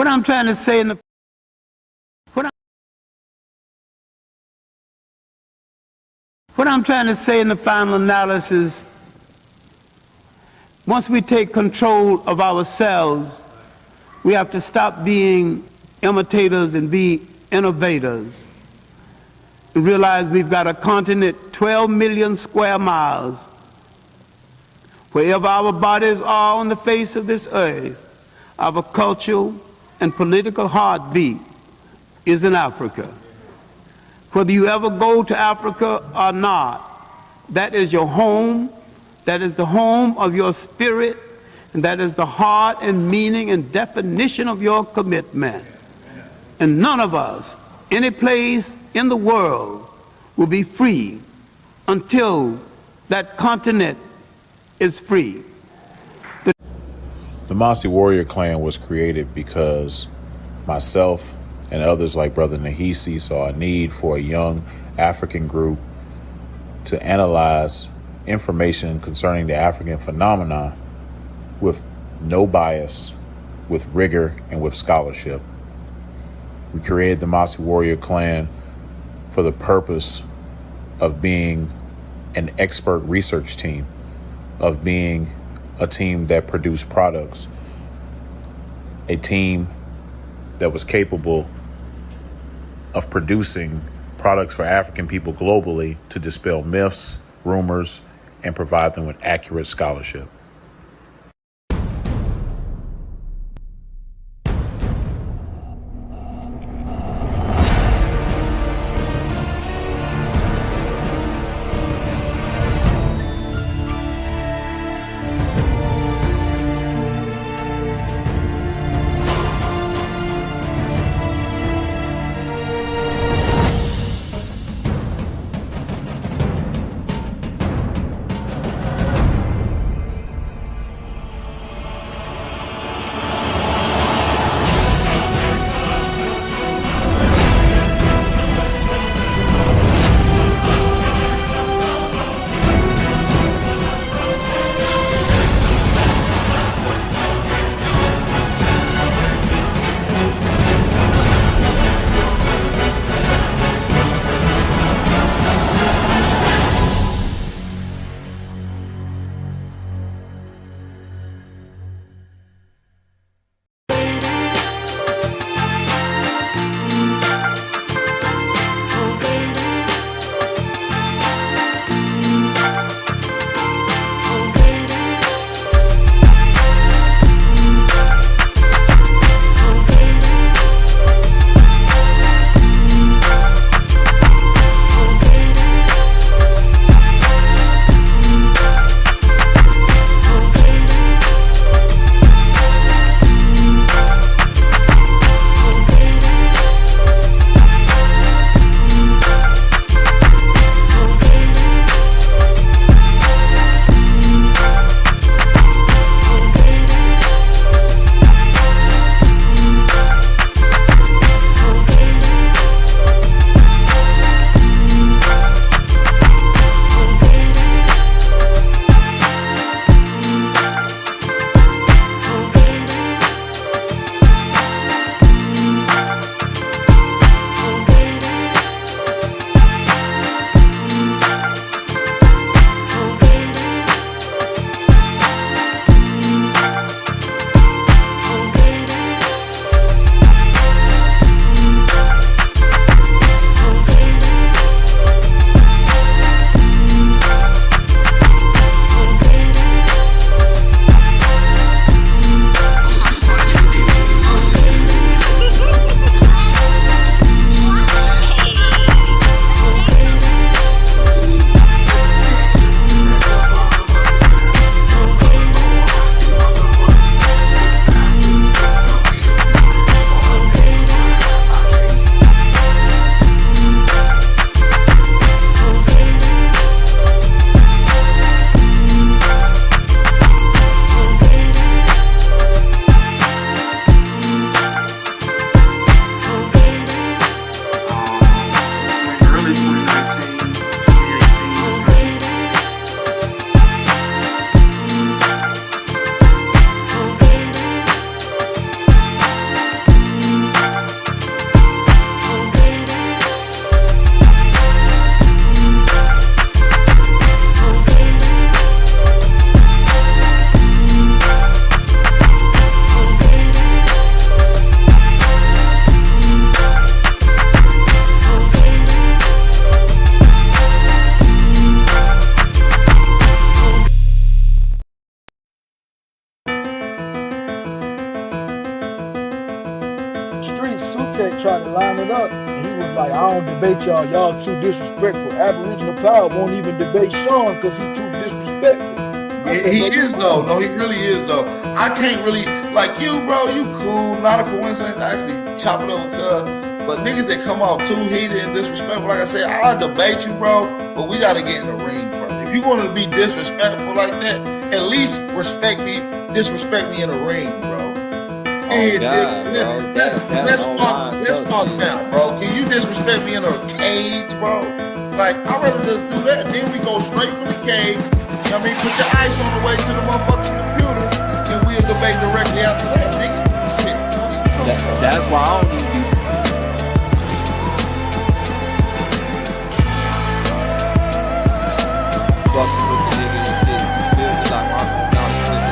What I'm trying to say in the what I'm trying to say in the final analysis, once we take control of ourselves, we have to stop being imitators and be innovators. And realize we've got a continent 12 million square miles. Wherever our bodies are on the face of this earth, our cultural and political heartbeat is in Africa. Whether you ever go to Africa or not, that is your home, that is the home of your spirit, and that is the heart and meaning and definition of your commitment. And none of us, any place in the world, will be free until that continent is free. The Masi warrior clan was created because myself and others like Brother Nahisi saw a need for a young African group to analyze information concerning the African phenomenon with no bias, with rigor, and with scholarship. We created the Masi warrior clan for the purpose of being an expert research team, of being a team that produced products, a team that was capable of producing products for African people globally to dispel myths, rumors, and provide them with accurate scholarship. Tech tried to line it up, and he was like, I don't debate y'all. Y'all too disrespectful. Aboriginal Power won't even debate Sean because he too disrespectful. He is though. No, he really is though. I can't really like you, bro. You cool. Not a coincidence. I actually chop it up with but niggas that come off too heated and disrespectful, like I said, I'll debate you, bro. But we gotta get in the ring first. If you want to be disrespectful like that, at least disrespect me in the ring, bro. Oh, God, bro. Let's start now, bro. Can you disrespect me in a cage, bro? Like, I'd rather just do that. Then we go straight from the cage. You know what I mean? Put your ice on the way to the motherfucking computer, and we'll debate directly after that, nigga. Shit. That's why I don't need these. Fucking with the nigga and shit. You feel me? Like,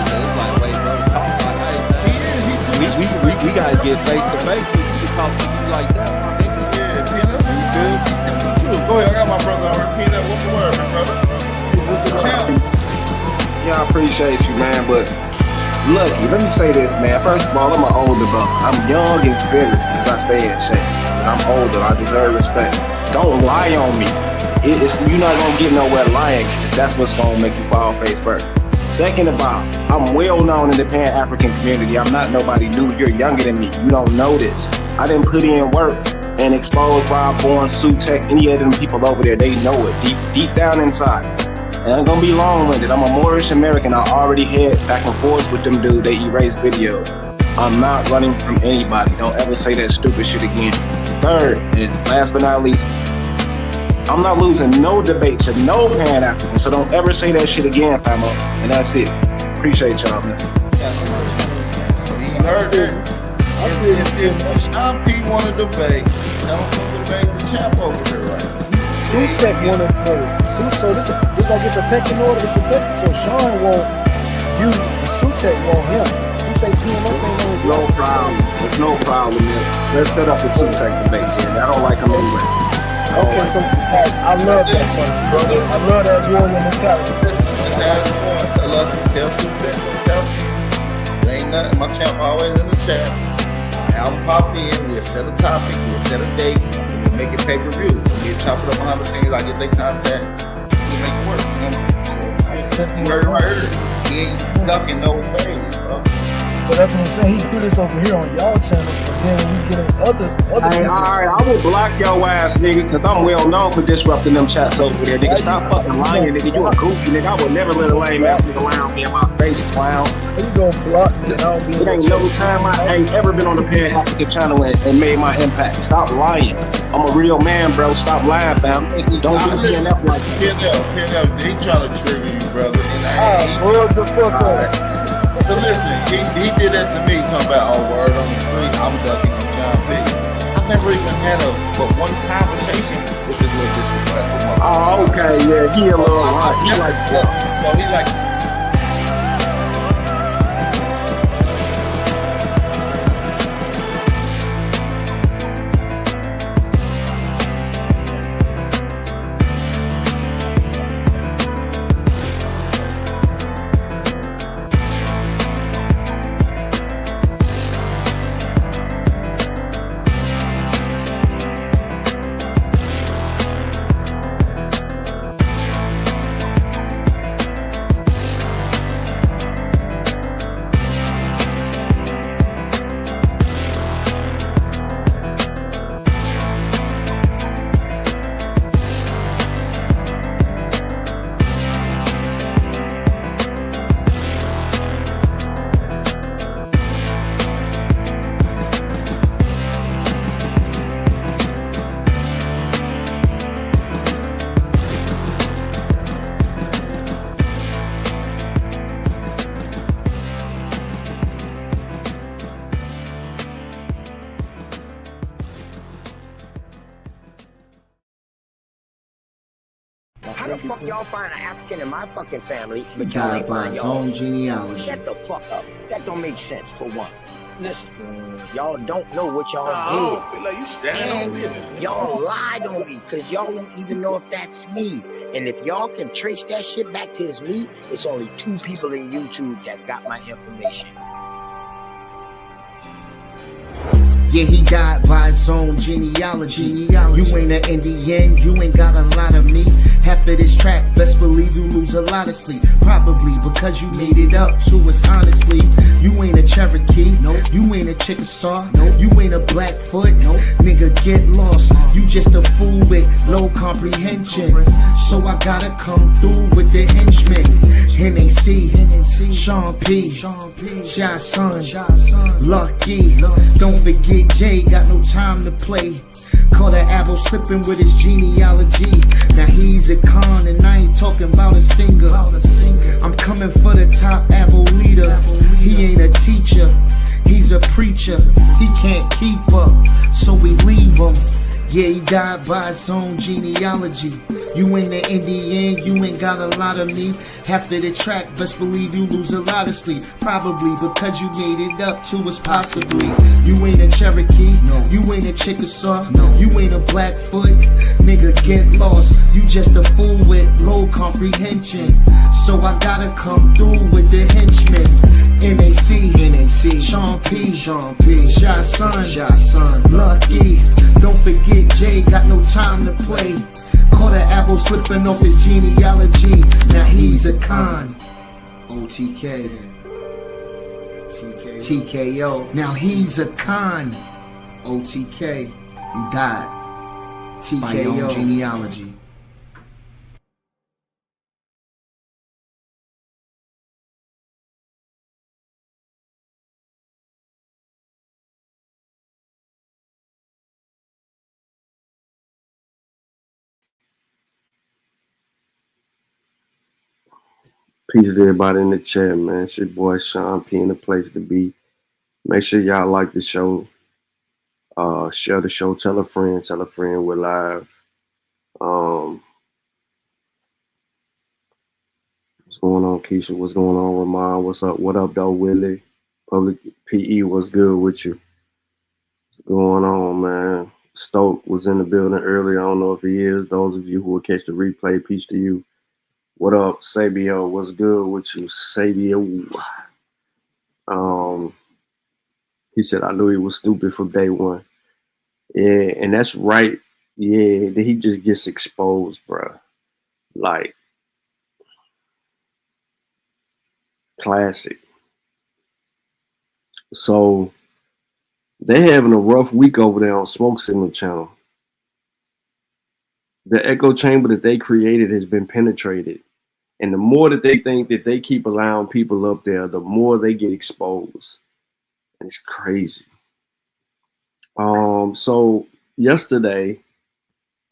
it's like, wait, bro, talk like that. We gotta get face to face with you to talk to you like that, my nigga. Yeah, Peanut. Go ahead, I got my brother already. Peanut, what's the word, my brother? What's the champ? Yeah, I appreciate you, man, but lucky, let me say this, man. First of all, I'm an older brother. I'm young in spirit because I stay in shape. But I'm older. I deserve respect. Don't lie on me. You're not going to get nowhere lying because that's what's going to make you fall face first. Second of all, I'm well known in the Pan-African community. I'm not nobody new. You're younger than me. You don't know this. I didn't put in work and expose Rob Bourne, Sue Tech, any of them people over there. They know it deep down inside. And I'm gonna be long-winded. I'm a Moorish American. I already had back and forth with them dudes. They erased videos. I'm not running from anybody. Don't ever say that stupid shit again. Third, and last but not least, I'm not losing no debate to no Pan-African. So don't ever say that shit again, famo. And that's it. Appreciate y'all, man. You heard it. If Sean P want to debate, tell him to debate the champ over there, right? Sue Tech want to know. So this like it's a pecking order. It's a pecking. So Sean want you, and Sue Tech want him. You say PMF ain't on his no problem. There's no problem, man. Let's set up a Sue Tech debate, man. I don't like him anyway. Okay, so I love that son, brother. I love that warrior mentality. I love to tell Sue Tech, tell me. There ain't nothing. My champ always in the chat. I'll pop in, we'll set a topic, we'll set a date, and we'll make it pay-per-view. We'll chop it up behind the scenes, I get their contact, we'll make it work. You heard it right here. He ain't ducking no phase, bro. But that's what I'm saying. He do this over here on y'all channel, but then when we get in other hey, alright, I will block your ass, nigga, because I'm well known for disrupting them chats over there. Nigga, stop fucking lying, nigga. You a goofy, nigga. I would never let a lame ass nigga lie on me in my face, clown. You gonna block me and I don't be it ain't no time I ain't ever been on the Pan-African channel and made my impact. Stop lying. I'm a real man, bro. Stop lying, fam. Don't do PNF like that. PNF, he trying to trigger you, brother. And the fuck up. But listen, he did that to me, talking about, oh, word on the street, I'm ducking from John P. I've never even had but one conversation with this little disrespectful motherfucker. Oh, okay, yeah, he a little hot. He like, so he like, How the fuck y'all find an African in my fucking family, but y'all ain't find his y'all? own genealogy. Shut the fuck up. That don't make sense, for one. Listen, y'all don't know what y'all did. I don't feel like you standing on business. Y'all lied on me, because y'all don't even know if that's me. And if y'all can trace that shit back to it's me, it's only 2 people in YouTube that got my information. Yeah, he died by his own genealogy. You ain't an Indian, you ain't got a lot of meat. Half of this track, best believe you lose a lot of sleep. Probably because you made it up to us honestly. You ain't a Cherokee, you ain't a Chickasaw, you ain't a Blackfoot, nigga get lost. You just a fool with low comprehension. So I gotta come through with the henchmen. NAC, Sean P, Shy Son, Lucky. Don't forget Jay, got no time to play. Caught an apple slipping with his genealogy. Now he's a con and I ain't talking about a singer. I'm coming for the top apple leader. He ain't a teacher, he's a preacher. He can't keep up, so we leave him. Yeah, he died by his own genealogy. You ain't an Indian, you ain't got a lot of me. Half of the track, best believe you lose a lot of sleep. Probably because you made it up to us possibly. You ain't a Cherokee, you ain't a Chickasaw, you ain't a Blackfoot. Nigga get lost, you just a fool with low comprehension. So I gotta come through with the henchmen. NAC, Sean P, Shy Son, Lucky. Don't forget Jay, got no time to play. Caught an apple slipping off his genealogy. Now he's a con. OTK. TKO. Now he's a con. OTK. You died. TKO. Genealogy. Peace to everybody in the chat, man. It's your boy Sean P in the place to be. Make sure y'all like the show. Share the show. Tell a friend. We're live. What's going on, Keisha? What's going on, Ramon? What's up? What up, though, Willie? Public PE, what's good with you? What's going on, man? Stoke was in the building earlier. I don't know if he is. Those of you who will catch the replay, peace to you. What up, Sabio? What's good with you, Sabio? He said, I knew he was stupid from day one. Yeah, and that's right. Yeah, he just gets exposed, bro. Like, classic. So, they're having a rough week over there on Smoke Signal Channel. The echo chamber that they created has been penetrated. And the more that they think that they keep allowing people up there, the more they get exposed. And it's crazy. So yesterday,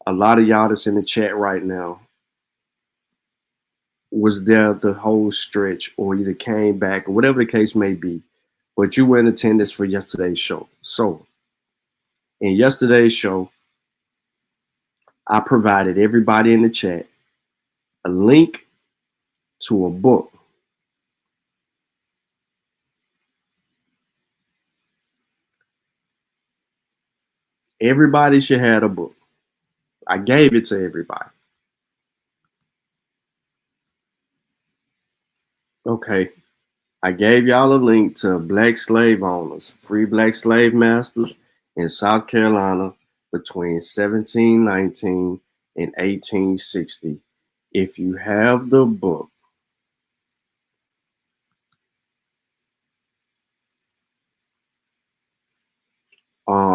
a lot of y'all that's in the chat right now was there the whole stretch, or either came back, or whatever the case may be. But you were in attendance for yesterday's show. So in yesterday's show, I provided everybody in the chat a link to a book. Everybody should have a book. I gave it to everybody. Okay. I gave y'all a link to Black Slave Owners, Free Black Slave Masters in South Carolina between 1719 and 1860. If you have the book,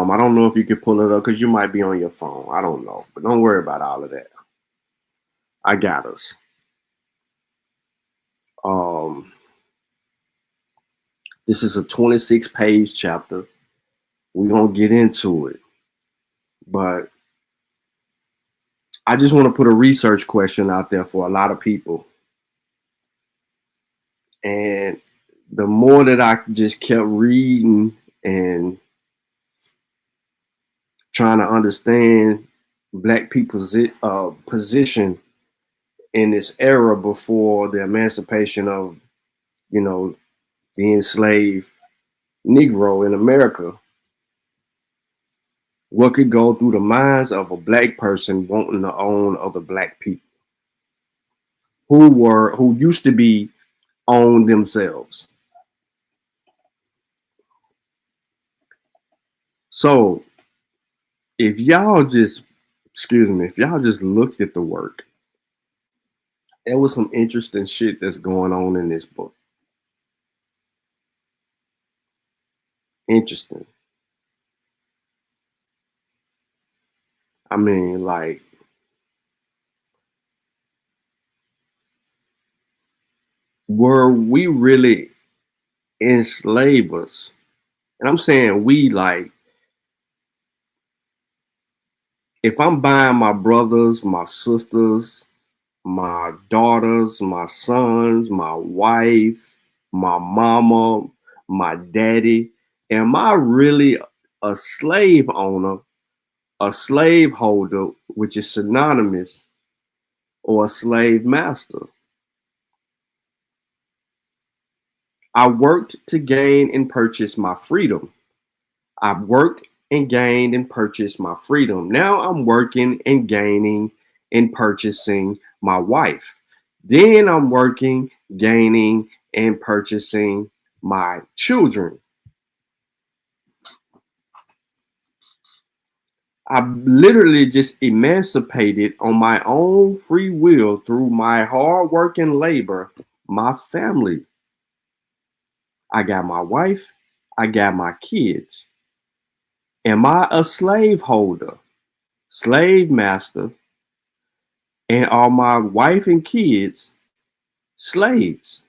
I don't know if you can pull it up because you might be on your phone. I don't know, but don't worry about all of that. I got us. This is a 26-page chapter. We're going to get into it. But I just want to put a research question out there for a lot of people. And the more that I just kept reading and trying to understand Black people's position in this era before the emancipation of, the enslaved Negro in America, what could go through the minds of a Black person wanting to own other Black people who used to be owned themselves. So if y'all just, if y'all just looked at the work, there was some interesting shit that's going on in this book. Interesting. I mean, like, were we really enslavers? And I'm saying we, like, if I'm buying my brothers, my sisters, my daughters, my sons, my wife, my mama, my daddy, am I really a slave owner, a slave holder, which is synonymous, or a slave master? I worked to gain and purchase my freedom. I worked and gained and purchased my freedom. Now I'm working and gaining and purchasing my wife. Then I'm working, gaining, and purchasing my children. I literally just emancipated on my own free will through my hard work and labor, my family. I got my wife, I got my kids. Am I a slave holder, slave master, and are my wife and kids slaves?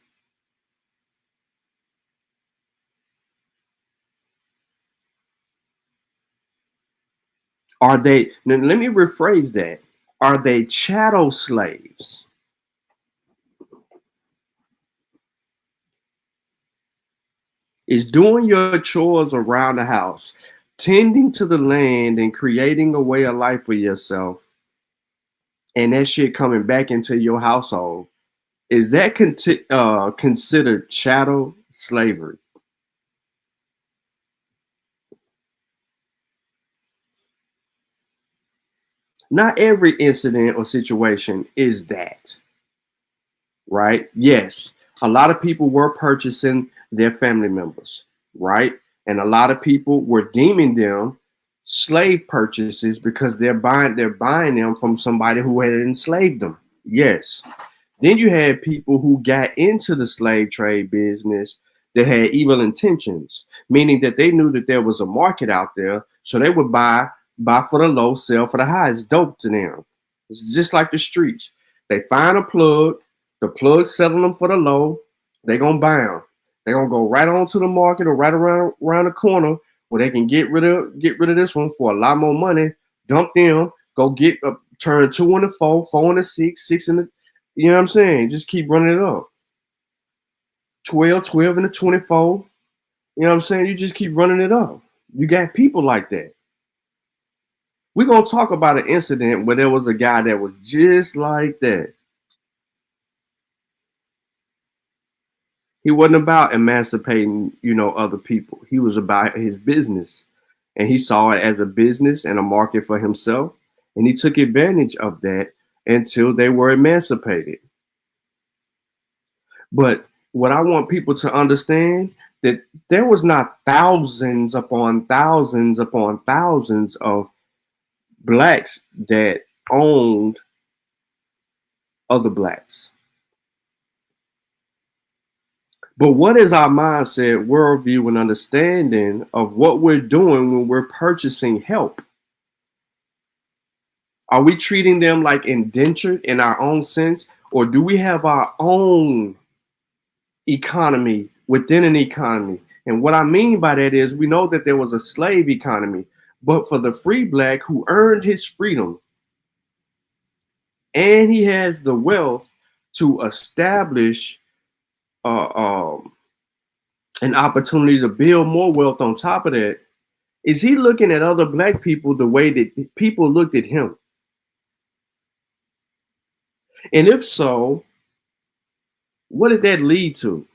Are they, now let me rephrase that. Are they chattel slaves? Is doing your chores around the house, tending to the land and creating a way of life for yourself, and that shit coming back into your household, is that considered chattel slavery? Not every incident or situation is that, right? Yes, a lot of people were purchasing their family members, right? And a lot of people were deeming them slave purchases because they're buying them from somebody who had enslaved them. Yes. Then you had people who got into the slave trade business that had evil intentions, meaning that they knew that there was a market out there, so they would buy for the low, sell for the high. It's dope to them. It's just like the streets. They find a plug, the plug selling them for the low, they're gonna buy them. They're gonna go right on to the market or right around the corner where they can get rid of this one for a lot more money, dump them, go get turn 2 into 4, 4 into 6, 6 into, you know what I'm saying? Just keep running it up. 12, 12 into 24. You know what I'm saying? You just keep running it up. You got people like that. We're going to talk about an incident where there was a guy that was just like that. He wasn't about emancipating, other people. He was about his business. And he saw it as a business and a market for himself. And he took advantage of that until they were emancipated. But what I want people to understand, that there was not thousands upon thousands upon thousands of blacks that owned other blacks. But what is our mindset, worldview, and understanding of what we're doing when we're purchasing help? Are we treating them like indentured in our own sense, or do we have our own economy within an economy? And what I mean by that is, we know that there was a slave economy, but for the free black who earned his freedom and he has the wealth to establish an opportunity to build more wealth on top of that, is he looking at other black people the way that people looked at him? And if so, what did that lead to?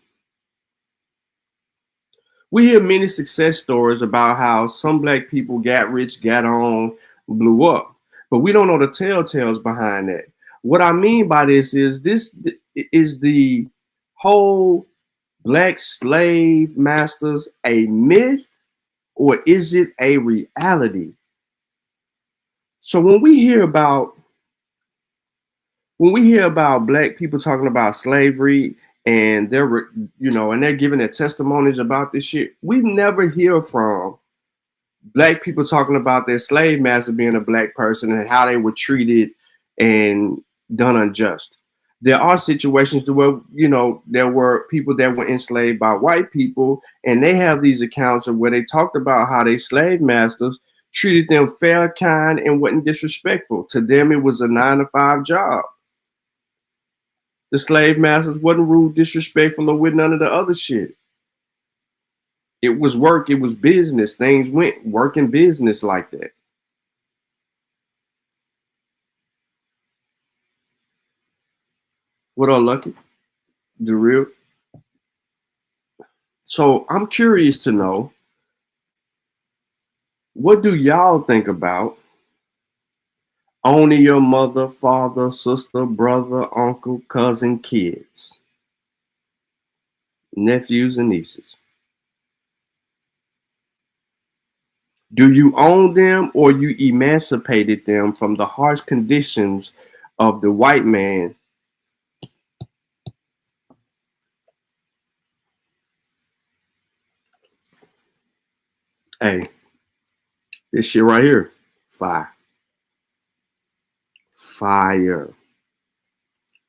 We hear many success stories about how some black people got rich, got on, blew up, but we don't know the telltales behind that. What I mean by this is the whole black slave masters a myth, or is it a reality? So when we hear about black people talking about slavery and they're, and they're giving their testimonies about this shit, we never hear from black people talking about their slave master being a black person and how they were treated and done unjust. There are situations where, there were people that were enslaved by white people, and they have these accounts of where they talked about how they slave masters treated them fair, kind, and wasn't disrespectful. To them, it was a 9-to-5 job. The slave masters wasn't rude, disrespectful, or with none of the other shit. It was work. It was business. Things went work and business like that. What up, Lucky? The real. So I'm curious to know, what do y'all think about owning your mother, father, sister, brother, uncle, cousin, kids, nephews, and nieces? Do you own them, or you emancipated them from the harsh conditions of the white man? Hey, this shit right here, fire. Fire.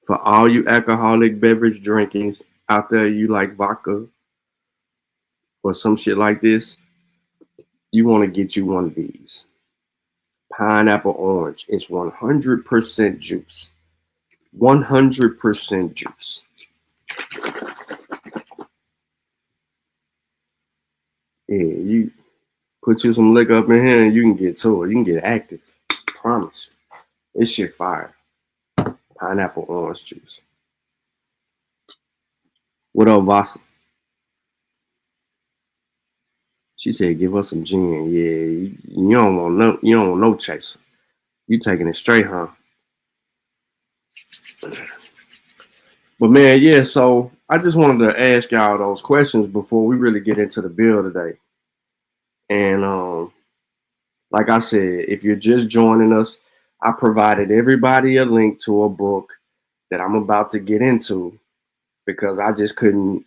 For all you alcoholic beverage drinkings out there, you like vodka or some shit like this, you want to get you one of these. Pineapple orange. It's 100% juice. 100% juice. Yeah, you put you some liquor up in here and you can get to it. You can get active. Promise. This shit fire. Pineapple orange juice. What up, Vasa? She said, give us some gin. Yeah, you don't want no chaser. You taking it straight, huh? But man, yeah, so I just wanted to ask y'all those questions before we really get into the bill today. And like I said, if you're just joining us, I provided everybody a link to a book that I'm about to get into because I just couldn't,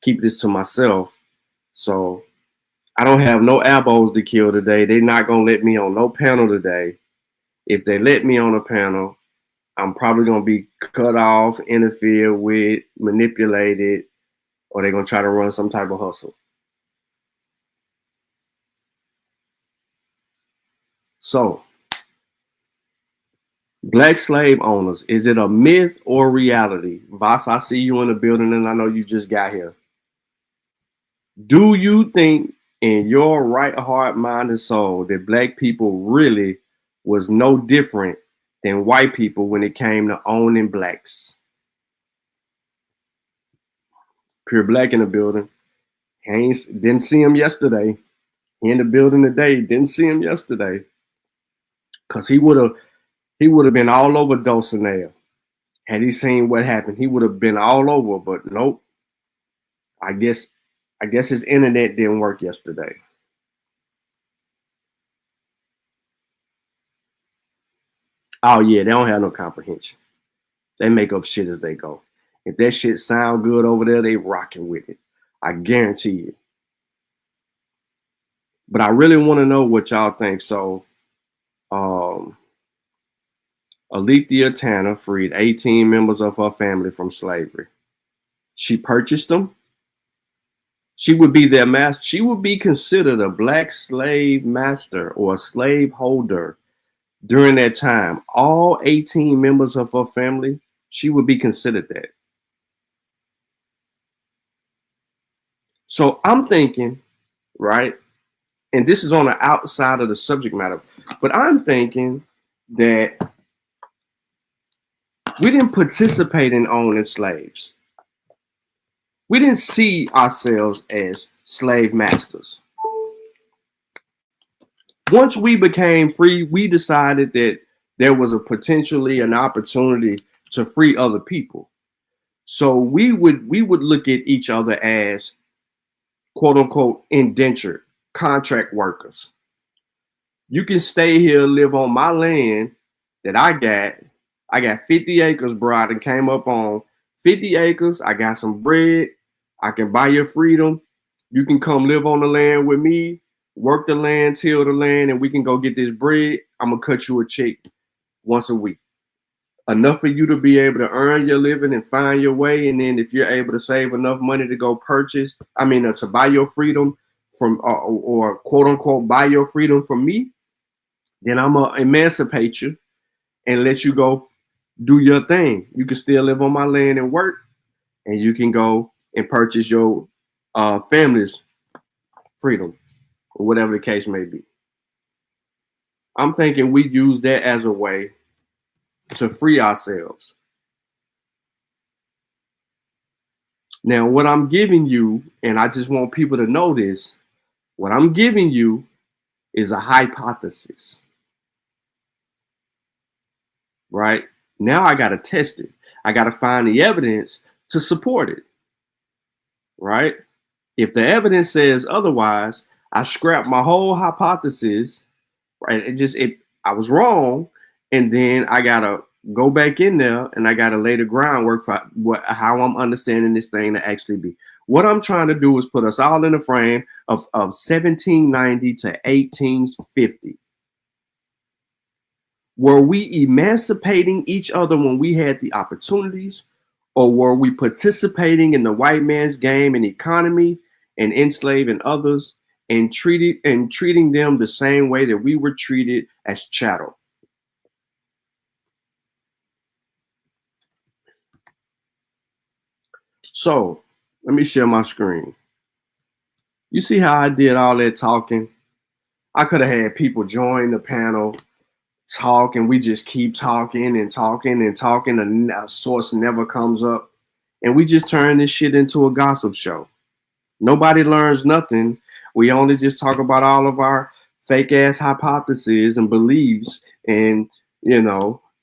keep this to myself. So I don't have no ABOS to kill today. They're not going to let me on no panel today. If they let me on a panel, I'm probably going to be cut off, interfered with, manipulated, or they're going to try to run some type of hustle. So, black slave owners, is it a myth or reality? Voss, I see you in the building and I know you just got here. Do you think in your right heart, mind, and soul that black people really was no different than white people when it came to owning blacks? Pure Black in the building. Didn't see him yesterday. He in the building today. Didn't see him yesterday. Because he would have been all over Dulcinea. Had he seen what happened, he would have been all over, but nope. I guess his internet didn't work yesterday. Oh yeah, they don't have no comprehension. They make up shit as they go. If that shit sound good over there, they rocking with it. I guarantee you. But I really want to know what y'all think. So, Alethea Tanner freed 18 members of her family from slavery. She purchased them. She would be their master. She would be considered a black slave master or a slave holder during that time. All 18 members of her family, she would be considered that. So I'm thinking, right, and this is on the outside of the subject matter, but I'm thinking that we didn't participate in owning slaves. We didn't see ourselves as slave masters. Once we became free, we decided that there was potentially an opportunity to free other people. So we would look at each other as quote unquote indentured. contract workers. You can stay here, live on my land that I got. I got 50 acres, bro. I done came up on 50 acres. I got some bread. I can buy your freedom. You can come live on the land with me, work the land, till the land, and we can go get this bread. I'm going to cut you a check once a week. Enough for you to be able to earn your living and find your way. And then if you're able to save enough money to go purchase, to buy your freedom from, or quote unquote, buy your freedom from me, then I'm going to emancipate you and let you go do your thing. You can still live on my land and work, and you can go and purchase your family's freedom, or whatever the case may be. I'm thinking we use that as a way to free ourselves. Now, what I'm giving you, and I just want people to know this, what I'm giving you is a hypothesis. Right? Now I got to test it. I got to find the evidence to support it. Right? If the evidence says otherwise, I scrap my whole hypothesis. Right? I was wrong. And then I got to go back in there and I got to lay the groundwork for how I'm understanding this thing to actually be. What I'm trying to do is put us all in the frame of 1790 to 1850. Were we emancipating each other when we had the opportunities, or were we participating in the white man's game and economy and enslaving others and treating them the same way that we were treated as chattel? So let me share my screen. You see how I did all that talking? I could have had people join the panel, talk, and we just keep talking and talking and talking, and a source never comes up. And we just turn this shit into a gossip show. Nobody learns nothing. We only just talk about all of our fake ass hypotheses and beliefs. And,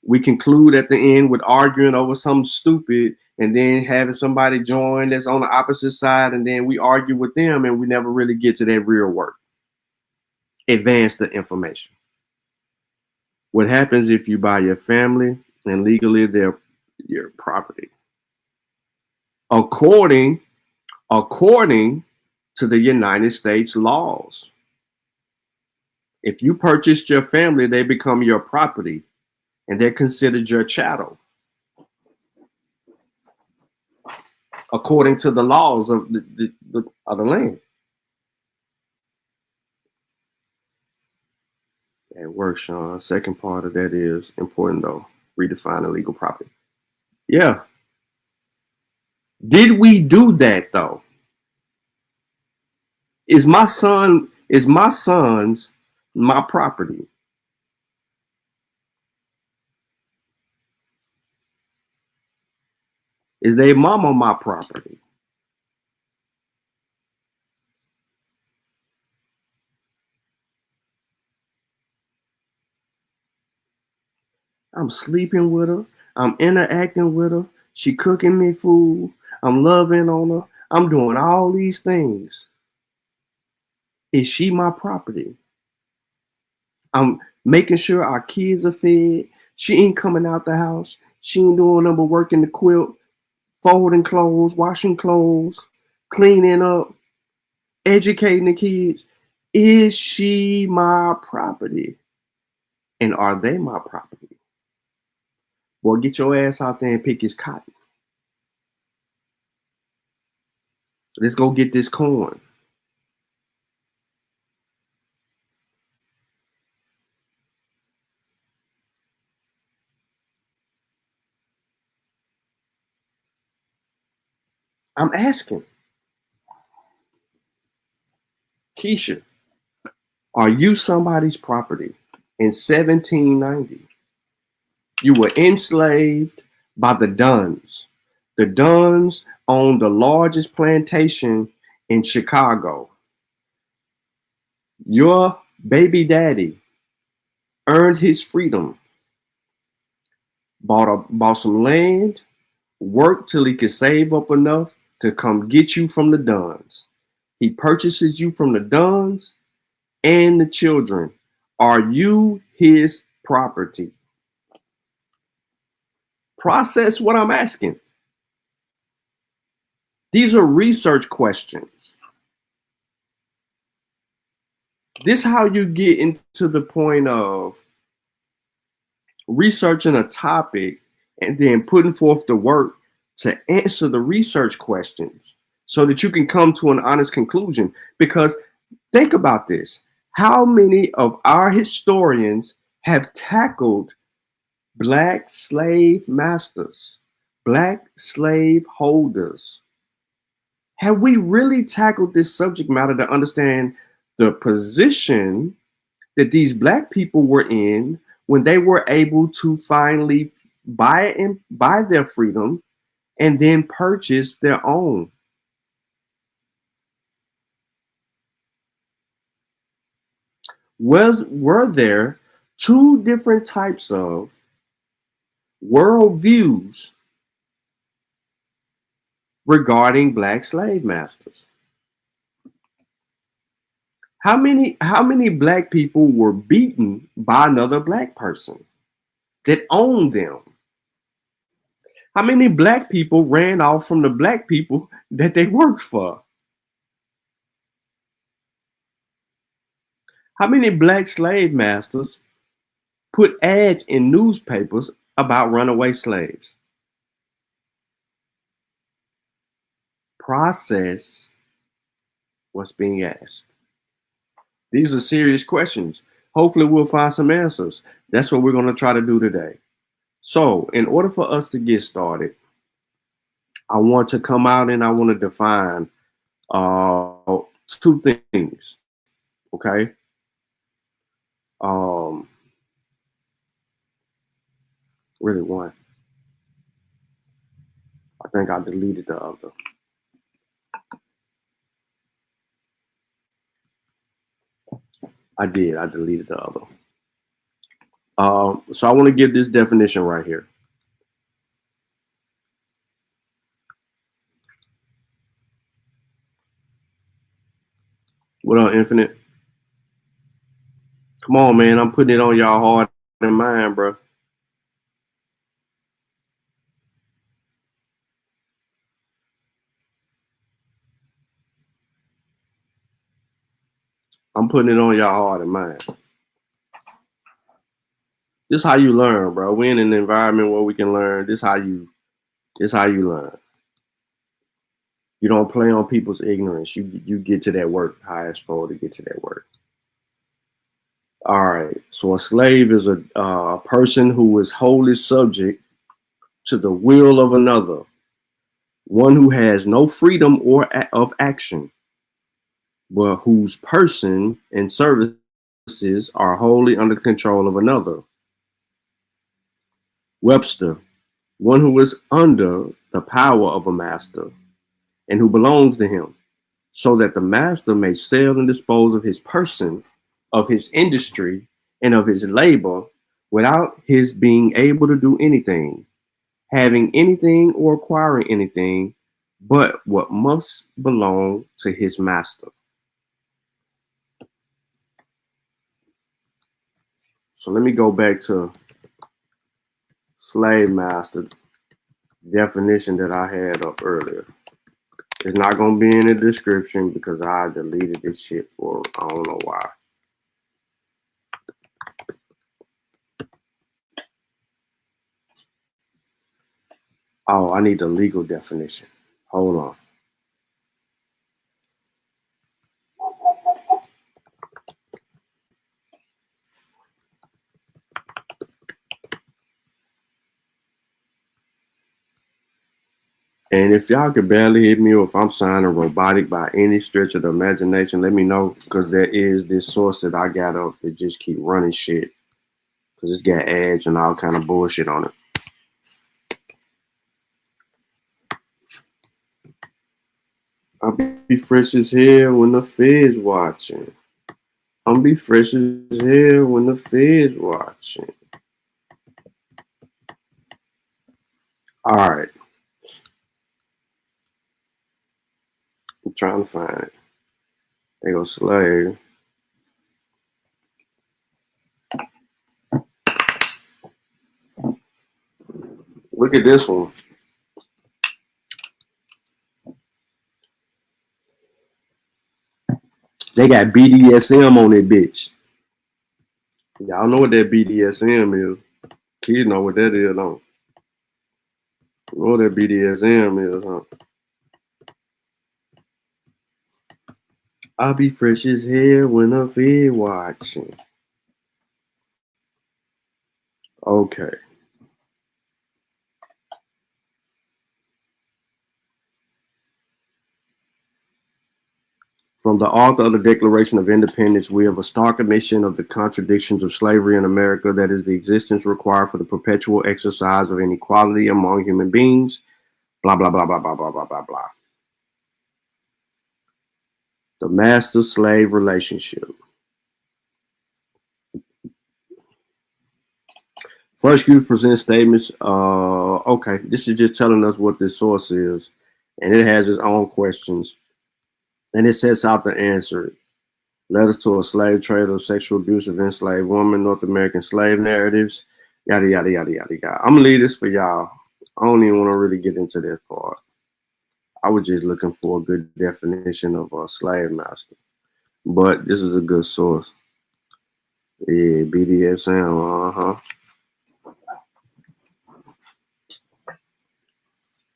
we conclude at the end with arguing over something stupid, and then having somebody join that's on the opposite side, and then we argue with them, and we never really get to that real work. Advance the information. What happens if you buy your family and legally they're your property? According to the United States laws, if you purchased your family, they become your property and they're considered your chattel. According to the laws of the land. That works, Sean. Second part of that is important, though. Redefine illegal property. Yeah. Did we do that, though? Is my son's my property? Is their mama my property? I'm sleeping with her. I'm interacting with her. She cooking me food. I'm loving on her. I'm doing all these things. Is she my property? I'm making sure our kids are fed. She ain't coming out the house. She ain't doing nothing but working the quilt, folding clothes, washing clothes, cleaning up, educating the kids. Is she my property? And are they my property? Boy, get your ass out there and pick his cotton. Let's go get this corn. I'm asking. Keisha, are you somebody's property? In 1790, you were enslaved by the Duns. The Duns owned the largest plantation in Chicago. Your baby daddy earned his freedom, bought some land, worked till he could save up enough to come get you from the Duns. He purchases you from the Duns, and the children. Are you his property? Process what I'm asking. These are research questions. This is how you get into the point of researching a topic and then putting forth the work to answer the research questions so that you can come to an honest conclusion. Because think about this. How many of our historians have tackled Black slave masters, Black slave holders? Have we really tackled this subject matter to understand the position that these Black people were in when they were able to finally buy their freedom and then purchase their own? Were there two different types of worldviews regarding Black slave masters? How many Black people were beaten by another Black person that owned them? How many Black people ran off from the Black people that they worked for? How many Black slave masters put ads in newspapers about runaway slaves? Process what's being asked. These are serious questions. Hopefully we'll find some answers. That's what we're going to try to do today. So in order for us to get started, I want to come out and I want to define two things. Okay. Really one. I think I deleted the other. I did. I deleted the other. So I want to give this definition right here. What up, Infinite? Come on, man. I'm putting it on y'all hard and mind, bro. I'm putting it on y'all hard and mind. This is how you learn, bro. We're in an environment where we can learn. This is how you learn. You don't play on people's ignorance. You get to that work how it's supposed to get to that work. All right. So a slave is a person who is wholly subject to the will of another, one who has no freedom or of action, but whose person and services are wholly under the control of another. Webster, one who is under the power of a master and who belongs to him, so that the master may sell and dispose of his person, of his industry, and of his labor without his being able to do anything, having anything or acquiring anything but what must belong to his master. So let me go back to slave master definition that I had up earlier. It's not going to be in the description because I deleted this shit for I don't know why. Oh, I need the legal definition. Hold on. And if y'all can barely hit me or if I'm sounding robotic by any stretch of the imagination, let me know, because there is this source that I got up that just keep running shit because it's got ads and all kind of bullshit on it. I'll be fresh as hell when the Fed's watching. I'll be fresh as hell when the Fed's watching. All right. I'm trying to find it. They go slave. Look at this one. They got BDSM on that bitch. Y'all know what that BDSM is. Kids know what that is, don't? You know what that BDSM is, huh? I'll be fresh as hell when I'm fed watching. Okay. From the author of the Declaration of Independence, we have a stark admission of the contradictions of slavery in America, that is, the existence required for the perpetual exercise of inequality among human beings, blah, blah, blah, blah, blah, blah, blah, blah, blah. The master-slave relationship. First, you present statements. Okay, this is just telling us what this source is, and it has its own questions, and it sets out the answer. Letters to a slave trader, sexual abuse of enslaved women, North American slave narratives, yada, yada, yada, yada, yada. I'm going to leave this for y'all. I don't even want to really get into that part. I was just looking for a good definition of a slave master. But this is a good source. Yeah, BDSM, uh-huh.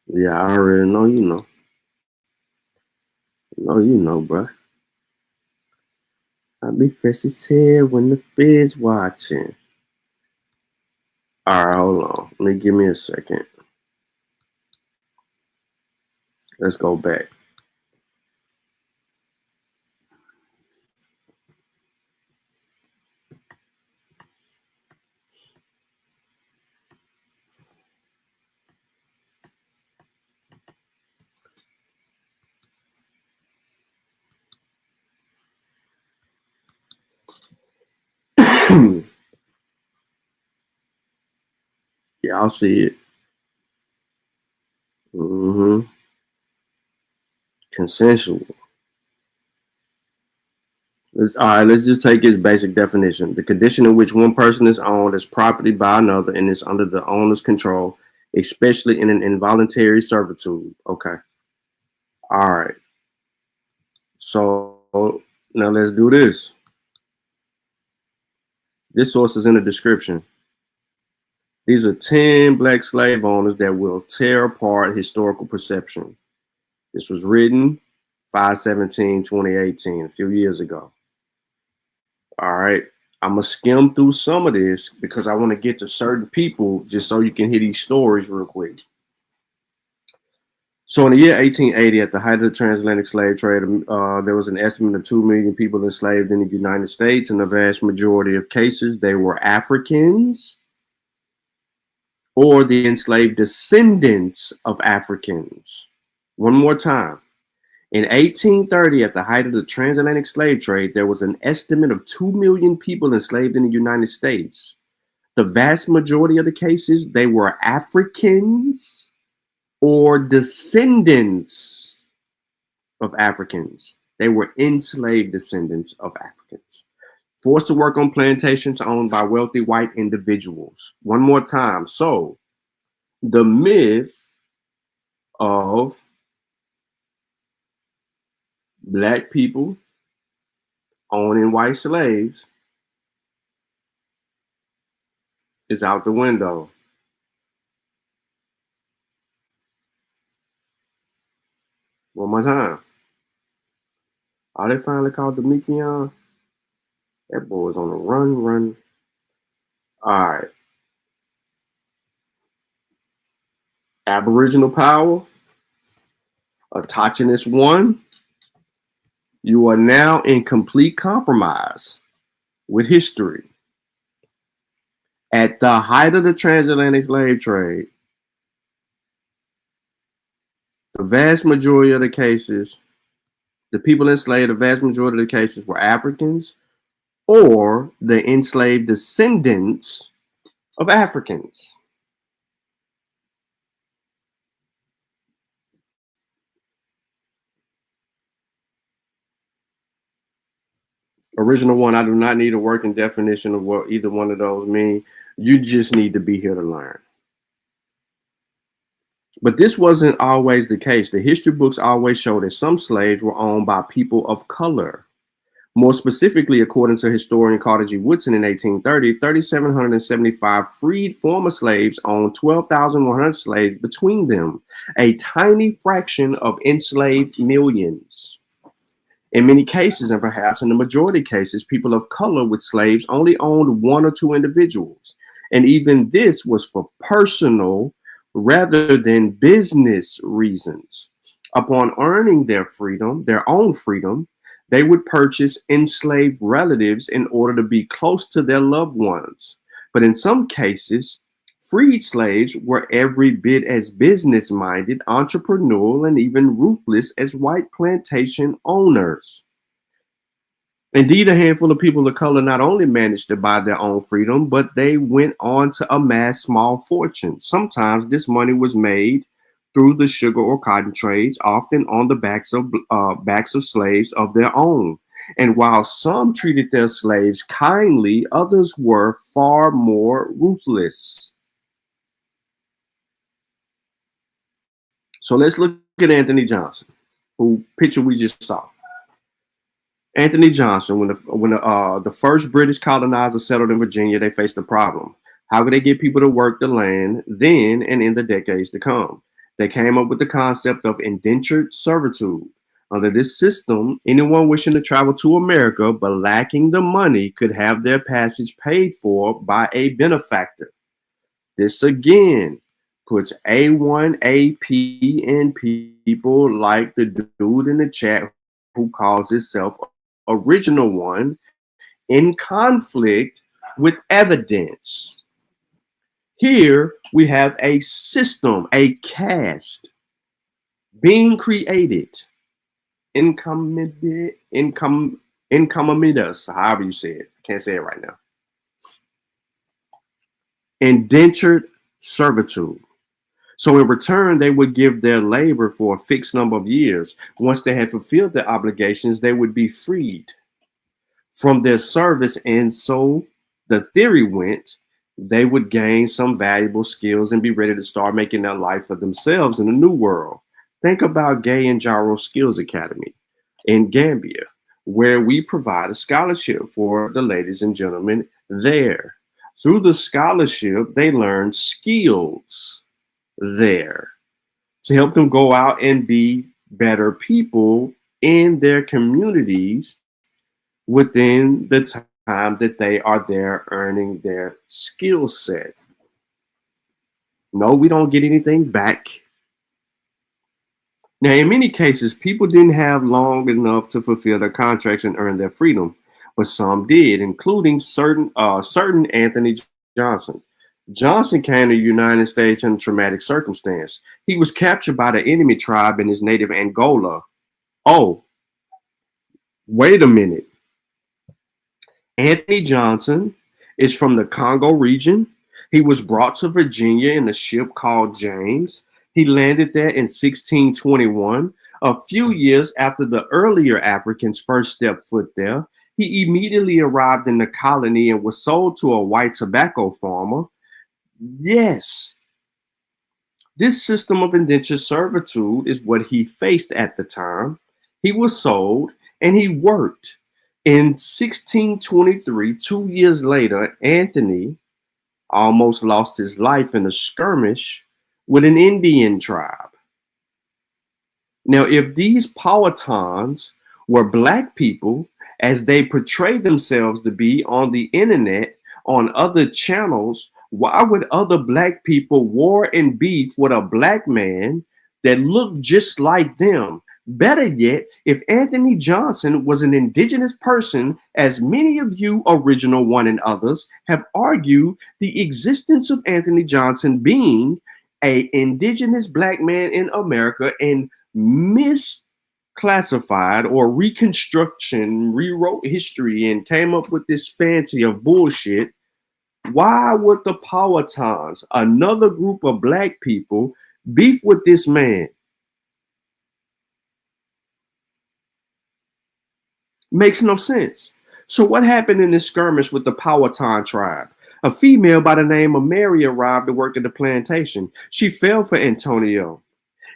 Yeah, I already know you know. No, you know, bro. I'll be fresh as hell when the feds watching. All right, hold on. Give me a second. Let's go back. Yeah, I'll see it. Consensual. Let's just take its basic definition. The condition in which one person is owned as property by another and is under the owner's control, especially in an involuntary servitude. Okay. All right. So now let's do this. This source is in the description. These are 10 black slave owners that will tear apart historical perception. This was written 5/17/2018, a few years ago. All right. I'm going to skim through some of this because I want to get to certain people just so you can hear these stories real quick. So in the year 1880, at the height of the transatlantic slave trade, there was an estimate of 2 million people enslaved in the United States. In the vast majority of cases, they were Africans or the enslaved descendants of Africans. One more time. In 1830, at the height of the transatlantic slave trade, there was an estimate of 2 million people enslaved in the United States. The vast majority of the cases, they were Africans or descendants of Africans. They were enslaved descendants of Africans, forced to work on plantations owned by wealthy white individuals. One more time. So the myth of black people owning white slaves is out the window. One more time. Are they finally called the Mikion? That boy's on a run. All right. Aboriginal power. Autochthonous one. You are now in complete compromise with history. At the height of the transatlantic slave trade, the vast majority of the cases, the people enslaved, the vast majority of the cases were Africans or the enslaved descendants of Africans. Original one, I do not need a working definition of what either one of those mean. You just need to be here to learn. But this wasn't always the case. The history books always show that some slaves were owned by people of color. More specifically, according to historian Carter G. Woodson in 1830, 3,775 freed former slaves owned 12,100 slaves between them, a tiny fraction of enslaved millions. In many cases, and perhaps in the majority of cases, people of color with slaves only owned one or two individuals. And even this was for personal rather than business reasons. Upon earning their freedom, their own freedom, they would purchase enslaved relatives in order to be close to their loved ones. But in some cases, freed slaves were every bit as business-minded, entrepreneurial, and even ruthless as white plantation owners. Indeed, a handful of people of color not only managed to buy their own freedom, but they went on to amass small fortunes. Sometimes this money was made through the sugar or cotton trades, often on the backs of slaves of their own. And while some treated their slaves kindly, others were far more ruthless. So let's look at Anthony Johnson, who picture we just saw. Anthony Johnson, when the first British colonizers settled in Virginia, they faced a problem. How could they get people to work the land then and in the decades to come? They came up with the concept of indentured servitude. Under this system, anyone wishing to travel to America but lacking the money could have their passage paid for by a benefactor. This again puts A1AP and people like the dude in the chat who calls himself Original One in conflict with evidence. Here we have a system, a caste being created. Incommoditus, however you say it. I can't say it right now. Indentured servitude. So in return, they would give their labor for a fixed number of years. Once they had fulfilled their obligations, they would be freed from their service. And so the theory went, they would gain some valuable skills and be ready to start making their life for themselves in the new world. Think about Gay and Jaro Skills Academy in Gambia, where we provide a scholarship for the ladies and gentlemen there. Through the scholarship, they learn skills there to help them go out and be better people in their communities within the time that they are there earning their skill set. No, we don't get anything back. Now, in many cases, people didn't have long enough to fulfill their contracts and earn their freedom, but some did, including certain Anthony Johnson. Johnson came to the United States in a traumatic circumstance. He was captured by the enemy tribe in his native Angola. Oh, wait a minute. Anthony Johnson is from the Congo region. He was brought to Virginia in a ship called James. He landed there in 1621, a few years after the earlier Africans first stepped foot there. He immediately arrived in the colony and was sold to a white tobacco farmer. Yes, this system of indentured servitude is what he faced at the time. He was sold and he worked. In 1623, 2 years later, Anthony almost lost his life in a skirmish with an Indian tribe. Now, if these Powhatans were black people, as they portrayed themselves to be on the internet, on other channels, why would other black people war and beef with a black man that looked just like them? Better yet, if Anthony Johnson was an indigenous person, as many of you, Original One and others, have argued the existence of Anthony Johnson being an indigenous black man in America and misclassified or rewrote history and came up with this fancy of bullshit, why would the Powhatans, another group of black people, beef with this man? Makes no sense. So what happened in this skirmish with the Powhatan tribe? A female by the name of Mary arrived to work at the plantation. She fell for Antonio,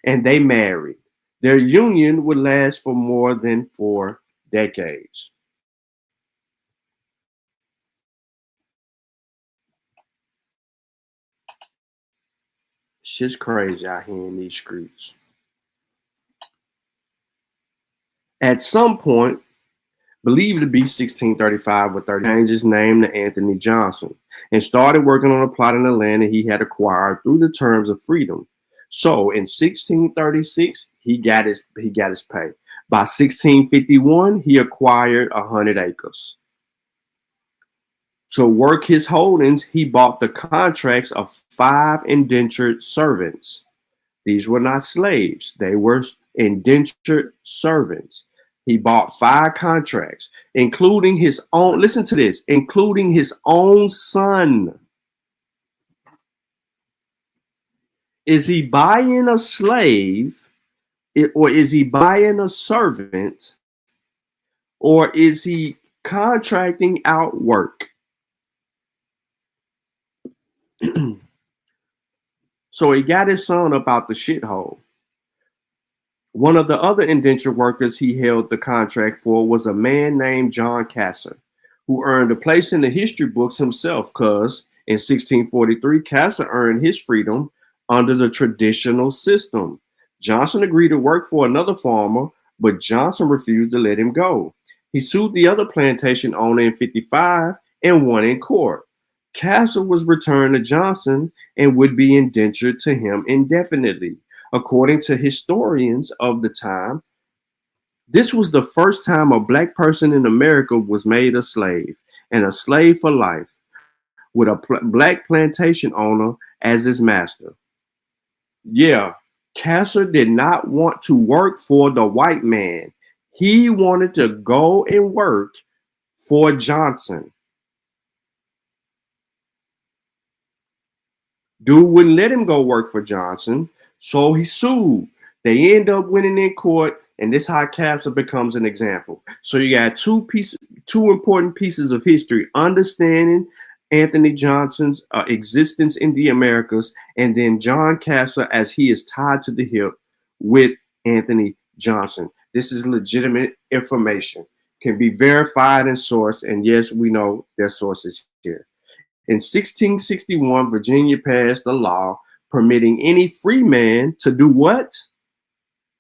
and they married. Their union would last for more than 4 decades. Shit's crazy out here in these streets. At some point, believed to be 1635 or 30, changed his name to Anthony Johnson and started working on a plot in the land that he had acquired through the terms of freedom. So in 1636, he got his pay. By 1651, he acquired 100 acres. To work his holdings, he bought the contracts of 5 indentured servants. These were not slaves. They were indentured servants. He bought 5 contracts, including his own, listen to this, including his own son. Is he buying a slave, or is he buying a servant, or is he contracting out work? So he got his son up out the shithole. One of the other indentured workers he held the contract for was a man named John Kasser, who earned a place in the history books himself, because in 1643, Kasser earned his freedom under the traditional system. Johnson agreed to work for another farmer, but Johnson refused to let him go. He sued the other plantation owner in 55 and won in court. Kasser was returned to Johnson and would be indentured to him indefinitely. According to historians of the time, this was the first time a black person in America was made a slave, and a slave for life, with a black plantation owner as his master. Yeah, Kasser did not want to work for the white man. He wanted to go and work for Johnson. Dude wouldn't let him go work for Johnson, so he sued. They end up winning in court, and this is how Kasser becomes an example. So you got two important pieces of history: understanding Anthony Johnson's existence in the Americas, and then John Kasser as he is tied to the hip with Anthony Johnson. This is legitimate information, can be verified and sourced, and yes, we know their sources here. In 1661, Virginia passed a law permitting any free man to do what?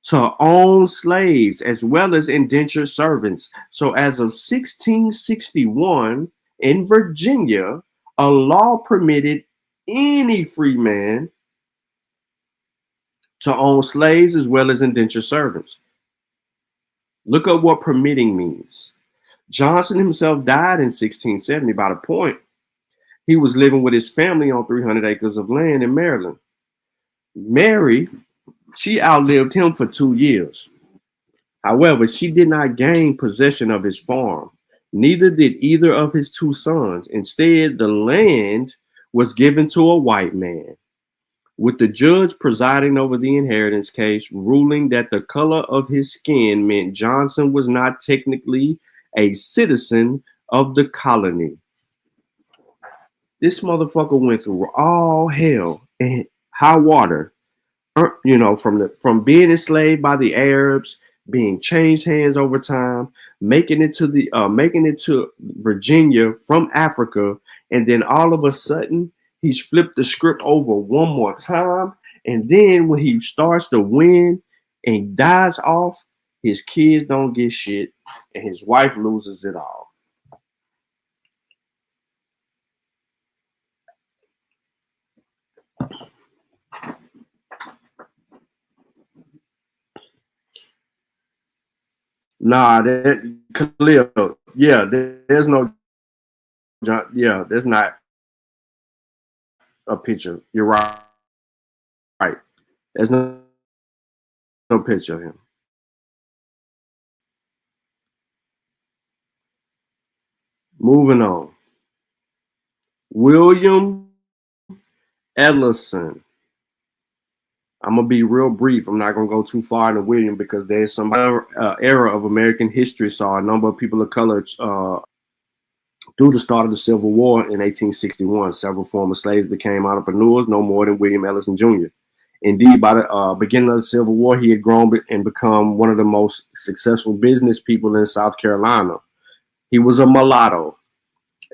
To own slaves as well as indentured servants. So as of 1661 in Virginia, a law permitted any free man to own slaves as well as indentured servants. Look up what permitting means. Johnson himself died in 1670. By the point, he was living with his family on 300 acres of land in Maryland. Mary, she outlived him for 2 years. However, she did not gain possession of his farm. Neither did either of his 2 sons. Instead, the land was given to a white man, with the judge presiding over the inheritance case, ruling that the color of his skin meant Johnson was not technically a citizen of the colony. This motherfucker went through all hell and high water, you know, from being enslaved by the Arabs, being changed hands over time, making it to Virginia from Africa, and then all of a sudden he's flipped the script over one more time, and then when he starts to win and dies off, his kids don't get shit, and his wife loses it all. Nah, Khalil. Yeah, there's no. Yeah, there's not a picture. You're right. Right. There's no picture of him. Moving on. William Ellison. I'm going to be real brief. I'm not going to go too far into William because there's some era of American history saw a number of people of color Through the start of the Civil War in 1861, several former slaves became entrepreneurs, no more than William Ellison Jr. Indeed, by the beginning of the Civil War, he had grown and become one of the most successful business people in South Carolina. He was a mulatto.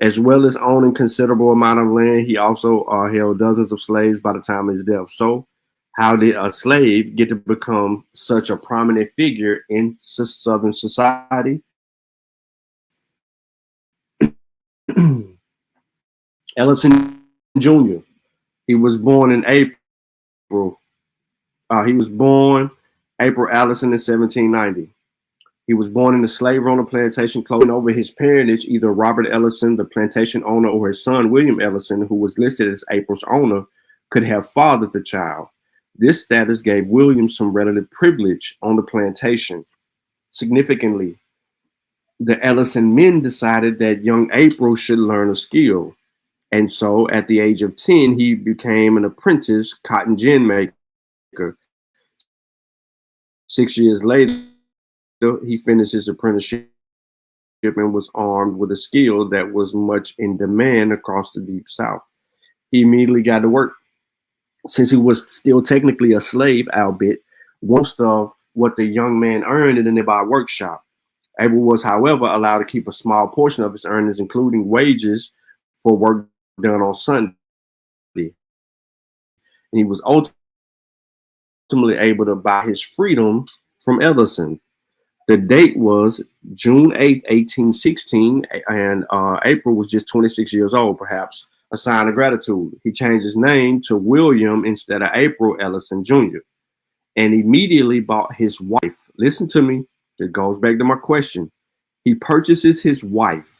As well as owning considerable amount of land, he also held dozens of slaves by the time of his death. So how did a slave get to become such a prominent figure in Southern society? Ellison Jr. He was born in April. He was born April Allison in 1790. He was born in a slave owner plantation, claiming over his parentage either Robert Ellison, the plantation owner, or his son William Ellison, who was listed as April's owner, could have fathered the child. This status gave William some relative privilege on the plantation. Significantly, the Ellison men decided that young April should learn a skill. And so at the age of 10, he became an apprentice cotton gin maker. 6 years later, he finished his apprenticeship and was armed with a skill that was much in demand across the Deep South. He immediately got to work. Since he was still technically a slave, albeit most of what the young man earned in the nearby workshop. Abel was, however, allowed to keep a small portion of his earnings, including wages for work done on Sunday. And he was ultimately able to buy his freedom from Ellison. The date was June 8th, 1816, and April was just 26 years old, perhaps a sign of gratitude. He changed his name to William instead of April Ellison Jr. and immediately bought his wife. Listen to me. It goes back to my question. He purchases his wife.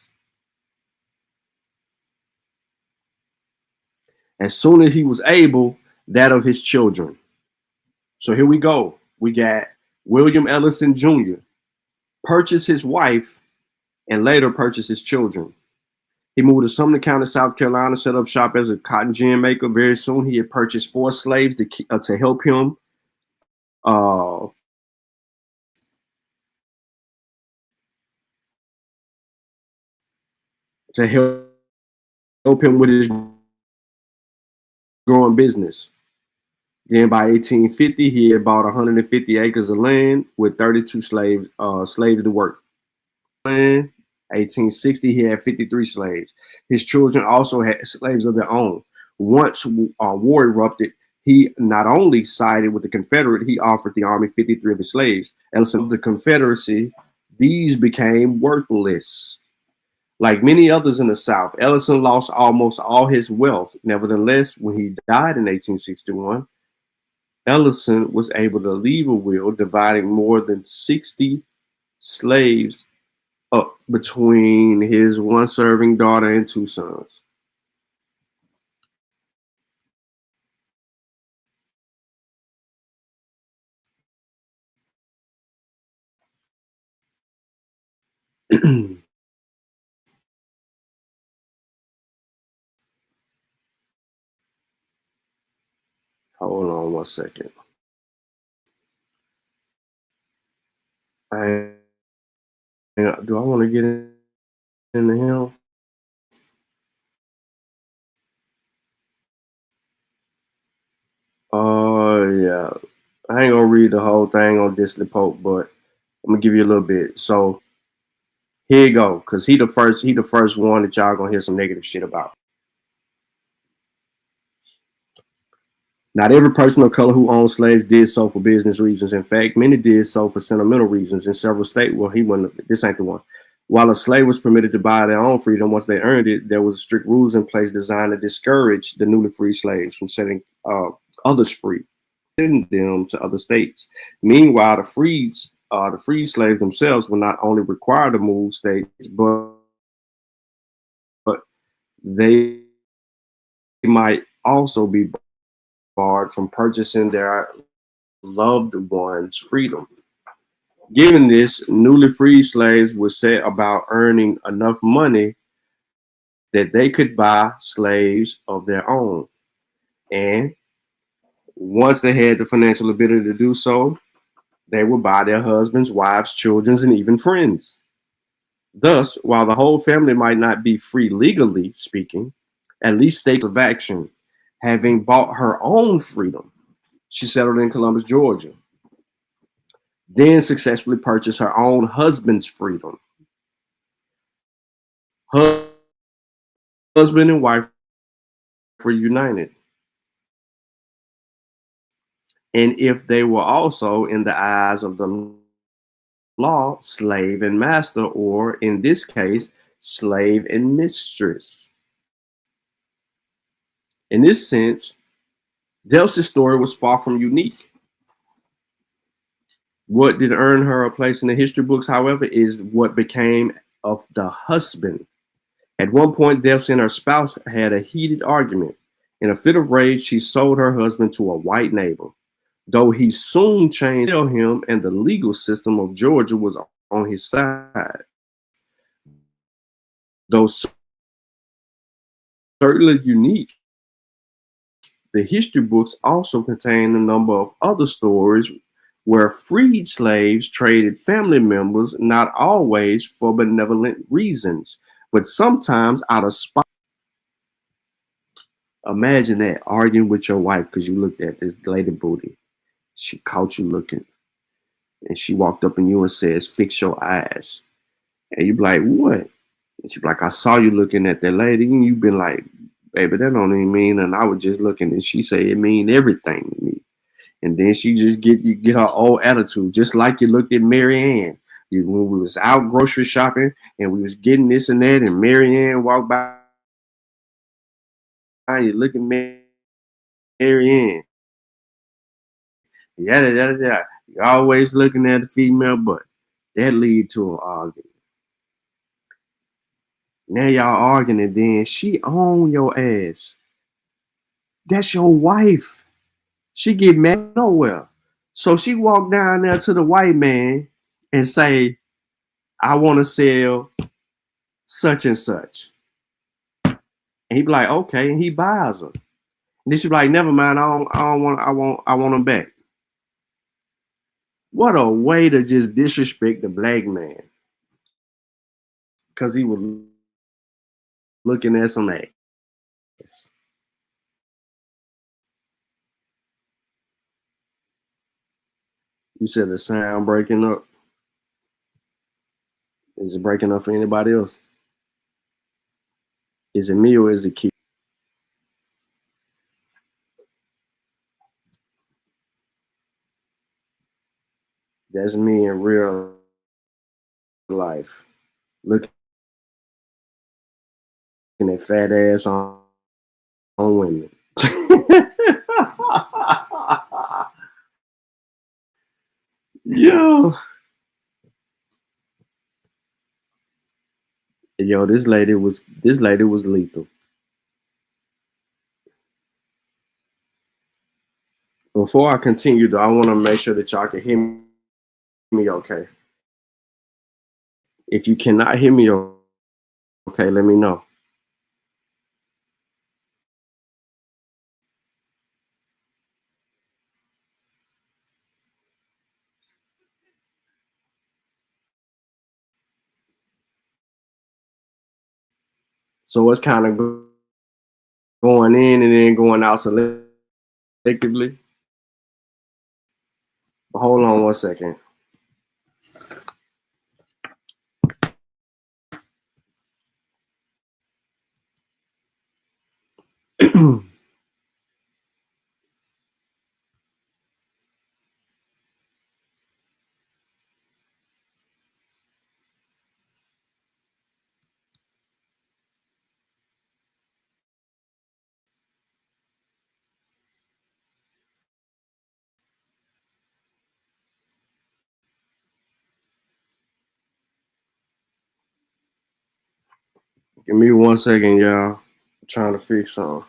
As soon as he was able, that of his children. So here we go. We got William Ellison Jr. purchased his wife and later purchased his children. He moved to Sumner County, South Carolina, set up shop as a cotton gin maker. Very soon, he had purchased 4 slaves to help him with his growing business. Then by 1850, he had bought 150 acres of land with 32 slaves to work. In 1860, he had 53 slaves. His children also had slaves of their own. Once war erupted, he not only sided with the Confederate, he offered the Army 53 of his slaves. Ellison of the Confederacy, these became worthless. Like many others in the South, Ellison lost almost all his wealth. Nevertheless, when he died in 1861, Ellison was able to leave a will dividing more than 60 slaves up between his one serving daughter and 2 sons. Hold on 1 second. Do I want to get into him? Yeah. I ain't gonna read the whole thing on Disney Pope, but I'm gonna give you a little bit. So here you go, because he the first one that y'all gonna hear some negative shit about. Not every person of color who owned slaves did so for business reasons. In fact, many did so for sentimental reasons. In several states, well, this ain't the one. While a slave was permitted to buy their own freedom once they earned it, there was strict rules in place designed to discourage the newly free slaves from setting others free, sending them to other states. Meanwhile, the freed slaves themselves were not only required to move states, but they might also be barred from purchasing their loved ones' freedom. Given this, newly freed slaves were set about earning enough money that they could buy slaves of their own. And once they had the financial ability to do so, they would buy their husbands, wives, children, and even friends. Thus, while the whole family might not be free legally speaking, at least states of action, having bought her own freedom, she settled in Columbus, Georgia, then successfully purchased her own husband's freedom. Husband and wife were united. And if they were also, in the eyes of the law, slave and master, or in this case, slave and mistress. In this sense, Dulce's story was far from unique. What did earn her a place in the history books, however, is what became of the husband. At one point, Dulce and her spouse had a heated argument. In a fit of rage, she sold her husband to a white neighbor, though he soon changed him, and the legal system of Georgia was on his side. Though certainly unique, the history books also contain a number of other stories where freed slaves traded family members, not always for benevolent reasons, but sometimes out of spite. Imagine that, arguing with your wife because you looked at this lady booty. She caught you looking, and she walked up in you and says, "Fix your eyes." And you be like, "What?" And she be like, "I saw you looking at that lady." And you been like, "Baby, that don't even mean." And I was just looking, and she say, "It mean everything to me." And then she just get her old attitude, just like you looked at Mary Ann. When we was out grocery shopping and we was getting this and that, and Mary Ann walked by, you look at Mary Ann. Yada yada yada. You're always looking at the female butt. That lead to an argument. Now y'all arguing, and then she on your ass. That's your wife. She get mad nowhere. So she walked down there to the white man and say, "I want to sell such and such." And he be like, "Okay," and he buys her. And then she be like, "Never mind, I want them back." What a way to just disrespect the black man. Because he was looking at some ass. You said the sound breaking up. Is it breaking up for anybody else? Is it me or is it Keith? That's me in real life. Looking at fat ass on women. Yo, this lady was lethal. Before I continue, though, I want to make sure that y'all can hear me okay. If you cannot hear me okay, let me know. So it's kind of going in and then going out selectively. But hold on one second. Give me 1 second, y'all. I'm trying to fix something.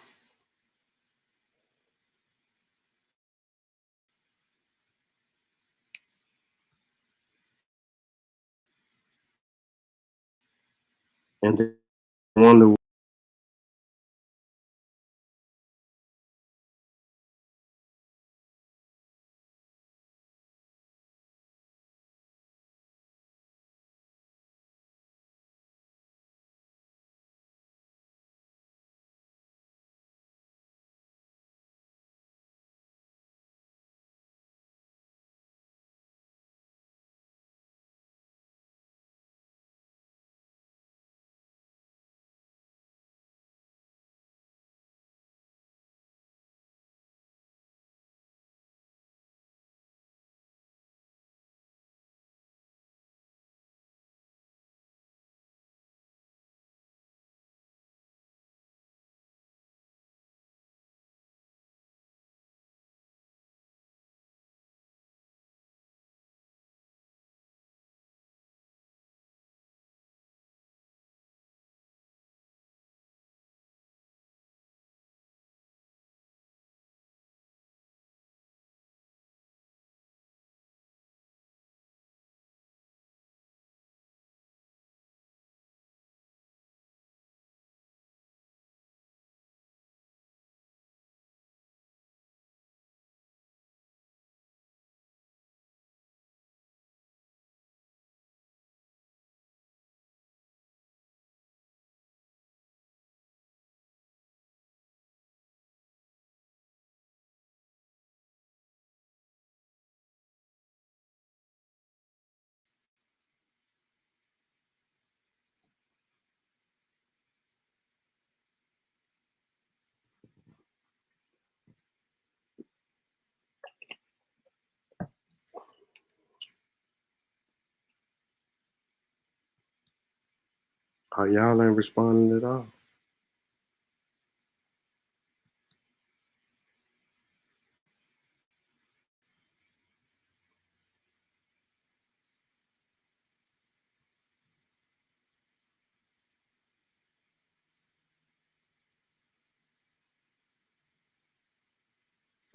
And then wonder. Oh, y'all ain't responding at all.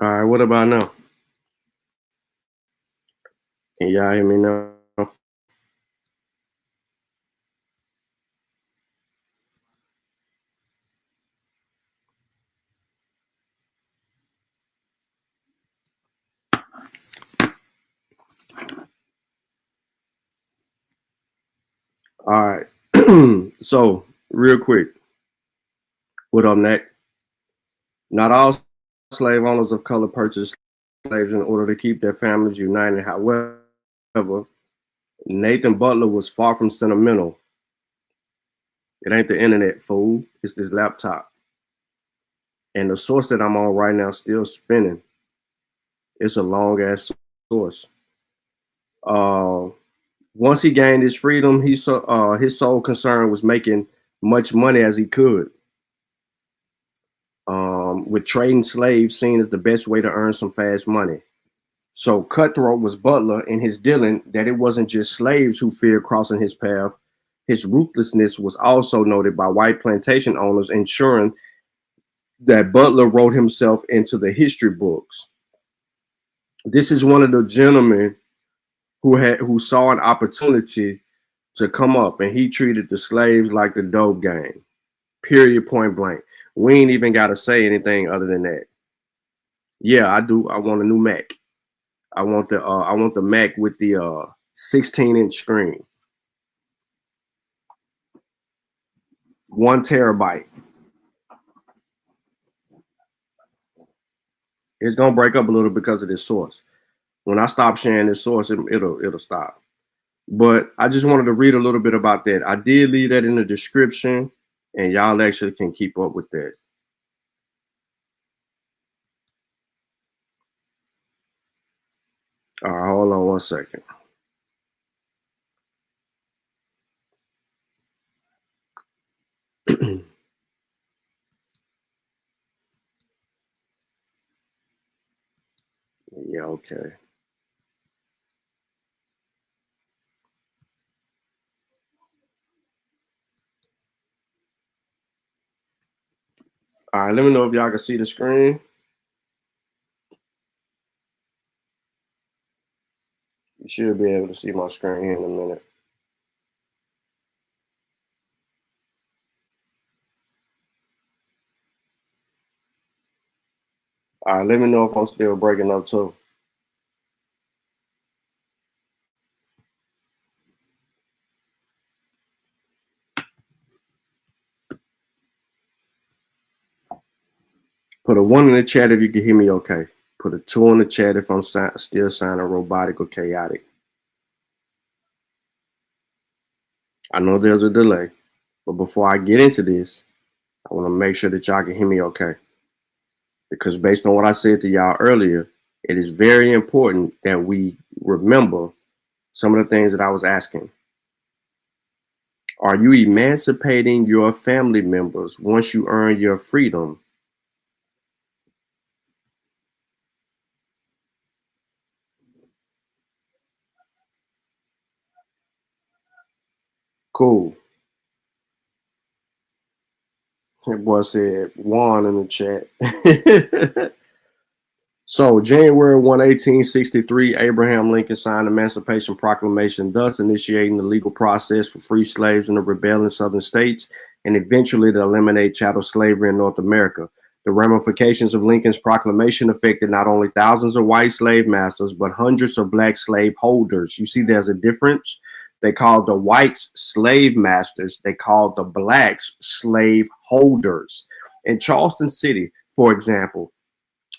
All right, what about now? Can y'all hear me now? All right. So, real quick, what up, Nick? Not all slave owners of color purchased slaves in order to keep their families united. However, Nathan Butler was far from sentimental. It ain't the internet, fool. It's this laptop. And the source that I'm on right now is still spinning. It's a long ass source. Once he gained his freedom, his sole concern was making much money as he could. With trading slaves seen as the best way to earn some fast money. So cutthroat was Butler in his dealing that it wasn't just slaves who feared crossing his path. His ruthlessness was also noted by white plantation owners, ensuring that Butler wrote himself into the history books. This is one of the gentlemen who saw an opportunity to come up, and he treated the slaves like the dope gang. Period, point blank. We ain't even got to say anything other than that. Yeah, I do. I want a new Mac. I want the Mac with the 16-inch screen. 1 terabyte. It's gonna break up a little because of this source. When I stop sharing this source, it'll stop. But I just wanted to read a little bit about that. I did leave that in the description, and y'all actually can keep up with that. All right, hold on 1 second. Yeah, okay. All right, let me know if y'all can see the screen. You should be able to see my screen here in a minute. All right, let me know if I'm still breaking up too. Put a 1 in the chat if you can hear me okay. Put a 2 in the chat if I'm still sounding robotic or chaotic. I know there's a delay, but before I get into this, I want to make sure that y'all can hear me okay. Because based on what I said to y'all earlier, it is very important that we remember some of the things that I was asking. Are you emancipating your family members once you earn your freedom? Cool. That boy said Juan in the chat. So January 1, 1863, Abraham Lincoln signed the Emancipation Proclamation, thus initiating the legal process for free slaves in the rebelling southern states and eventually to eliminate chattel slavery in North America. The ramifications of Lincoln's proclamation affected not only thousands of white slave masters, but hundreds of black slave holders. You see, there's a difference. They called the whites slave masters. They called the blacks slave holders. In Charleston City, for example,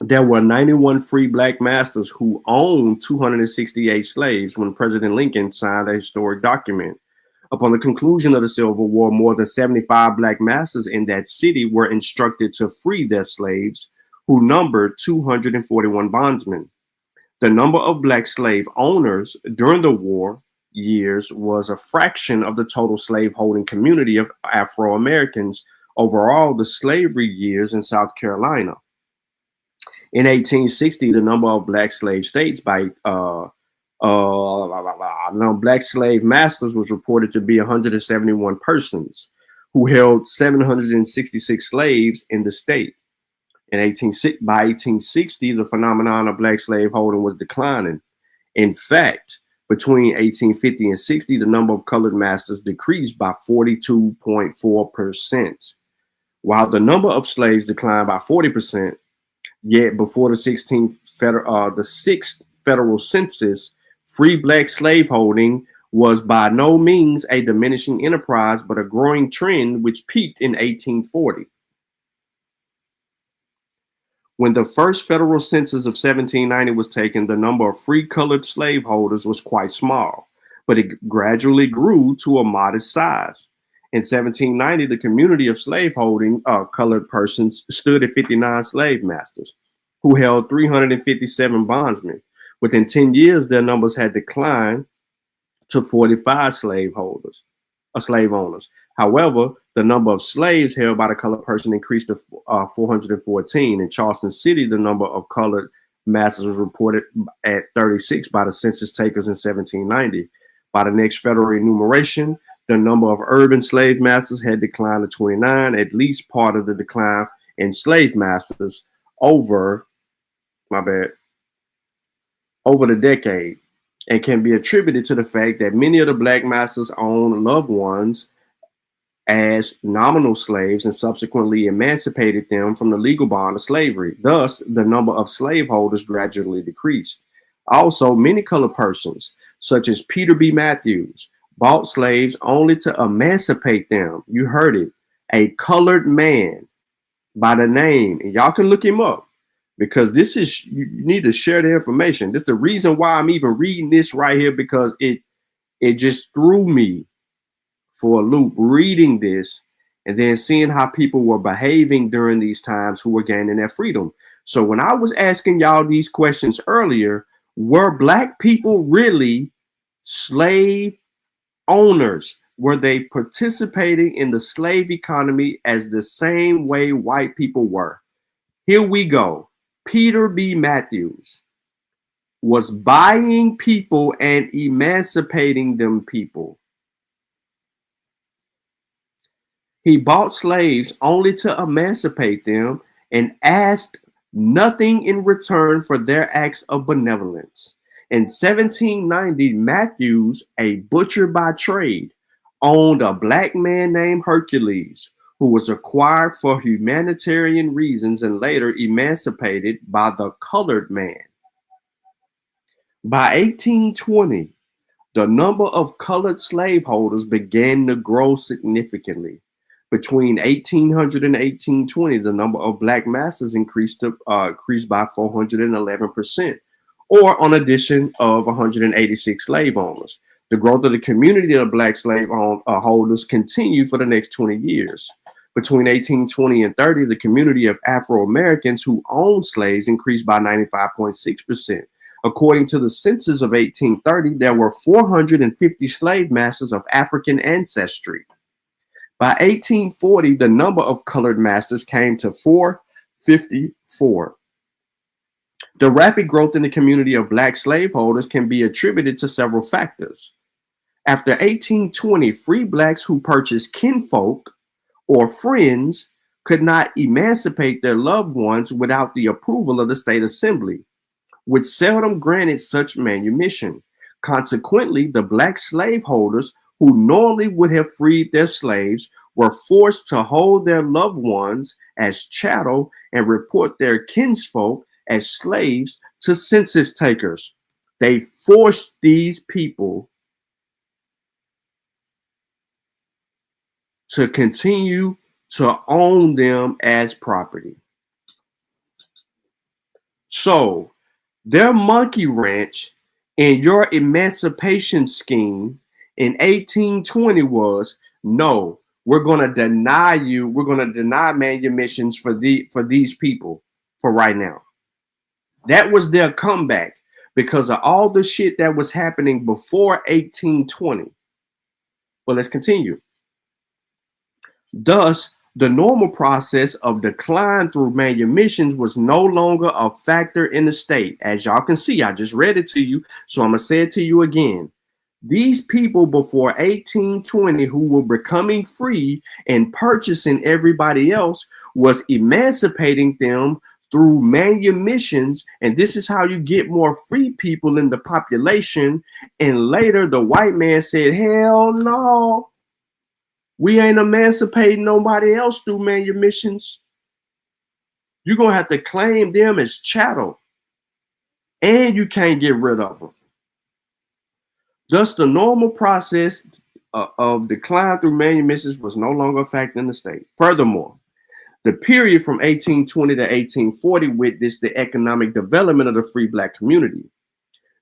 there were 91 free black masters who owned 268 slaves when President Lincoln signed a historic document. Upon the conclusion of the Civil War, more than 75 black masters in that city were instructed to free their slaves, who numbered 241 bondsmen. The number of black slave owners during the war years was a fraction of the total slaveholding community of Afro-Americans overall the slavery years in South Carolina. In 1860, the number of black slave states by black slave masters was reported to be 171 persons who held 766 slaves in the state. By 1860, the phenomenon of black slaveholding was declining. In fact, between 1850 and 60, the number of colored masters decreased by 42.4%, while the number of slaves declined by 40%. Yet before the 6th federal census, free black slaveholding was by no means a diminishing enterprise, but a growing trend which peaked in 1840. When the first federal census of 1790 was taken, the number of free colored slaveholders was quite small, but it gradually grew to a modest size. In 1790, the community of slaveholding colored persons stood at 59 slave masters, who held 357 bondsmen. Within 10 years, their numbers had declined to 45 slave owners. However, the number of slaves held by the colored person increased to 414. In Charleston City, the number of colored masters was reported at 36 by the census takers in 1790. By the next federal enumeration, the number of urban slave masters had declined to 29, at least part of the decline in slave masters over the decade, and can be attributed to the fact that many of the black masters owned loved ones as nominal slaves and subsequently emancipated them from the legal bond of slavery. Thus, the number of slaveholders gradually decreased. Also, many colored persons, such as Peter B. Matthews, bought slaves only to emancipate them. You heard it. A colored man by the name, and y'all can look him up, because this is, you need to share the information. This is the reason why I'm even reading this right here, because it just threw me for a loop reading this and then seeing how people were behaving during these times who were gaining their freedom. So when I was asking y'all these questions earlier, were black people really slave owners? Were they participating in the slave economy as the same way white people were? Here we go. Peter B. Matthews was buying people and emancipating them people. He bought slaves only to emancipate them and asked nothing in return for their acts of benevolence. In 1790, Matthews, a butcher by trade, owned a black man named Hercules, who was acquired for humanitarian reasons and later emancipated by the colored man. By 1820, the number of colored slaveholders began to grow significantly. Between 1800 and 1820, the number of black masters increased by 411%, or an addition of 186 slave owners. The growth of the community of black slave holders continued for the next 20 years. Between 1820 and 30, the community of Afro-Americans who owned slaves increased by 95.6%. According to the census of 1830, there were 450 slave masters of African ancestry. By 1840, the number of colored masters came to 454. The rapid growth in the community of black slaveholders can be attributed to several factors. After 1820, free blacks who purchased kinfolk or friends could not emancipate their loved ones without the approval of the state assembly, which seldom granted such manumission. Consequently, the black slaveholders who normally would have freed their slaves were forced to hold their loved ones as chattel and report their kinsfolk as slaves to census takers. They forced these people to continue to own them as property. So their monkey wrench in your emancipation scheme in 1820 was, no, we're going to deny you. We're going to deny manumissions for these people for right now. That was their comeback, because of all the shit that was happening before 1820. Well, let's continue. Thus, the normal process of decline through manumissions was no longer a factor in the state. As y'all can see, I just read it to you, so I'm going to say it to you again. These people before 1820 who were becoming free and purchasing everybody else was emancipating them through manumissions, and this is how you get more free people in the population. And later the white man said, hell no, we ain't emancipating nobody else through manumissions. You're going to have to claim them as chattel, and you can't get rid of them. Thus, the normal process of decline through manumissions was no longer a factor in the state. Furthermore, the period from 1820 to 1840 witnessed the economic development of the free black community.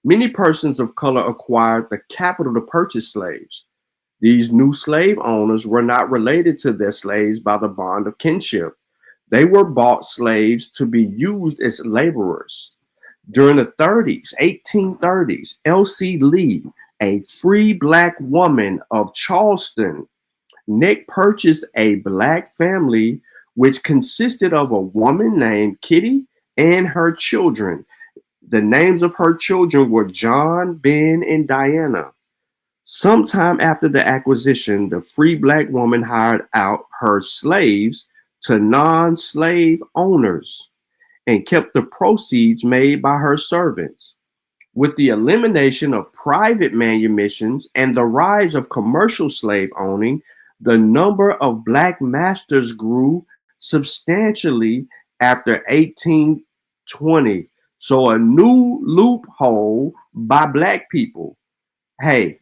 Many persons of color acquired the capital to purchase slaves. These new slave owners were not related to their slaves by the bond of kinship. They were bought slaves to be used as laborers. During the 1830s, Elsie Lee, a free black woman of Charleston, Neck purchased a black family which consisted of a woman named Kitty and her children. The names of her children were John, Ben, and Diana. Sometime after the acquisition, the free black woman hired out her slaves to non-slave owners and kept the proceeds made by her servants. With the elimination of private manumissions and the rise of commercial slave owning, the number of black masters grew substantially after 1820. So a new loophole by black people. Hey,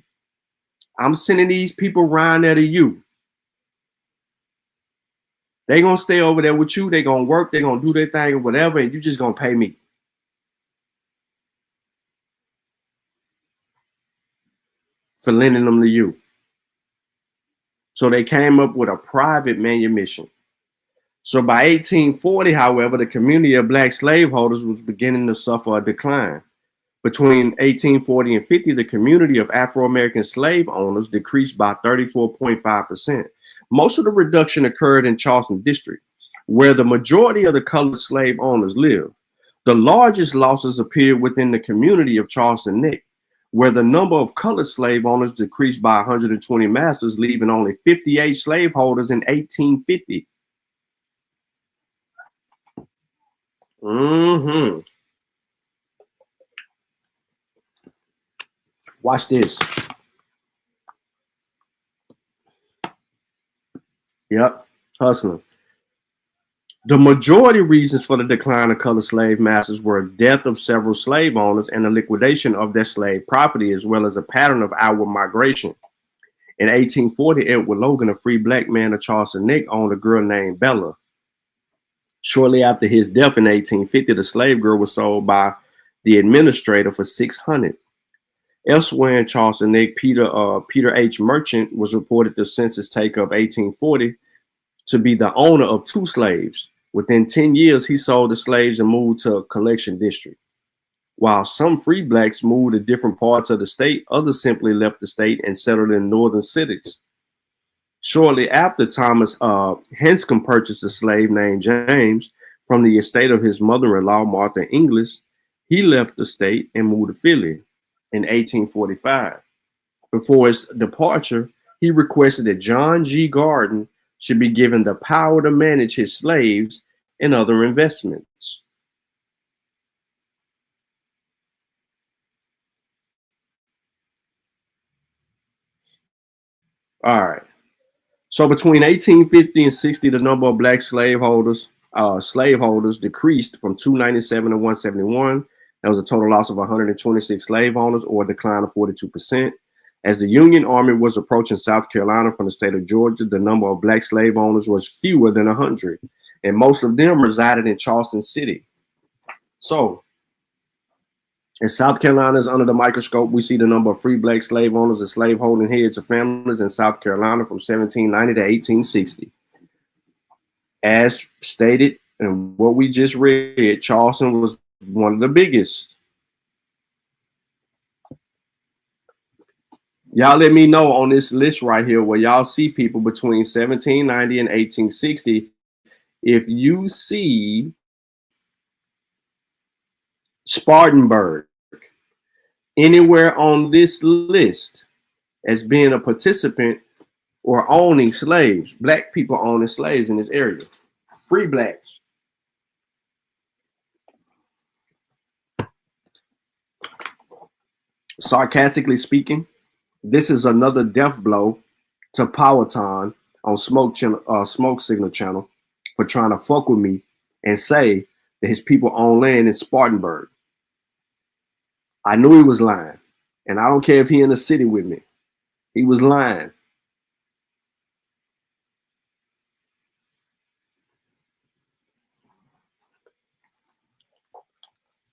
I'm sending these people around there to you. They're going to stay over there with you. They're going to work. They're going to do their thing or whatever, and you're just going to pay me. For lending them to you. So they came up with a private manumission. So by 1840, however, the community of black slaveholders was beginning to suffer a decline. Between 1840 and 50, the community of Afro-American slave owners decreased by 34.5%. Most of the reduction occurred in Charleston District, where the majority of the colored slave owners lived. The largest losses appeared within the community of Charleston Neck, where the number of colored slave owners decreased by 120 masters, leaving only 58 slaveholders in 1850. Watch this. Yep, hustling. The majority reasons for the decline of colored slave masters were death of several slave owners and the liquidation of their slave property, as well as a pattern of outward migration. In 1840, Edward Logan, a free black man of Charleston Neck, owned a girl named Bella. Shortly after his death in 1850, the slave girl was sold by the administrator for $600. Elsewhere in Charleston Neck, Peter H. Merchant was reported the census taker of 1840 to be the owner of 2 slaves. Within 10 years, he sold the slaves and moved to a collection district. While some free blacks moved to different parts of the state, others simply left the state and settled in northern cities. Shortly after, Thomas Henscombe purchased a slave named James from the estate of his mother-in-law, Martha Inglis. He left the state and moved to Philly in 1845. Before his departure, he requested that John G. Garden should be given the power to manage his slaves and other investments. All right. So between 1850 and 60, the number of black slaveholders decreased from 297 to 171. That was a total loss of 126 slave owners, or a decline of 42%. As the Union Army was approaching South Carolina from the state of Georgia, the number of black slave owners was fewer than 100, and most of them resided in Charleston City. So, as South Carolina is under the microscope, we see the number of free black slave owners and slaveholding heads of families in South Carolina from 1790 to 1860. As stated in what we just read, Charleston was one of the biggest. Y'all let me know on this list right here where y'all see people between 1790 and 1860. If you see Spartanburg anywhere on this list as being a participant or owning slaves, black people owning slaves in this area, free blacks. Sarcastically speaking, this is another death blow to Powhatan on Smoke Signal Channel for trying to fuck with me and say that his people own land in Spartanburg. I knew he was lying, and I don't care if he in the city with me. He was lying.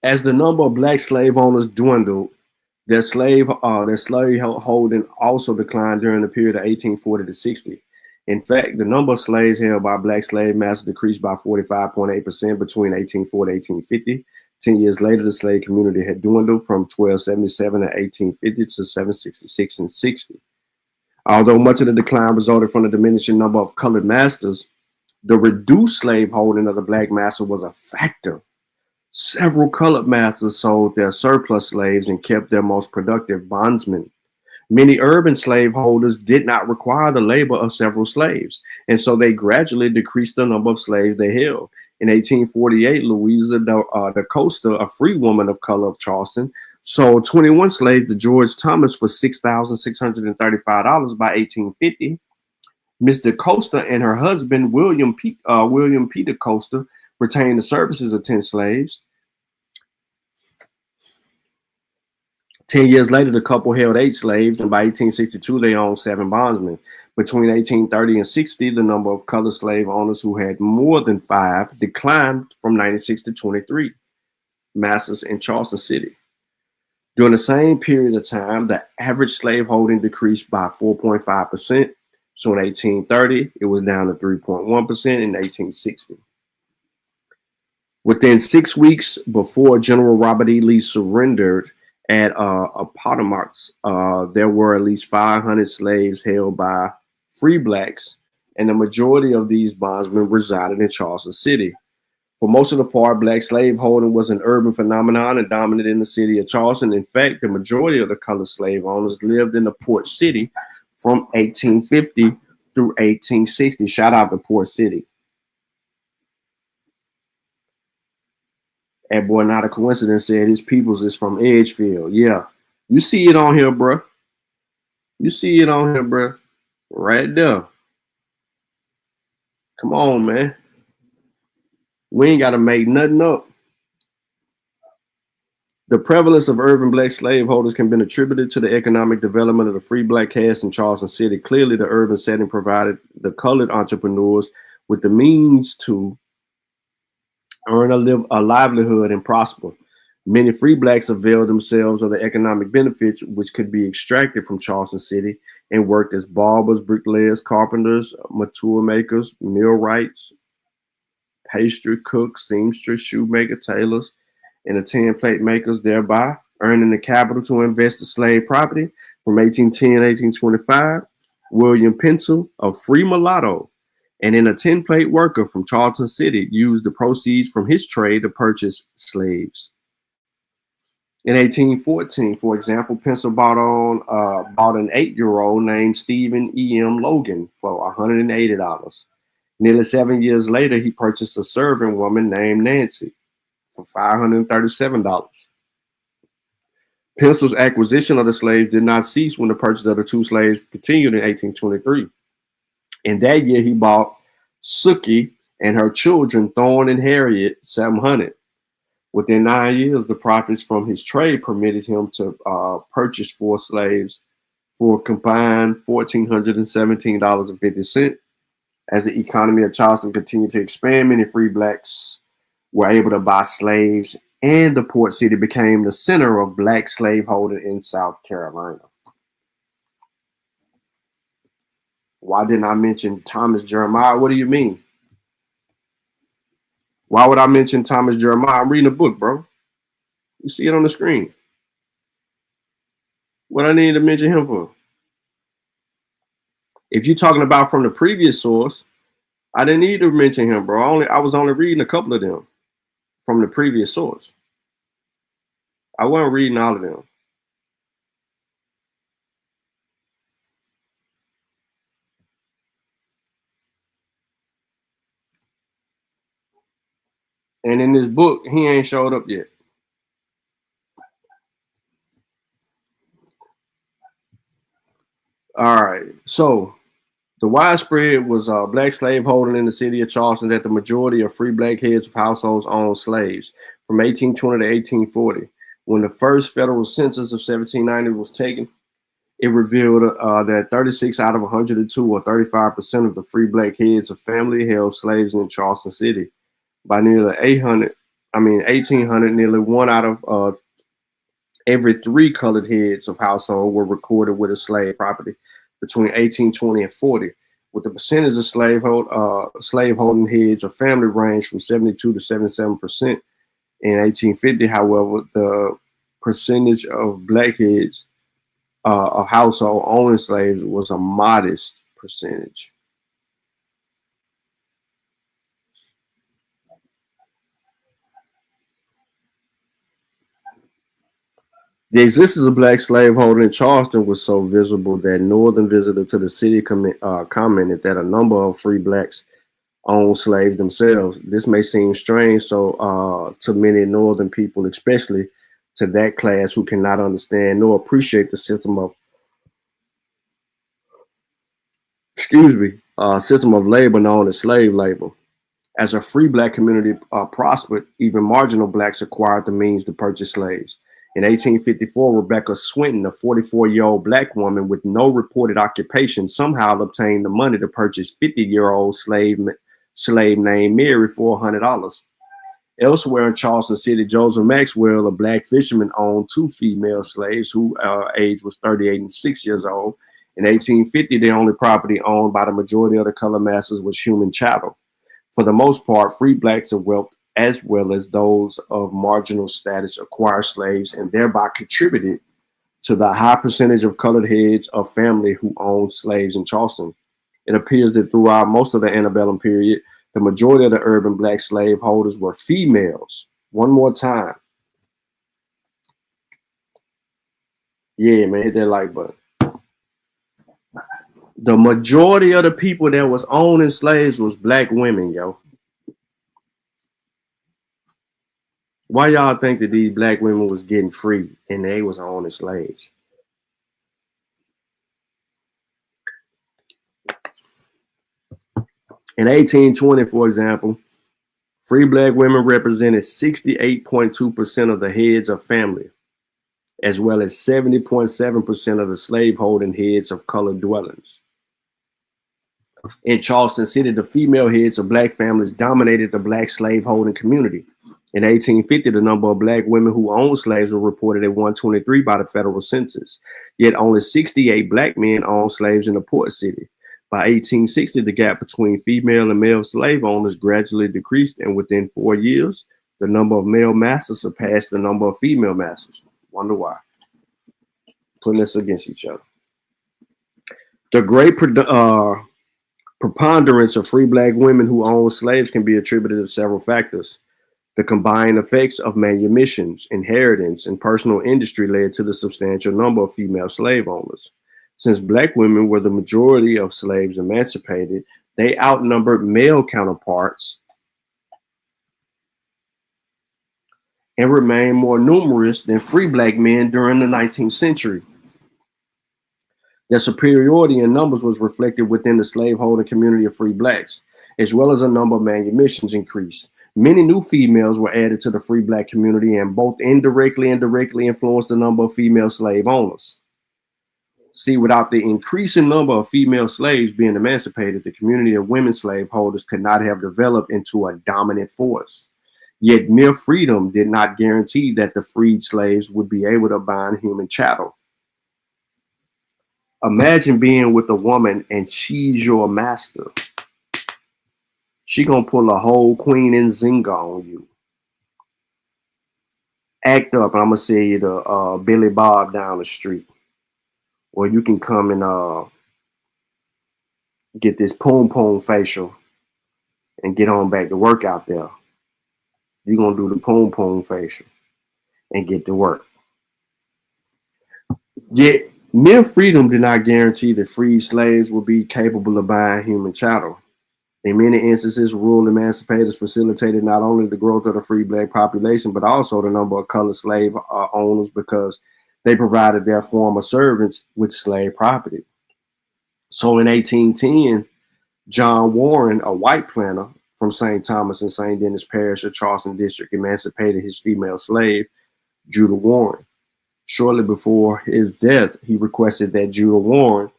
As the number of black slave owners dwindled, their slave holding also declined during the period of 1840 to 60. In fact, the number of slaves held by black slave masters decreased by 45.8% between 1840 and 1850. 10 years later, the slave community had dwindled from 1277 in 1850 to 766 in 60. Although much of the decline resulted from the diminishing number of colored masters, the reduced slave holding of the black master was a factor. Several colored masters sold their surplus slaves and kept their most productive bondsmen. Many urban slaveholders did not require the labor of several slaves, and so they gradually decreased the number of slaves they held. In 1848, Louisa da Costa, a free woman of color of Charleston, sold 21 slaves to George Thomas for $6,635 by 1850. Miss da Costa and her husband, William P. da Costa, retained the services of 10 slaves. 10 years later, the couple held 8 slaves, and by 1862, they owned 7 bondsmen. Between 1830 and 60, the number of colored slave owners who had more than 5 declined from 96 to 23 masters in Charleston City. During the same period of time, the average slave holding decreased by 4.5%. So in 1830, it was down to 3.1% in 1860. Within 6 weeks before General Robert E. Lee surrendered at Appomattox, there were at least 500 slaves held by free blacks, and the majority of these bondsmen resided in Charleston City. For most of the part, black slave holding was an urban phenomenon and dominated in the city of Charleston. In fact, the majority of the colored slave owners lived in the port city from 1850 through 1860. Shout out to Port City. That boy, not a coincidence, said his peoples is from Edgefield. Yeah, you see it on here, bro. You see it on here, bro. Right there. Come on, man. We ain't got to make nothing up. The prevalence of urban black slaveholders can be attributed to the economic development of the free black caste in Charleston City. Clearly, the urban setting provided the colored entrepreneurs with the means to earn a livelihood and prosper. Many free blacks availed themselves of the economic benefits which could be extracted from Charleston City and worked as barbers, bricklayers, carpenters, mantua makers, millwrights, pastry cooks, seamstress, shoemaker, tailors, and tin plate makers, thereby earning the capital to invest in slave property. From 1810 to 1825, William Pencil, a free mulatto and then a tin plate worker from Charleston City, used the proceeds from his trade to purchase slaves. In 1814, for example, Pencil bought an 8-year-old named Stephen E.M. Logan for $180. Nearly 7 years later, he purchased a servant woman named Nancy for $537. Pencil's acquisition of the slaves did not cease when the purchase of the 2 slaves continued in 1823. In that year, he bought Sookie and her children, Thorn and Harriet, $700. Within 9 years, the profits from his trade permitted him to purchase 4 slaves for a combined $1,417.50. As the economy of Charleston continued to expand, many free blacks were able to buy slaves, and the port city became the center of black slaveholding in South Carolina. Why didn't I mention Thomas Jeremiah? What do you mean? Why would I mention Thomas Jeremiah? I'm reading a book, bro. You see it on the screen. What I need to mention him for? If you're talking about from the previous source, I didn't need to mention him, bro. I was only reading a couple of them from the previous source. I wasn't reading all of them. And in this book, he ain't showed up yet. All right. So the widespread was black slaveholding in the city of Charleston, that the majority of free black heads of households owned slaves from 1820 to 1840. When the first federal census of 1790 was taken, it revealed that 36 out of 102, or 35% of the free black heads of family held slaves in Charleston City. By nearly 1800, nearly 1 out of every 3 colored heads of household were recorded with a slave property between 1820 and 40, with the percentage of slaveholding heads of family range from 72 to 77%. In 1850, however, the percentage of black heads of household owning slaves was a modest percentage. The existence of black slaveholding in Charleston was so visible that northern visitor to the city commented that a number of free blacks owned slaves themselves. This may seem strange to many northern people, especially to that class who cannot understand nor appreciate the system of system of labor known as slave labor. As a free black community prospered, even marginal blacks acquired the means to purchase slaves. In 1854, Rebecca Swinton, a 44-year-old black woman with no reported occupation, somehow obtained the money to purchase 50-year-old slave named Mary for $100. Elsewhere in Charleston City, Joseph Maxwell, a black fisherman, owned 2 female slaves whose age was 38 and 6 years old. In 1850, the only property owned by the majority of the colored masters was human chattel. For the most part, free blacks of wealth, as well as those of marginal status, acquired slaves and thereby contributed to the high percentage of colored heads of family who owned slaves in Charleston. It appears that throughout most of the antebellum period, the majority of the urban black slaveholders were females. One more time. Yeah, man, hit that like button. The majority of the people that was owning slaves was black women, yo. Why y'all think that these black women was getting free and they was owning slaves? In 1820, for example, free black women represented 68.2% of the heads of family, as well as 70.7% of the slaveholding heads of colored dwellings. In Charleston City, the female heads of black families dominated the black slaveholding community. In 1850, the number of black women who owned slaves were reported at 123 by the federal census, yet only 68 black men owned slaves in the port city. By 1860, the gap between female and male slave owners gradually decreased, and within 4 years, the number of male masters surpassed the number of female masters. Wonder why? Putting this against each other. The great preponderance of free black women who owned slaves can be attributed to several factors. The combined effects of manumissions, inheritance, and personal industry led to the substantial number of female slave owners. Since black women were the majority of slaves emancipated, they outnumbered male counterparts and remained more numerous than free black men during the 19th century. Their superiority in numbers was reflected within the slaveholding community of free blacks, as well as a number of manumissions increased. Many new females were added to the free black community and both indirectly and directly influenced the number of female slave owners. See, without the increasing number of female slaves being emancipated, the community of women slaveholders could not have developed into a dominant force. Yet mere freedom did not guarantee that the freed slaves would be able to bind human chattel. Imagine being with a woman and she's your master. She gonna pull a whole Queen and Zinga on you. Act up, and I'm gonna send you to Billy Bob down the street. Or you can come and get this poom poom facial, and get on back to work out there. You're going to do the poom poom facial and get to work. Yet, mere freedom did not guarantee that freed slaves would be capable of buying human chattel. In many instances, rural emancipators facilitated not only the growth of the free black population, but also the number of colored slave owners because they provided their former servants with slave property. So in 1810, John Warren, a white planter from St. Thomas and St. Denis Parish of Charleston District, emancipated his female slave, Judah Warren. Shortly before his death, he requested that Judah Warren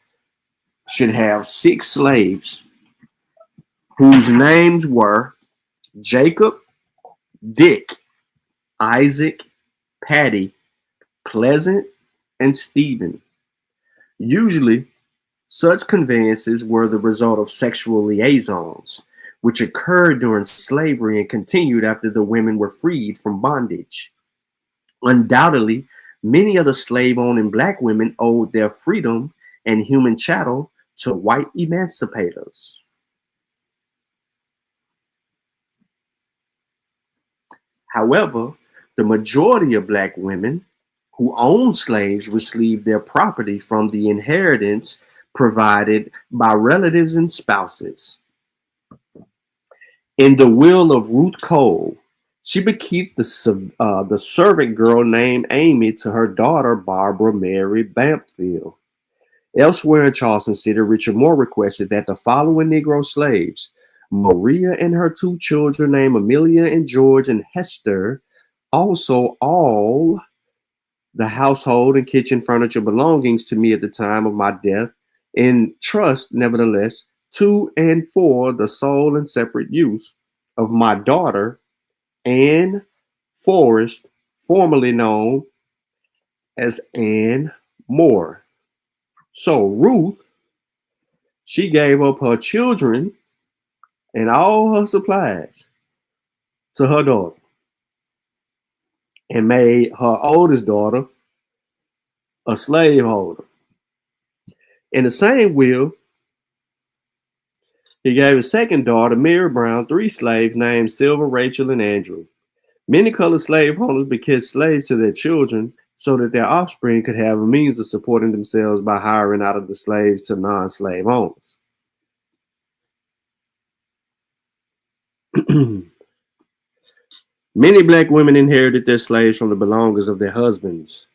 should have 6 slaves whose names were Jacob, Dick, Isaac, Patty, Pleasant, and Stephen. Usually, such conveyances were the result of sexual liaisons, which occurred during slavery and continued after the women were freed from bondage. Undoubtedly, many of the slave-owning black women owed their freedom and human chattel to white emancipators. However, the majority of black women who owned slaves received their property from the inheritance provided by relatives and spouses. In the will of Ruth Cole, she bequeathed the servant girl named Amy to her daughter, Barbara Mary Bampfield. Elsewhere in Charleston City, Richard Moore requested that the following Negro slaves, Maria and her 2 children named Amelia and George and Hester, also all the household and kitchen furniture belongings to me at the time of my death, in trust, nevertheless, to and for the sole and separate use of my daughter, Anne Forrest, formerly known as Anne Moore. So Ruth, she gave up her children and all her supplies to her daughter and made her oldest daughter a slaveholder. In the same will, he gave his second daughter, Mary Brown, 3 slaves named Silver, Rachel, and Andrew. Many colored slaveholders became slaves to their children so that their offspring could have a means of supporting themselves by hiring out of the slaves to non-slave owners. Many black women inherited their slaves from the belongings of their husbands.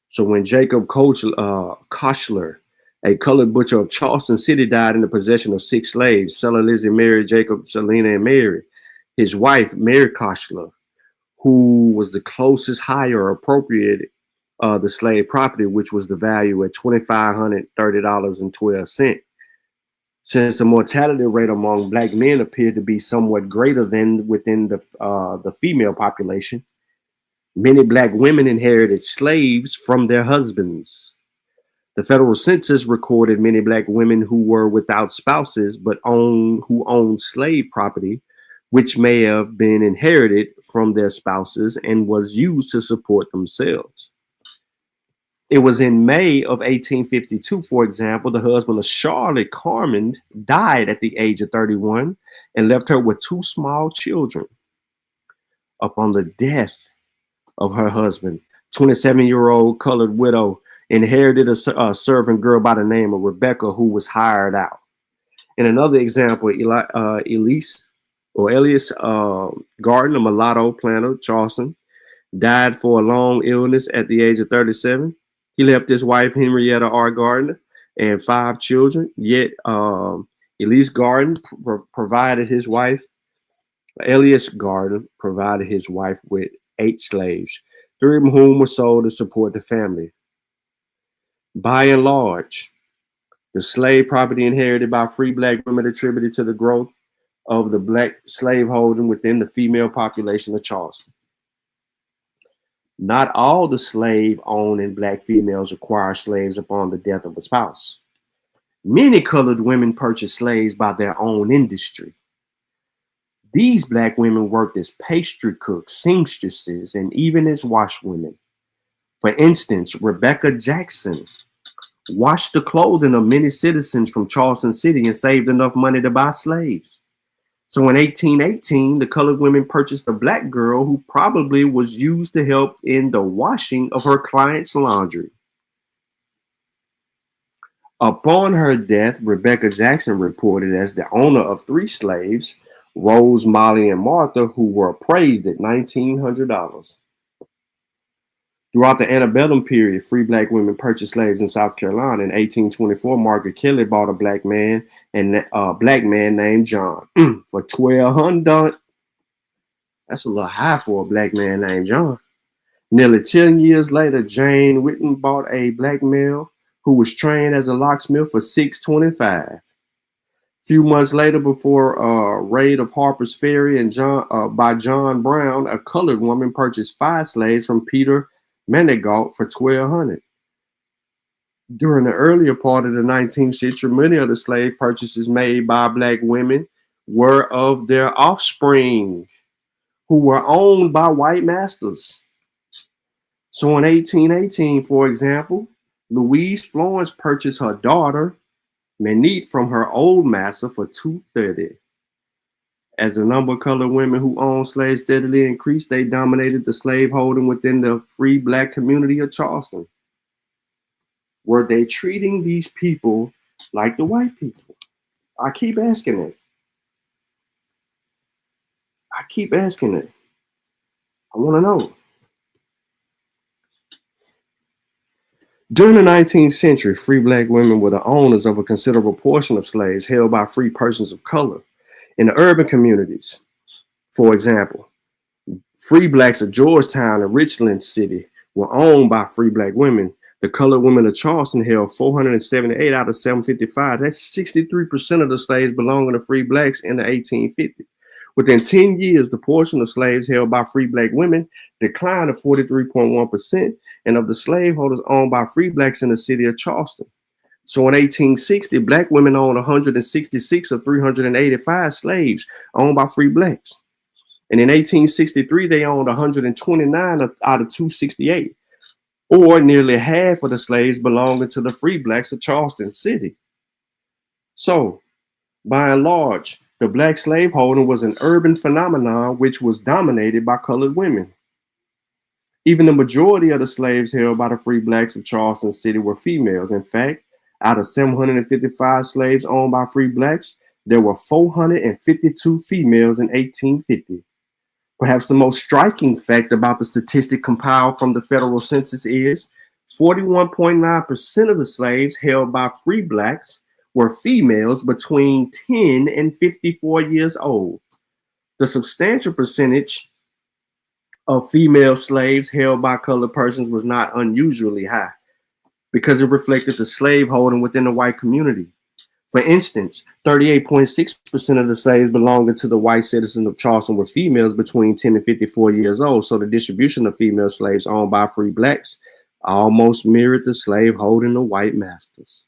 So when Jacob Koshler, a colored butcher of Charleston City, died in the possession of 6 slaves, Sella, Lizzie, Mary, Jacob, Selena, and Mary, his wife, Mary Koshler, who was the closest hire appropriated the slave property, which was the value at $2,530.12. Since the mortality rate among black men appeared to be somewhat greater than within the female population, many black women inherited slaves from their husbands. The federal census recorded many black women who were without spouses but who owned slave property, which may have been inherited from their spouses and was used to support themselves. It was in May of 1852, for example, the husband of Charlotte Carmond died at the age of 31 and left her with 2 small children. Upon the death of her husband, 27-year-old colored widow inherited a servant girl by the name of Rebecca, who was hired out. In another example, Elias Garden, a mulatto planter, Charleston, died for a long illness at the age of 37. He left his wife, Henrietta R. Gardner, and 5 children. Yet Elias Garden provided his wife with 8 slaves, 3 of whom were sold to support the family. By and large, the slave property inherited by free black women attributed to the growth of the black slaveholding within the female population of Charleston. Not all the slave-owning black females acquire slaves upon the death of a spouse. Many colored women purchased slaves by their own industry. These black women worked as pastry cooks, seamstresses, and even as washwomen. For instance, Rebecca Jackson, washed the clothing of many citizens from Charleston City, and saved enough money to buy slaves. So in 1818, the colored women purchased a black girl who probably was used to help in the washing of her client's laundry. Upon her death, Rebecca Jackson reported as the owner of 3 slaves, Rose, Molly, and Martha, who were appraised at $1,900. Throughout the antebellum period, free black women purchased slaves in South Carolina. In 1824, Margaret Kelly bought a black man named John for $1,200. That's a little high for a black man named John. Nearly 10 years later, Jane Whitten bought a black male who was trained as a locksmith for $625. A few months later, before a raid of Harper's Ferry and by John Brown, a colored woman purchased 5 slaves from Peter Manigault for $1,200. During the earlier part of the 19th century, many of the slave purchases made by black women were of their offspring, who were owned by white masters. So in 1818, for example, Louise Florence purchased her daughter, Manette, from her old master for $230. As the number of colored women who owned slaves steadily increased, they dominated the slaveholding within the free black community of Charleston. Were they treating these people like the white people? I keep asking it. I want to know. During the 19th century, free black women were the owners of a considerable portion of slaves held by free persons of color. In the urban communities, for example, free blacks of Georgetown and Richland City were owned by free black women. The colored women of Charleston held 478 out of 755. That's 63% of the slaves belonging to free blacks in the 1850s. Within 10 years, the portion of slaves held by free black women declined to 43.1%, and of the slaveholders owned by free blacks in the city of Charleston. So in 1860, black women owned 166 of 385 slaves owned by free blacks. And in 1863, they owned 129 out of 268, or nearly half of the slaves belonging to the free blacks of Charleston City. So, by and large, the black slaveholding was an urban phenomenon which was dominated by colored women. Even the majority of the slaves held by the free blacks of Charleston City were females. In fact, out of 755 slaves owned by free blacks, there were 452 females in 1850. Perhaps the most striking fact about the statistic compiled from the federal census is 41.9% of the slaves held by free blacks were females between 10 and 54 years old. The substantial percentage of female slaves held by colored persons was not unusually high, because it reflected the slaveholding within the white community. For instance, 38.6% of the slaves belonging to the white citizens of Charleston were females between 10 and 54 years old. So the distribution of female slaves owned by free blacks almost mirrored the slaveholding of white masters.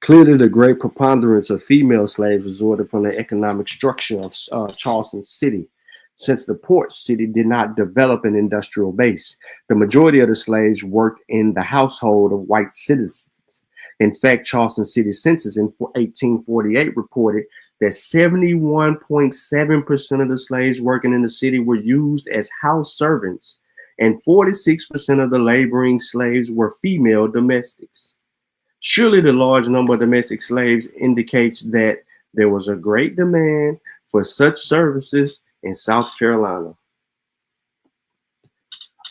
Clearly, the great preponderance of female slaves resulted from the economic structure of Charleston City. Since the port city did not develop an industrial base, the majority of the slaves worked in the household of white citizens. In fact, Charleston City census in 1848 reported that 71.7% of the slaves working in the city were used as house servants, and 46% of the laboring slaves were female domestics. Surely the large number of domestic slaves indicates that there was a great demand for such services in South Carolina.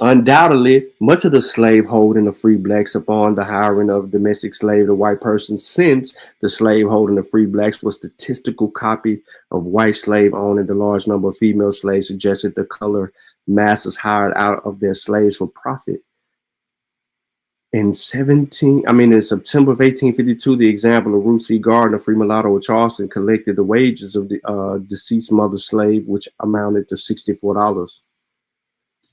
Undoubtedly, much of the slaveholding of free blacks upon the hiring of domestic slave to white persons since the slaveholding of free blacks was statistical copy of white slave owning. The large number of female slaves suggested the color masters hired out of their slaves for profit. In September of 1852, the example of Ruth C. Gardner, free mulatto of Charleston, collected the wages of the deceased mother's slave, which amounted to $64.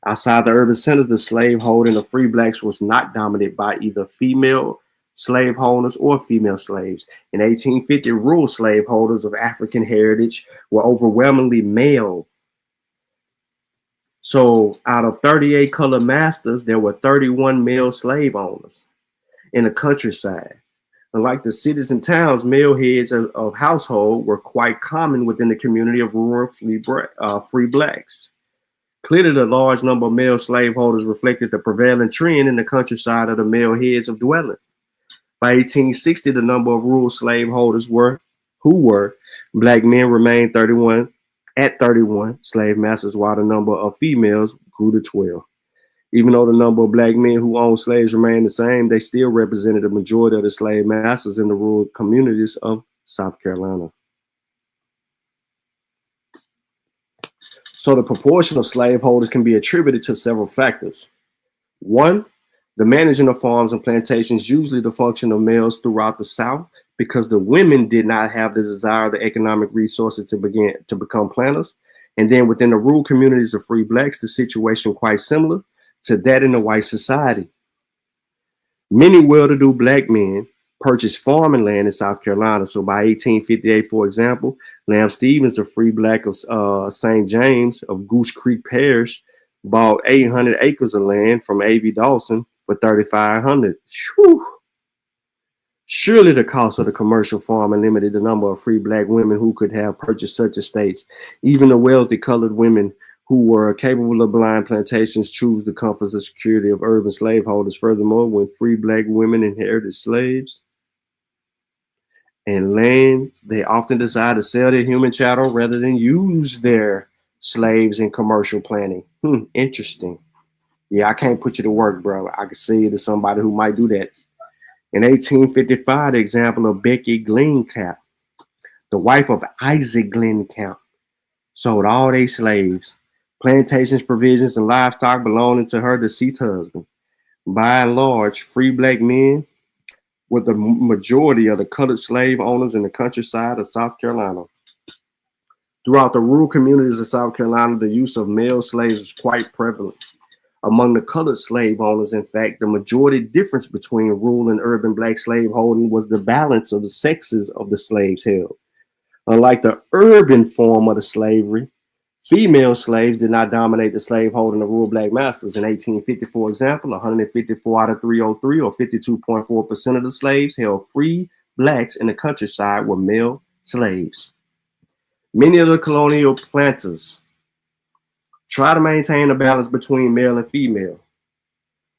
Outside the urban centers, the slaveholding of free blacks was not dominated by either female slaveholders or female slaves. In 1850, rural slaveholders of African heritage were overwhelmingly male. So out of 38 colored masters, there were 31 male slave owners. in the countryside. Unlike the cities and towns, male heads of household were quite common within the community of rural free blacks. Clearly, the large number of male slaveholders reflected the prevailing trend in the countryside of the male heads of dwelling. By 1860, the number of rural slaveholders who were black men remained 31 slave masters, while the number of females grew to 12. Even though the number of black men who owned slaves remained the same, they still represented the majority of the slave masters in the rural communities of South Carolina. So the proportion of slaveholders can be attributed to several factors. One, the managing of farms and plantations, usually the function of males throughout the South, because the women did not have the desire or the economic resources to become planters. And then within the rural communities of free blacks, the situation quite similar to that in the white society. Many well-to-do black men purchased farming land in South Carolina. So by 1858, for example, Lamb Stevens, a free black of St. James of Goose Creek Parish, bought 800 acres of land from A.V. Dawson for $3,500. Surely the cost of the commercial farming limited the number of free black women who could have purchased such estates. Even the wealthy colored women who were capable of buying plantations chose the comforts and security of urban slaveholders. Furthermore, when free black women inherited slaves and land, they often decided to sell their human chattel rather than use their slaves in commercial planting. Interesting. Yeah, I can't put you to work, bro. I can see it as somebody who might do that. In 1855, the example of Becky Glencamp, the wife of Isaac Glencamp, sold all their slaves, plantations, provisions, and livestock belonging to her deceased husband. By and large, free black men were the majority of the colored slave owners in the countryside of South Carolina. Throughout the rural communities of South Carolina, the use of male slaves was quite prevalent. Among the colored slave owners, in fact, the majority difference between rural and urban black slaveholding was the balance of the sexes of the slaves held. Unlike the urban form of the slavery, female slaves did not dominate the slaveholding of rural black masters. In 1850, for example, 154 out of 303, or 52.4% of the slaves held free blacks in the countryside were male slaves. Many of the colonial planters try to maintain a balance between male and female.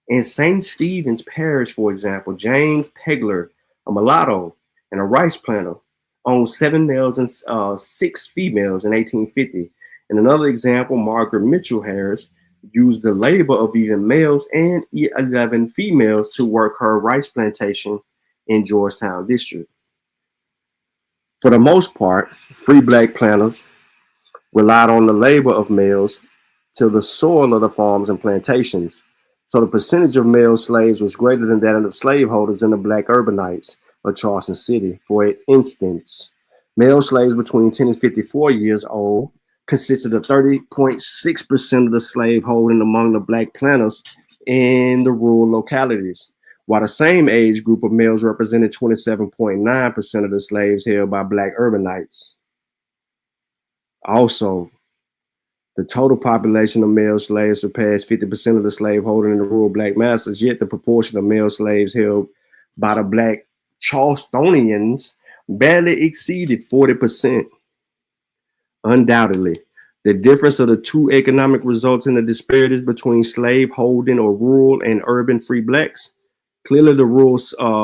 In St. Stephen's Parish, for example, James Pegler, a mulatto and a rice planter, owned 7 males and 6 females in 1850. In another example, Margaret Mitchell Harris used the labor of even males and 11 females to work her rice plantation in Georgetown District. For the most part, free black planters relied on the labor of males to the soil of the farms and plantations. So the percentage of male slaves was greater than that of the slaveholders in the black urbanites of Charleston City. For instance, male slaves between 10 and 54 years old consisted of 30.6% of the slaveholding among the black planters in the rural localities, while the same age group of males represented 27.9% of the slaves held by black urbanites. Also, the total population of male slaves surpassed 50% of the slaveholding in the rural black masters, yet the proportion of male slaves held by the black Charlestonians barely exceeded 40%. Undoubtedly, the difference of the two economic results in the disparities between slaveholding or rural and urban free blacks. Clearly, the rural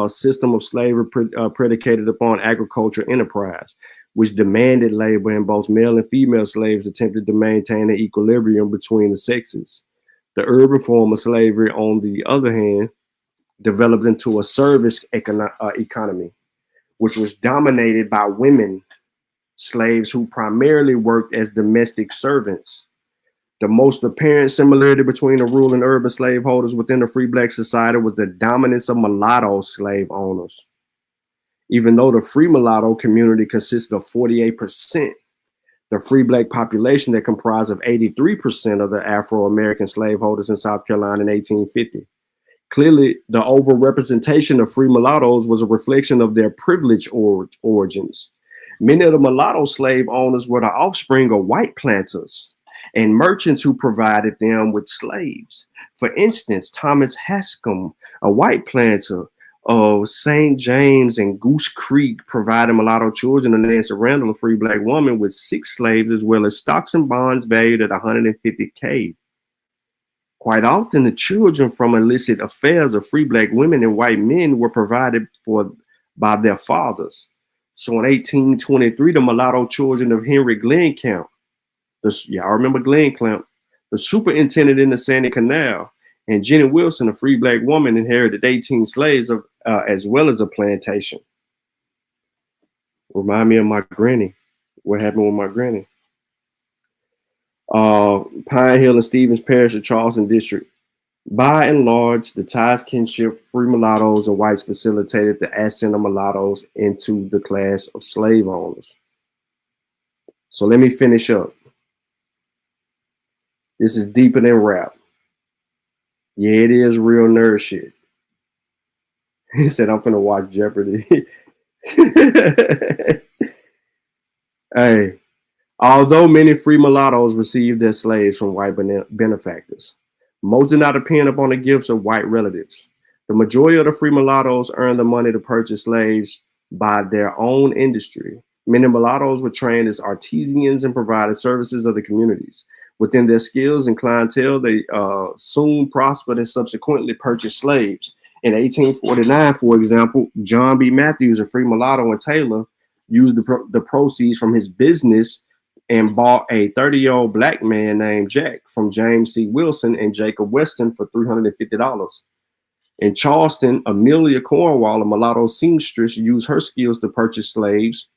system of slavery predicated upon agricultural enterprise, which demanded labor, and both male and female slaves attempted to maintain an equilibrium between the sexes. The urban form of slavery, on the other hand, developed into a service economy, which was dominated by women slaves who primarily worked as domestic servants. The most apparent similarity between the rural and urban slaveholders within the free black society was the dominance of mulatto slave owners. Even though the free mulatto community consisted of 48%, the free black population that comprised of 83% of the Afro-American slaveholders in South Carolina in 1850. Clearly, the overrepresentation of free mulattoes was a reflection of their privileged origins. Many of the mulatto slave owners were the offspring of white planters and merchants who provided them with slaves. For instance, Thomas Hascom, a white planter, of St. James and Goose Creek provided mulatto children to Nancy Randall, a free black woman, with 6 slaves, as well as stocks and bonds valued at $150K. Quite often, the children from illicit affairs of free black women and white men were provided for by their fathers. So in 1823, the mulatto children of Henry Glenncamp, y'all remember Glenncamp, the superintendent in the Sandy Canal, and Jenny Wilson, a free black woman, inherited 18 slaves as well as a plantation. Remind me of my granny. What happened with my granny? Pine Hill and Stevens Parish of Charleston District. By and large, the ties kinship, free mulattoes and whites facilitated the ascent of mulattoes into the class of slave owners. So let me finish up. This is deeper than rap. Yeah, it is real nerd shit. He said, I'm finna watch Jeopardy. Hey, although many free mulattoes received their slaves from white benefactors, most did not depend upon the gifts of white relatives. The majority of the free mulattoes earned the money to purchase slaves by their own industry. Many mulattoes were trained as artisans and provided services of the communities. Within their skills and clientele, they soon prospered and subsequently purchased slaves. In 1849, for example, John B. Matthews, a free mulatto and tailor, used the proceeds from his business and bought a 30-year-old black man named Jack from James C. Wilson and Jacob Weston for $350. In Charleston, Amelia Cornwall, a mulatto seamstress, used her skills to purchase slaves.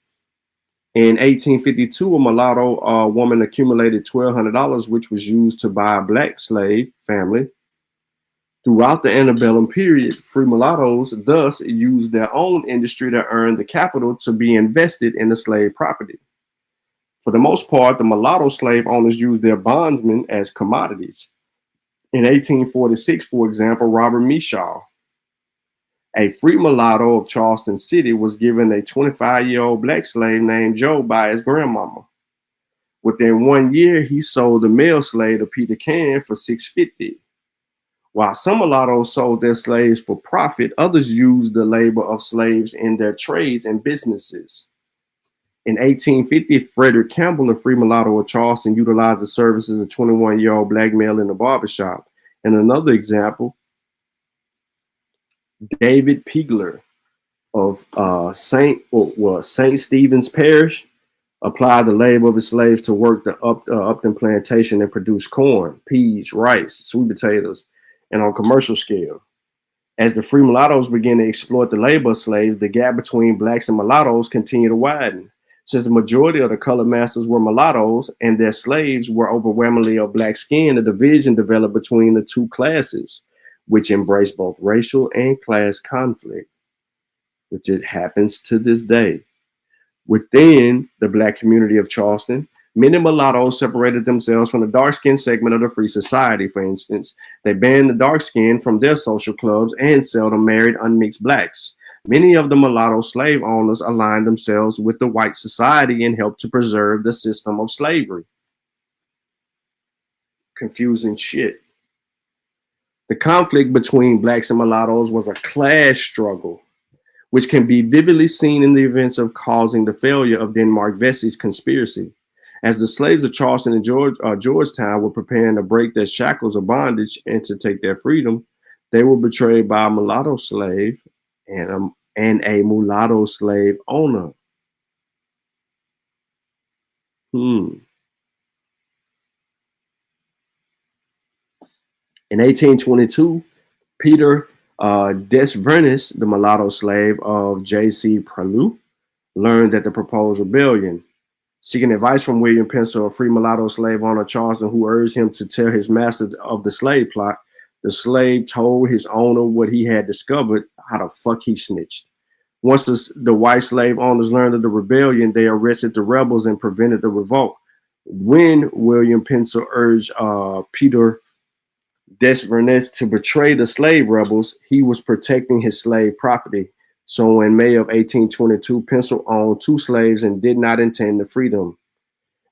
In 1852, a mulatto woman accumulated $1,200, which was used to buy a black slave family. Throughout the antebellum period, free mulattoes thus used their own industry to earn the capital to be invested in the slave property. For the most part, the mulatto slave owners used their bondsmen as commodities. In 1846, for example, Robert Mishaw, a free mulatto of Charleston City, was given a 25-year-old black slave named Joe by his grandmama. Within 1 year, he sold the male slave to Peter Can for $650. While some mulattoes sold their slaves for profit, others used the labor of slaves in their trades and businesses. In 1850, Frederick Campbell, a free mulatto of Charleston, utilized the services of a 21-year-old black male in the barbershop. And another example, David Pegler of St. Stephen's Parish applied the labor of his slaves to work the Upton plantation and produce corn, peas, rice, sweet potatoes, and on a commercial scale. As the free mulattoes began to exploit the labor of slaves, the gap between blacks and mulattoes continued to widen. Since the majority of the colored masters were mulattoes and their slaves were overwhelmingly of black skin, a division developed between the two classes, which embraced both racial and class conflict, which it happens to this day. Within the black community of Charleston, many mulattoes separated themselves from the dark-skinned segment of the free society. For instance, they banned the dark skin from their social clubs and seldom married unmixed blacks. Many of the mulatto slave owners aligned themselves with the white society and helped to preserve the system of slavery. Confusing shit. The conflict between blacks and mulattoes was a class struggle, which can be vividly seen in the events of causing the failure of Denmark Vesey's conspiracy. As the slaves of Charleston and Georgetown were preparing to break their shackles of bondage and to take their freedom, they were betrayed by a mulatto slave and a mulatto slave owner. In 1822, Peter Desvernis, the mulatto slave of J.C. Prelude, learned that the proposed rebellion. Seeking advice from William Pensel, a free mulatto slave owner Charleston, who urged him to tell his master of the slave plot, the slave told his owner what he had discovered. How the fuck he snitched. Once the white slave owners learned of the rebellion, they arrested the rebels and prevented the revolt. When William Pensel urged Peter Desvernis to betray the slave rebels, he was protecting his slave property. So in May of 1822, Pensel owned 2 slaves and did not intend to free them.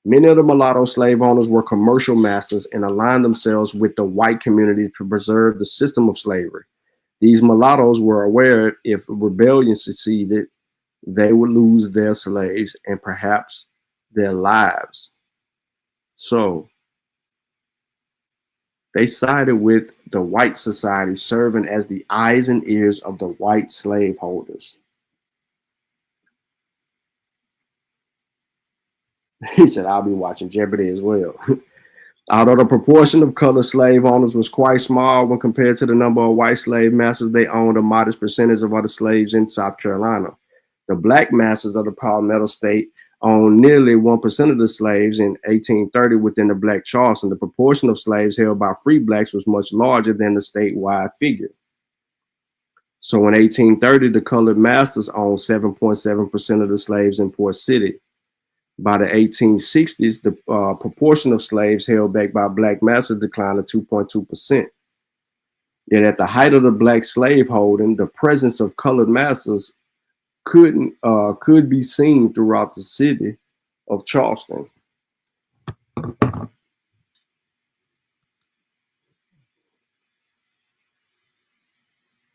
Many of the mulatto slave owners were commercial masters and aligned themselves with the white community to preserve the system of slavery. These mulattoes were aware if rebellion succeeded, they would lose their slaves and perhaps their lives. So they sided with the white society, serving as the eyes and ears of the white slaveholders. He said, I'll be watching Jeopardy as well. Although the proportion of colored slave owners was quite small when compared to the number of white slave masters, they owned a modest percentage of other slaves in South Carolina. The black masters of the Palmetto State owned nearly 1% of the slaves in 1830 within the black Charleston. The proportion of slaves held by free blacks was much larger than the statewide figure. So in 1830, the colored masters owned 7.7% of the slaves in Port City. By the 1860s, the proportion of slaves held back by black masters declined to 2.2%. Yet at the height of the black slaveholding, the presence of colored masters could be seen throughout the city of Charleston.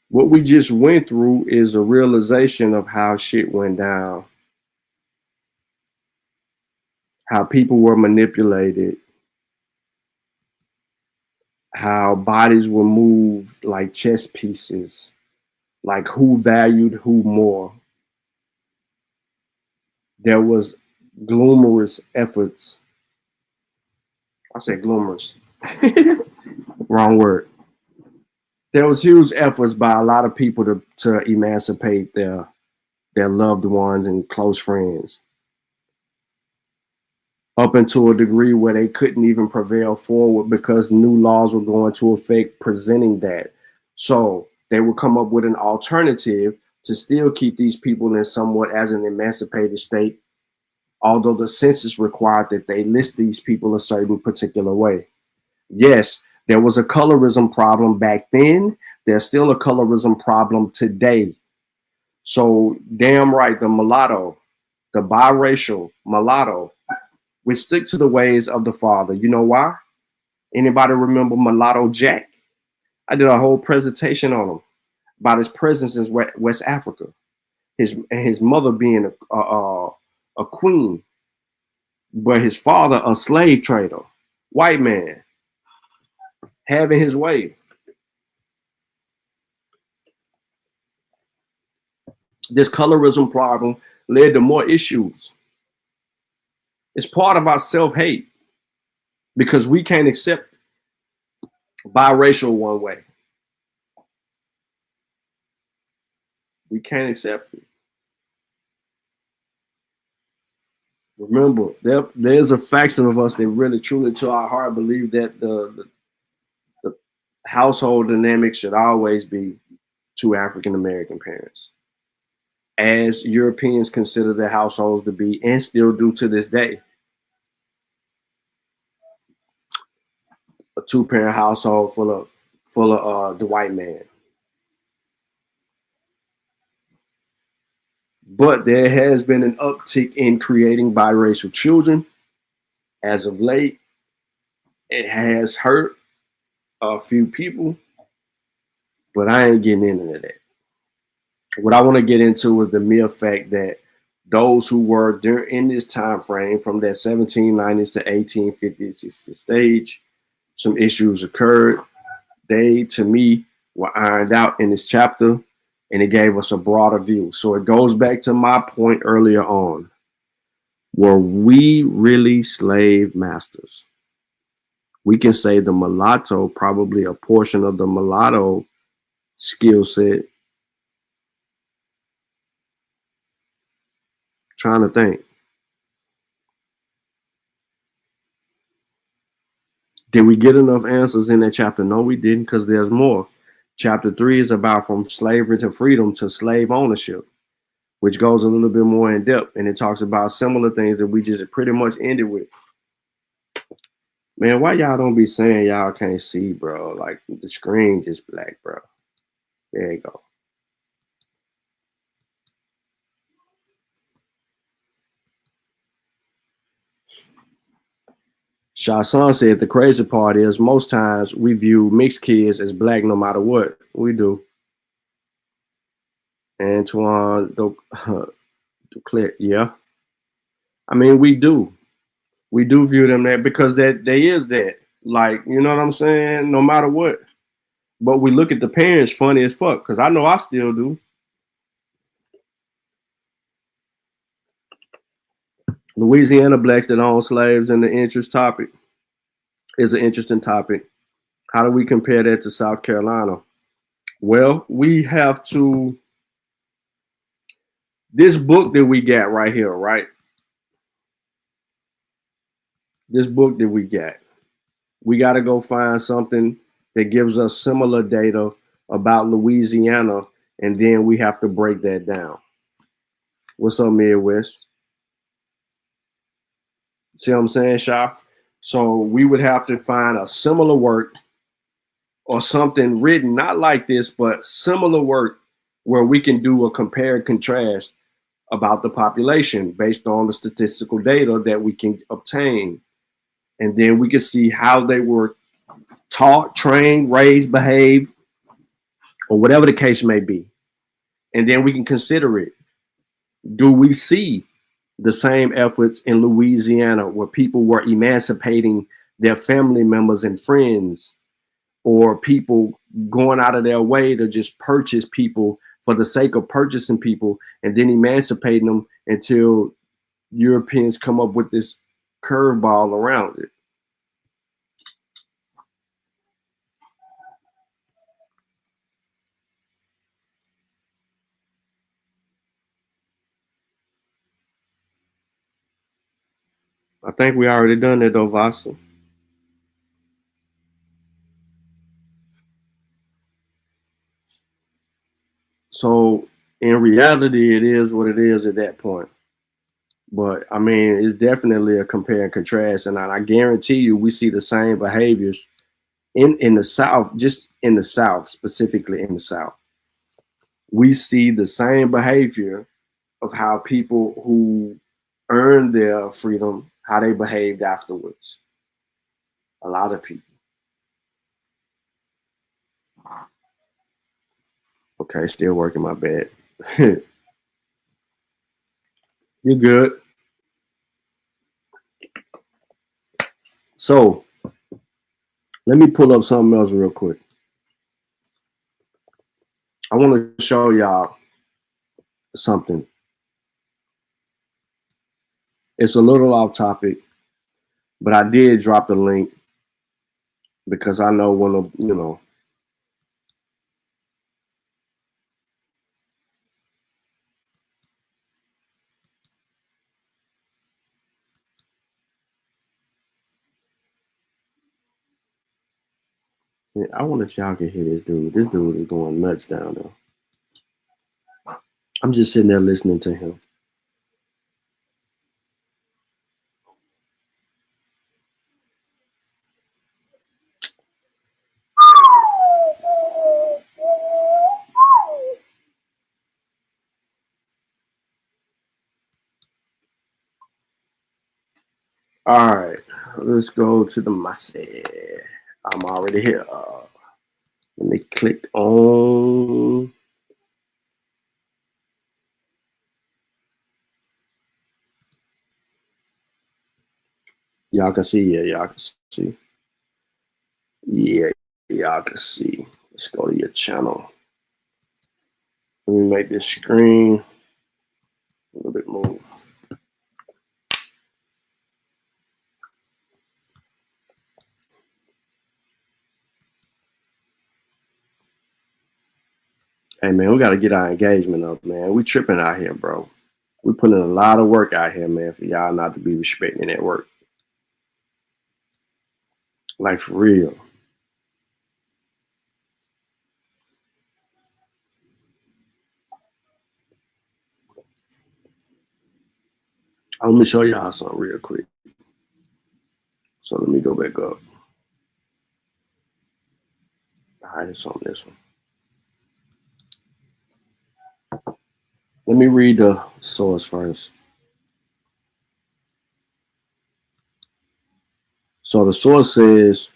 What we just went through is a realization of how shit went down, how people were manipulated, how bodies were moved like chess pieces, like who valued who more. There was gloomorous efforts. I said gloomorous. Wrong word. There was huge efforts by a lot of people to emancipate their loved ones and close friends, up until a degree where they couldn't even prevail forward because new laws were going to effect presenting that. So they would come up with an alternative to still keep these people in somewhat as an emancipated state, although the census required that they list these people a certain particular way. Yes, there was a colorism problem back then. There's still a colorism problem today. So damn right, the mulatto, the biracial mulatto, we stick to the ways of the father. You know why? Anybody remember Mulatto Jack? I did a whole presentation on him about his presence in West Africa. His mother being a queen, but his father a slave trader, white man, having his way. This colorism problem led to more issues. It's part of our self-hate because we can't accept biracial one way. We can't accept it. Remember, there's a faction of us that really, truly, to our heart, believe that the household dynamic should always be two African-American parents, as Europeans consider their households to be, and still do to this day, a two-parent household full of the white man. But there has been an uptick in creating biracial children as of late. It has hurt a few people, but I ain't getting into that. What I want to get into is the mere fact that those who were in this time frame from that 1790s to 1850s stage, some issues occurred. They, to me, were ironed out in this chapter, and it gave us a broader view. So it goes back to my point earlier on. Were we really slave masters? We can say the mulatto, probably a portion of the mulatto skill set. Trying to think. Did we get enough answers in that chapter? No, we didn't, because there's more. Chapter 3 is about from slavery to freedom to slave ownership, which goes a little bit more in depth, and it talks about similar things that we just pretty much ended with. Man, why y'all don't be saying y'all can't see, bro? Like, the screen just black, bro. There you go. Shahsan said the crazy part is most times we view mixed kids as black no matter what. We do. Antoine Duclair, yeah. I mean, we do view them that because that they is that. Like, you know what I'm saying? No matter what. But we look at the parents funny as fuck, because I know I still do. Louisiana blacks that own slaves and the interest topic is an interesting topic. How do we compare that to South Carolina? Well, we have to, this book that we got right here, right? This book that we got to go find something that gives us similar data about Louisiana, and then we have to break that down. What's up, Midwest? See what I'm saying, Sha? So we would have to find a similar work or something written, not like this, but similar work where we can do a compare and contrast about the population based on the statistical data that we can obtain. And then we can see how they were taught, trained, raised, behaved, or whatever the case may be. And then we can consider it. Do we see the same efforts in Louisiana where people were emancipating their family members and friends, or people going out of their way to just purchase people for the sake of purchasing people and then emancipating them until Europeans come up with this curveball around it? I think we already done that though, Vasa. So in reality, it is what it is at that point. But I mean, it's definitely a compare and contrast. And I guarantee you, we see the same behaviors in the South, just in the South, specifically in the South. We see the same behavior of how people who earned their freedom, how they behaved afterwards. A lot of people. Okay, still working, my bad. You're good. So let me pull up something else real quick. I want to show y'all something. It's a little off topic, but I did drop the link because I know when I want that y'all can hear this dude. This dude is going nuts down there. I'm just sitting there listening to him. All right, let's go to the Masi. I'm already here. Let me click on. Y'all can see, yeah, y'all can see. Yeah, y'all can see. Let's go to your channel. Let me make this screen a little bit more. Hey, man, we got to get our engagement up, man. We tripping out here, bro. We putting in a lot of work out here, man, for y'all not to be respecting that work. Like, for real. Let me show y'all something real quick. So let me go back up. All right, it's on this one. Let me read the source first. So the source says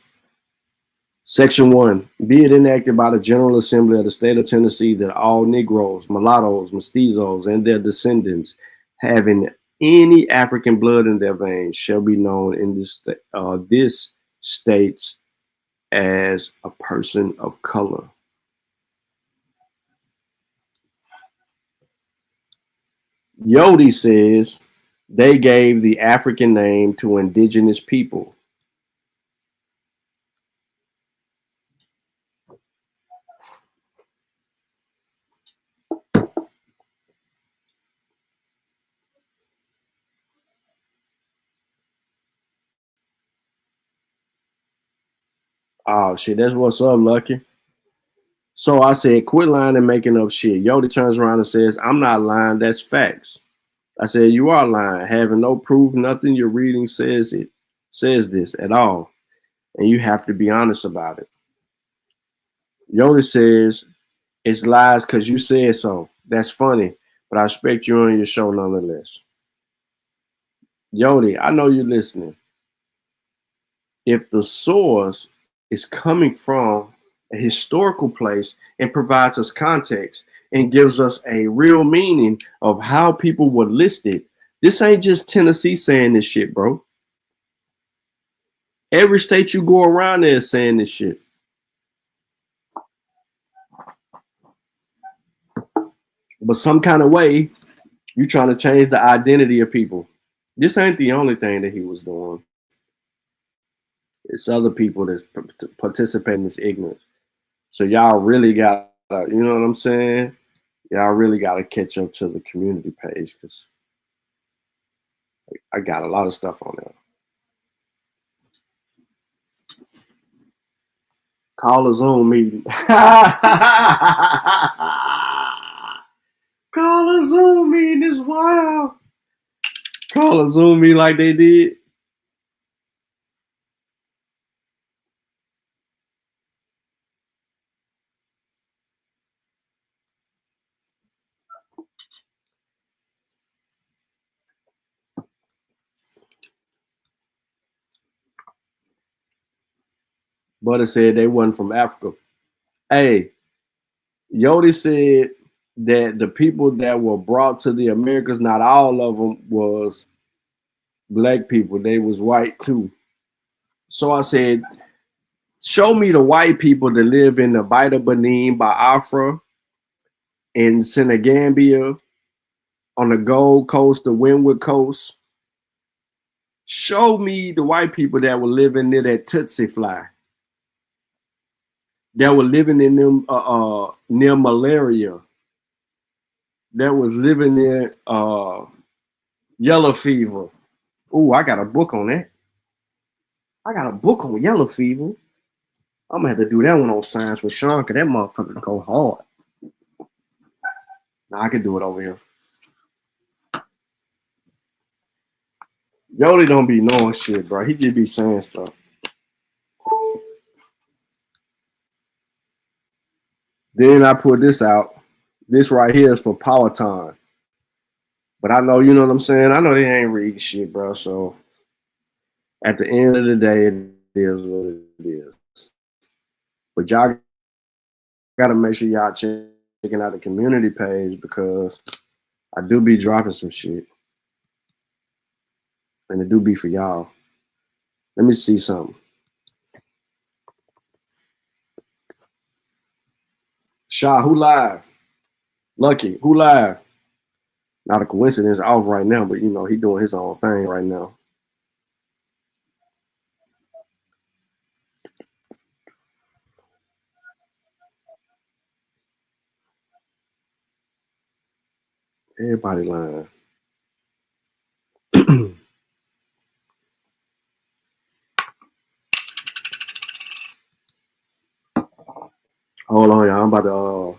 Section 1. Be it enacted by the General Assembly of the State of Tennessee that all Negroes, mulattoes, mestizos, and their descendants having any African blood in their veins shall be known in this states as a person of color. Yodi says they gave the African name to indigenous people. Oh shit, that's what's up, Lucky. So I said, quit lying and making up shit. Yodi turns around and says, I'm not lying, that's facts. I said, you are lying, having no proof, nothing you're reading says this at all. And you have to be honest about it. Yodi says, it's lies because you said so. That's funny, but I respect you on your show nonetheless. Yodi, I know you're listening. If the source is coming from a historical place and provides us context and gives us a real meaning of how people were listed, this ain't just Tennessee saying this shit, bro. Every state you go around there is saying this shit. But some kind of way, you're trying to change the identity of people. This ain't the only thing that he was doing. It's other people that's participating in this ignorance. So y'all really got, you know what I'm saying? Y'all really got to catch up to the community page because I got a lot of stuff on there. Call a Zoom meeting. Call a Zoom meeting is wild. Call a Zoom meeting like they did. Butter said they wasn't from Africa. Hey, Yodi said that the people that were brought to the Americas, not all of them was black people. They was white too. So I said, show me the white people that live in the Bida Benin, Biafra, in Senegambia, on the Gold Coast, the Windward Coast. Show me the white people that were living near that Tootsie Fly. That were living in them near malaria. That was living near yellow fever. Ooh, I got a book on that. I got a book on yellow fever. I'm gonna have to do that one on Science with Sean, cause that motherfucker go hard. Now I can do it over here. Yoli don't be knowing shit, bro. He just be saying stuff. Then I put this out. This right here is for Power Time. But I know, you know what I'm saying? I know they ain't reading shit, bro. So at the end of the day, it is what it is. But y'all got to make sure y'all checking out the community page because I do be dropping some shit. And it do be for y'all. Let me see something. Shaw, who live? Lucky, who live? Not a coincidence, off right now, but you know, he doing his own thing right now. Everybody lying. Hold on, y'all. I'm about to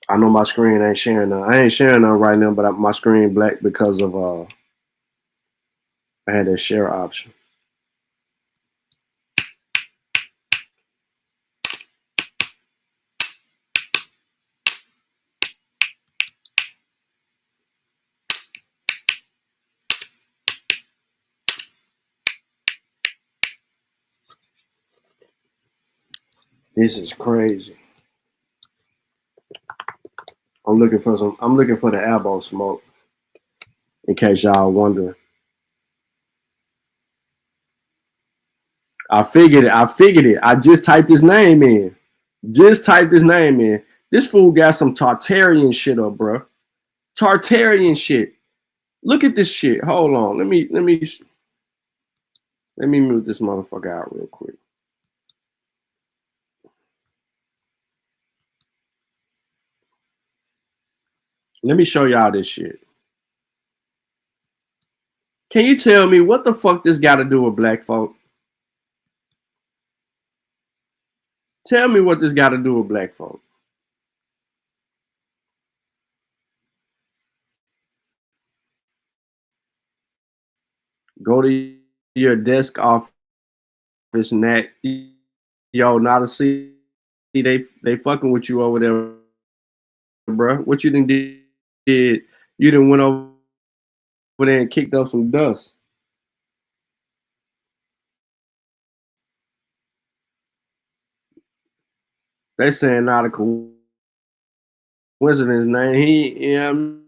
I know my screen ain't sharing none. I ain't sharing none right now, but my screen black because of I had that share option. This is crazy. I'm looking for the ABOS smoke. In case y'all wonder. I figured it. I just typed his name in. This fool got some Tartarian shit up, bro. Tartarian shit. Look at this shit. Hold on. Let me mute this motherfucker out real quick. Let me show y'all this shit. Can you tell me what the fuck this got to do with black folk? Tell me what this got to do with black folk. Go to your desk office and that, yo, not a see, they fucking with you over there, bro. What you done did? You done went over there and kicked up some dust. They saying not a coincidence, name.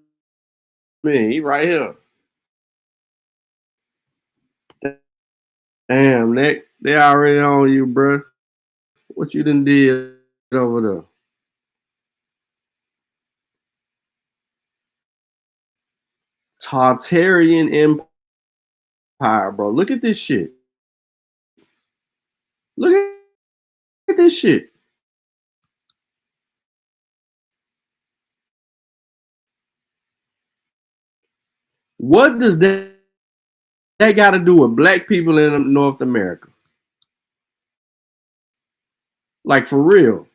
He right here. Damn, they already on you, bro. What you done did over there? Tartarian Empire, bro. Look at this shit. Look at this shit. What does that got to do with black people in North America? Like, for real.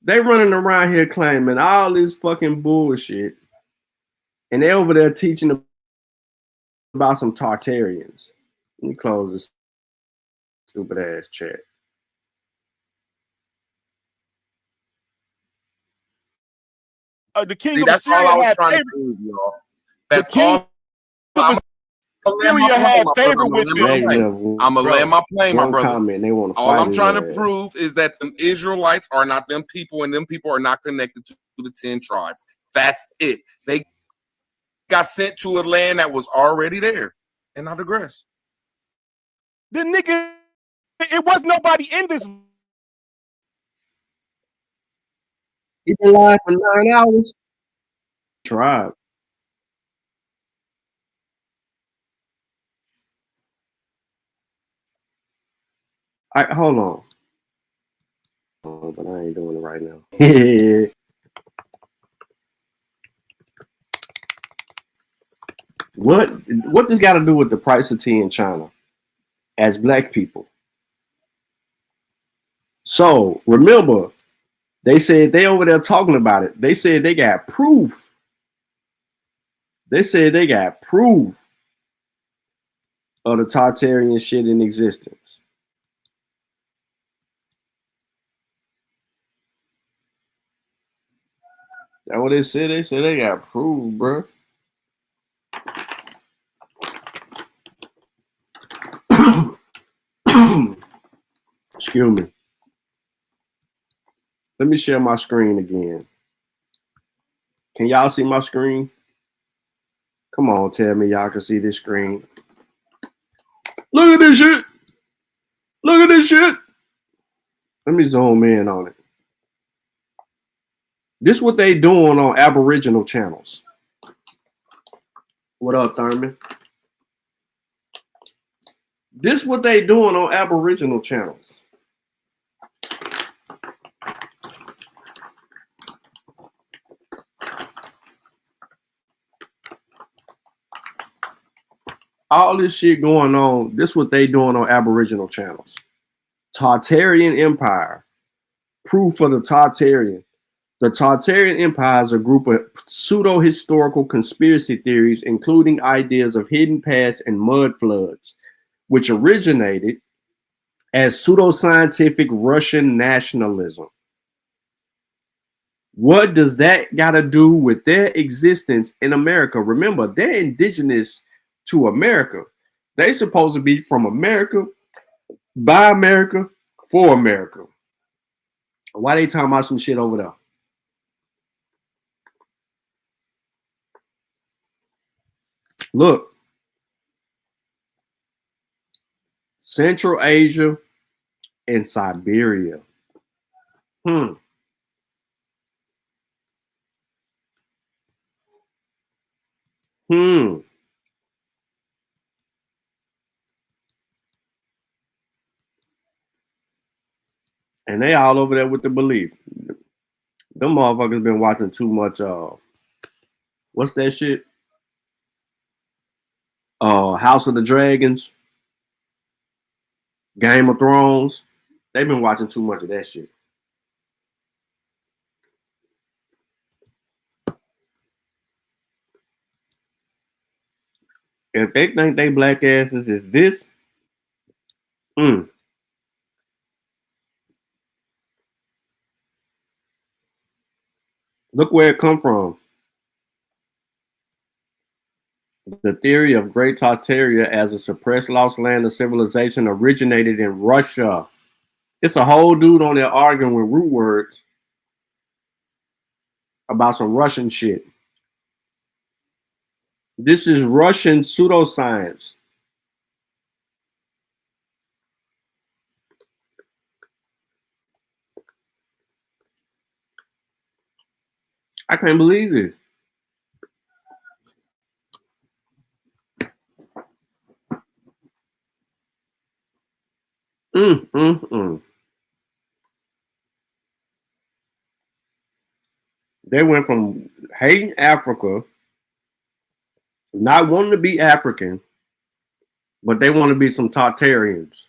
They running around here claiming all this fucking bullshit, and they over there teaching about some Tartarians. Let me close this stupid ass chat. The king of Assyria had favor. That's all. Assyria had favor with them. I'm gonna land my plane, my brother. All I'm trying to prove is that the Israelites are not them people, and them people are not connected to the 10 tribes. That's it. They got sent to a land that was already there, and I digress. The nigga, it was nobody in this. He's been live for 9 hours. Tribe. Hold on. Oh, but I ain't doing it right now. What this got to do with the price of tea in China as black people? So remember, they said they over there talking about it. They said they got proof. They said they got proof of the Tartarian shit in existence. That's what they said. They said they got proof, bro. Excuse me. Let me share my screen again. Can y'all see my screen? Come on, tell me y'all can see this screen. Look at this shit. Look at this shit. Let me zoom in on it. This is what they doing on Aboriginal channels. What up, Thurman? This is what they doing on Aboriginal channels. All this shit going on, this is what they doing on Aboriginal channels. Tartarian Empire. Proof for the Tartarian. The Tartarian Empire is a group of pseudo-historical conspiracy theories, including ideas of hidden past and mud floods, which originated as pseudoscientific Russian nationalism. What does that got to do with their existence in America? Remember, they're indigenous to America. They supposed to be from America, By America, for America. Why they talking about some shit over there? Look, Central Asia and Siberia. And they all over there with the belief. Them motherfuckers been watching too much what's that shit? House of the Dragons, Game of Thrones. They've been watching too much of that shit. If they think they black asses is this, look where it come from. The theory of Great Tartaria as a suppressed lost land of civilization originated in Russia. It's a whole dude on there arguing with root words about some Russian shit. This is Russian pseudoscience. I can't believe it. They went from hating Africa, not wanting to be African, but they want to be some Tartarians.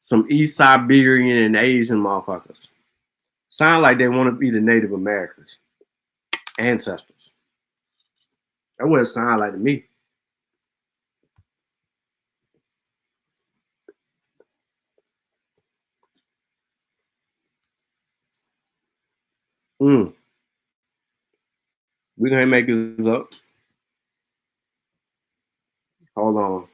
Some East Siberian and Asian motherfuckers. Sound like they want to be the Native Americans. Ancestors. That's what it sounds like to me. We're going to make this up. Hold on.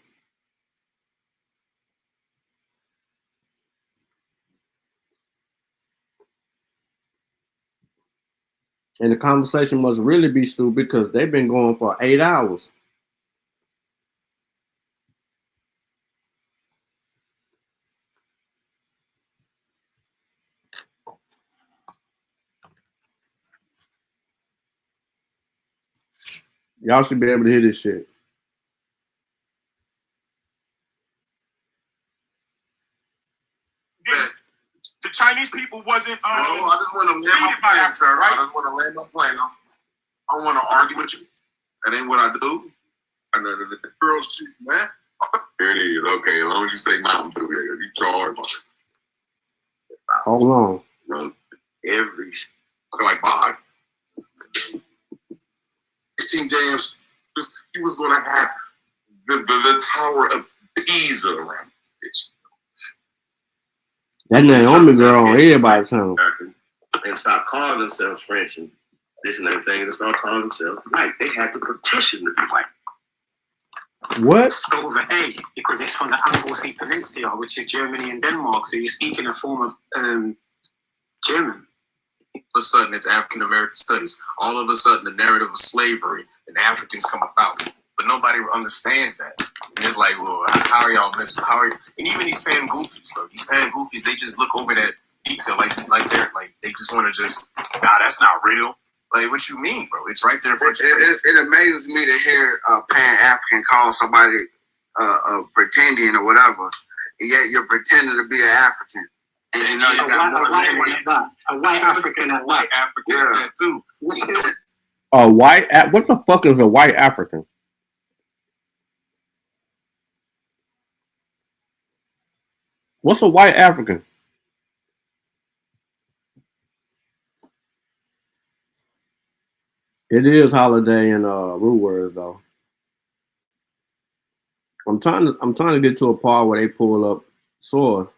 And the conversation must really be stupid because they've been going for 8 hours. Y'all should be able to hear this shit. The Chinese people wasn't. I just want to land my plane, sir. Right? I just want to land my plane. I don't want to argue with you. That ain't what I do. And the girls shoot, man. Here it is. Okay, as long as you say Mountain Dew, you charge. Hold on. Run every like 5. 16 games. He was going to have the Tower of Pisa around this bitch. That Naomi girl on everybody's tongue. And stop calling themselves French and this and that thing, and start calling themselves white. They had to petition to be white. What? Over A, because it's from the ABOS Peninsula, which is Germany and Denmark, so you speak in a form of German. All of a sudden, it's African American studies. All of a sudden, the narrative of slavery and Africans come about. But nobody understands that. And it's like, well, how are y'all missing? And even these pan goofies, bro. These pan goofies, they just look over that detail like they just want to just, that's not real. Like, what you mean, bro? It's right there for you. It amazes me to hear a pan-African call somebody pretending or whatever, and yet you're pretending to be an African. And you know you got a white African and white African too. A white? What the fuck is a white African? What's a white African? It is holiday in root words though. I'm trying to get to a part where they pull up sword.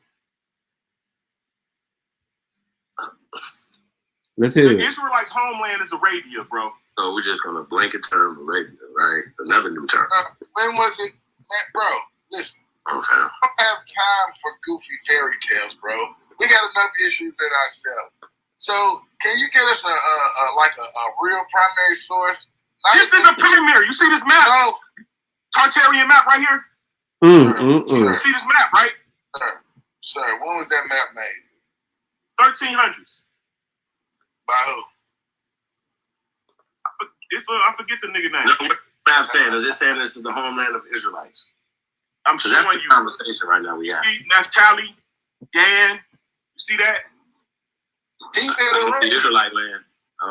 Let's hear it. The Israelites' homeland is Arabia, bro. So we're just gonna blanket term Arabia, right? Another new term. When was it, bro? listen. Okay. We don't have time for goofy fairy tales, bro. We got enough issues in ourselves. So, can you get us a real primary source? This is a primary. You see this map? Oh, Tartarian map right here. Sure. See this map, right? Sir, when was that map made? 1300s. By who? I forget the nigga name. No, what map saying? Is it saying this is the homeland of Israelites? I'm showing that's the you. Conversation right now we have. Naphtali, Dan. You see that? He said the Israelite land.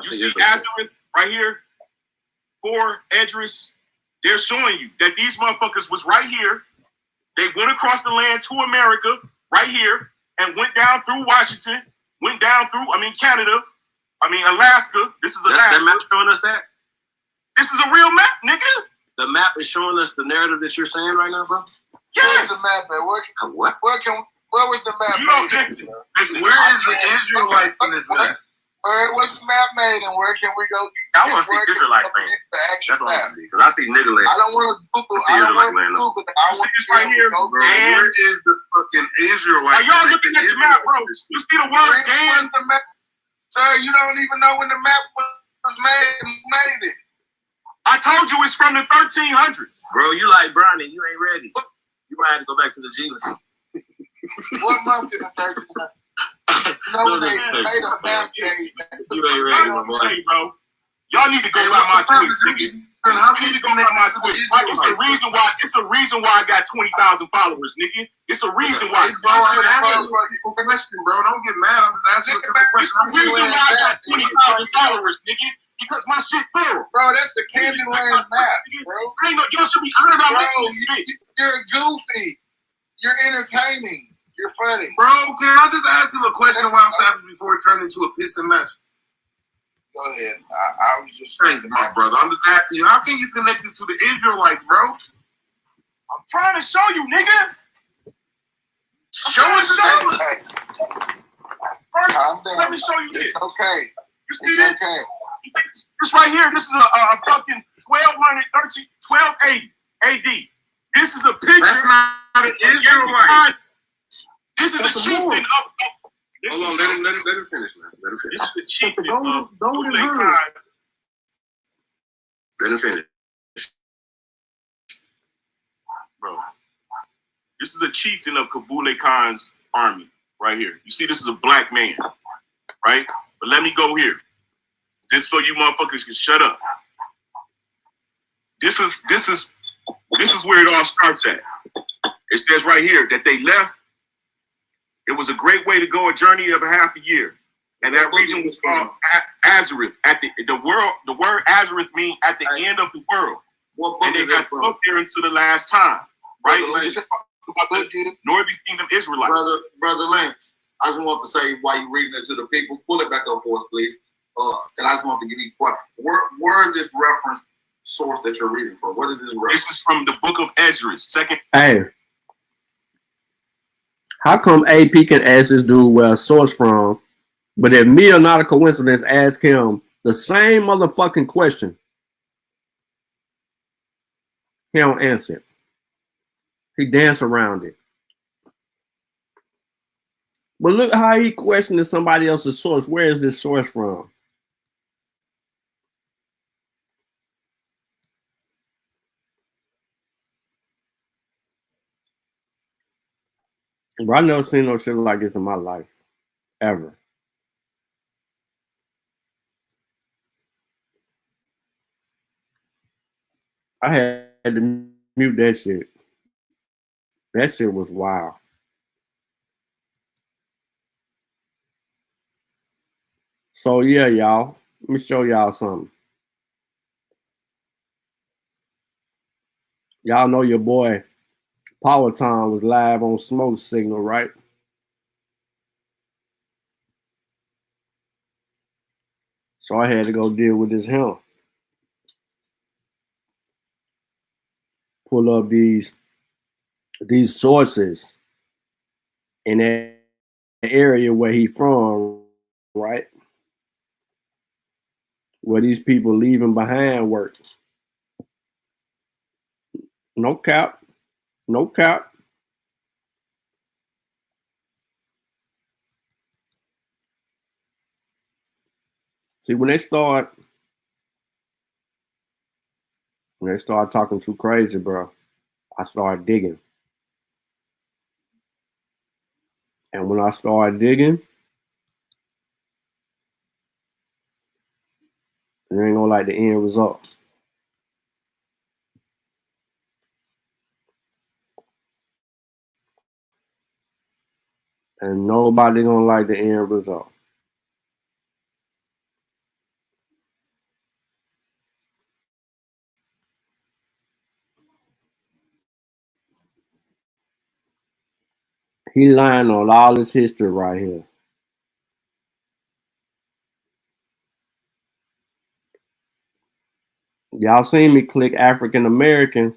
You see Azareth right here? 4 Edris. They're showing you that these motherfuckers was right here. They went across the land to America right here and went down through Washington, went down through, Canada, Alaska. This is Alaska. That map showing us that? This is a real map, nigga. The map is showing us the narrative that you're saying right now, bro? Yes. Where's the map at? Where was the map made? Listen, where is the Israelite in this map? Where was the map made and where can we go? I want to see Israelite land. That's what I want to see. Because I see nigga land. I don't want to Google. I don't want to Google. I want this right here. Where is the fucking Israelite? Are y'all looking at the map, bro? You see the word Dan? Sir, you don't even know when the map was made. Who made it? I told you it's from the 1300s. Bro, you like Brownie. You ain't ready. You might have to go back to the Jesus. What month in the 1300s? No, they made a map day. You ain't ready, my boy. Hey, bro. Y'all need to go by my tweet, nigga. How can you go by my tweet? It's the reason why. It's a reason why I got 20,000 followers, nigga. It's a reason why. Hey, bro, I'm asking you a question, bro. Don't get mad. I'm just asking you a simple question. It's the reason why I got 20,000 followers, nigga. Because my shit fell. Bro, that's the Candyland map, bro. Y'all should be honored about this. You're goofy. You're entertaining. You're funny. Bro, can I just ask him a question while savage before it turned into a pissing match? Go ahead. I was just saying, my brother. I'm just asking you, how can you connect this to the Israelites, bro? I'm trying to show you, nigga. Show us and tell us. Calm down. Let me show you this. It's okay. You see this? Okay. This right here, this is a fucking 1280 AD. This is a picture. That's not an Israelite. This is a chieftain of. Hold on, let him finish, man. Let him finish. This is the chieftain of. Let him finish. Bro, this is a chieftain of Kublai Khan's army right here. You see, this is a black man, right? But let me go here, just so you motherfuckers can shut up. This is where it all starts at. It says right here that they left. It was a great way to go, a journey of a half a year. And that region was called Azareth. At the word Azareth means at the end of the world. And they got up there until the last time. Right? About the Northern Kingdom Israelites. Brother Lance, I just want to say while you're reading it to the people, pull it back up for us, please. And I just want to give you a question. Where is this reference source that you're reading from? What is this reference? This is from the book of Ezra, second. Hey. How come AP can ask this dude where a source from, but if me or not a coincidence ask him the same motherfucking question, he don't answer it. He dance around it. But look how he questioned somebody else's source. Where is this source from? Bro, I never seen no shit like this in my life, ever. I had to mute that shit. That shit was wild. So yeah, y'all, let me show y'all something. Y'all know your boy Power Time was live on Smoke Signal, right? So I had to go deal with this him. Pull up these sources in that area where he from, right? Where these people leaving behind work. No cap. No cap. See, when they start talking too crazy, bro, I start digging. And when I start digging, you ain't gonna like the end result. And nobody gonna like the end result. He lying on all his history right here. Y'all seen me click African American,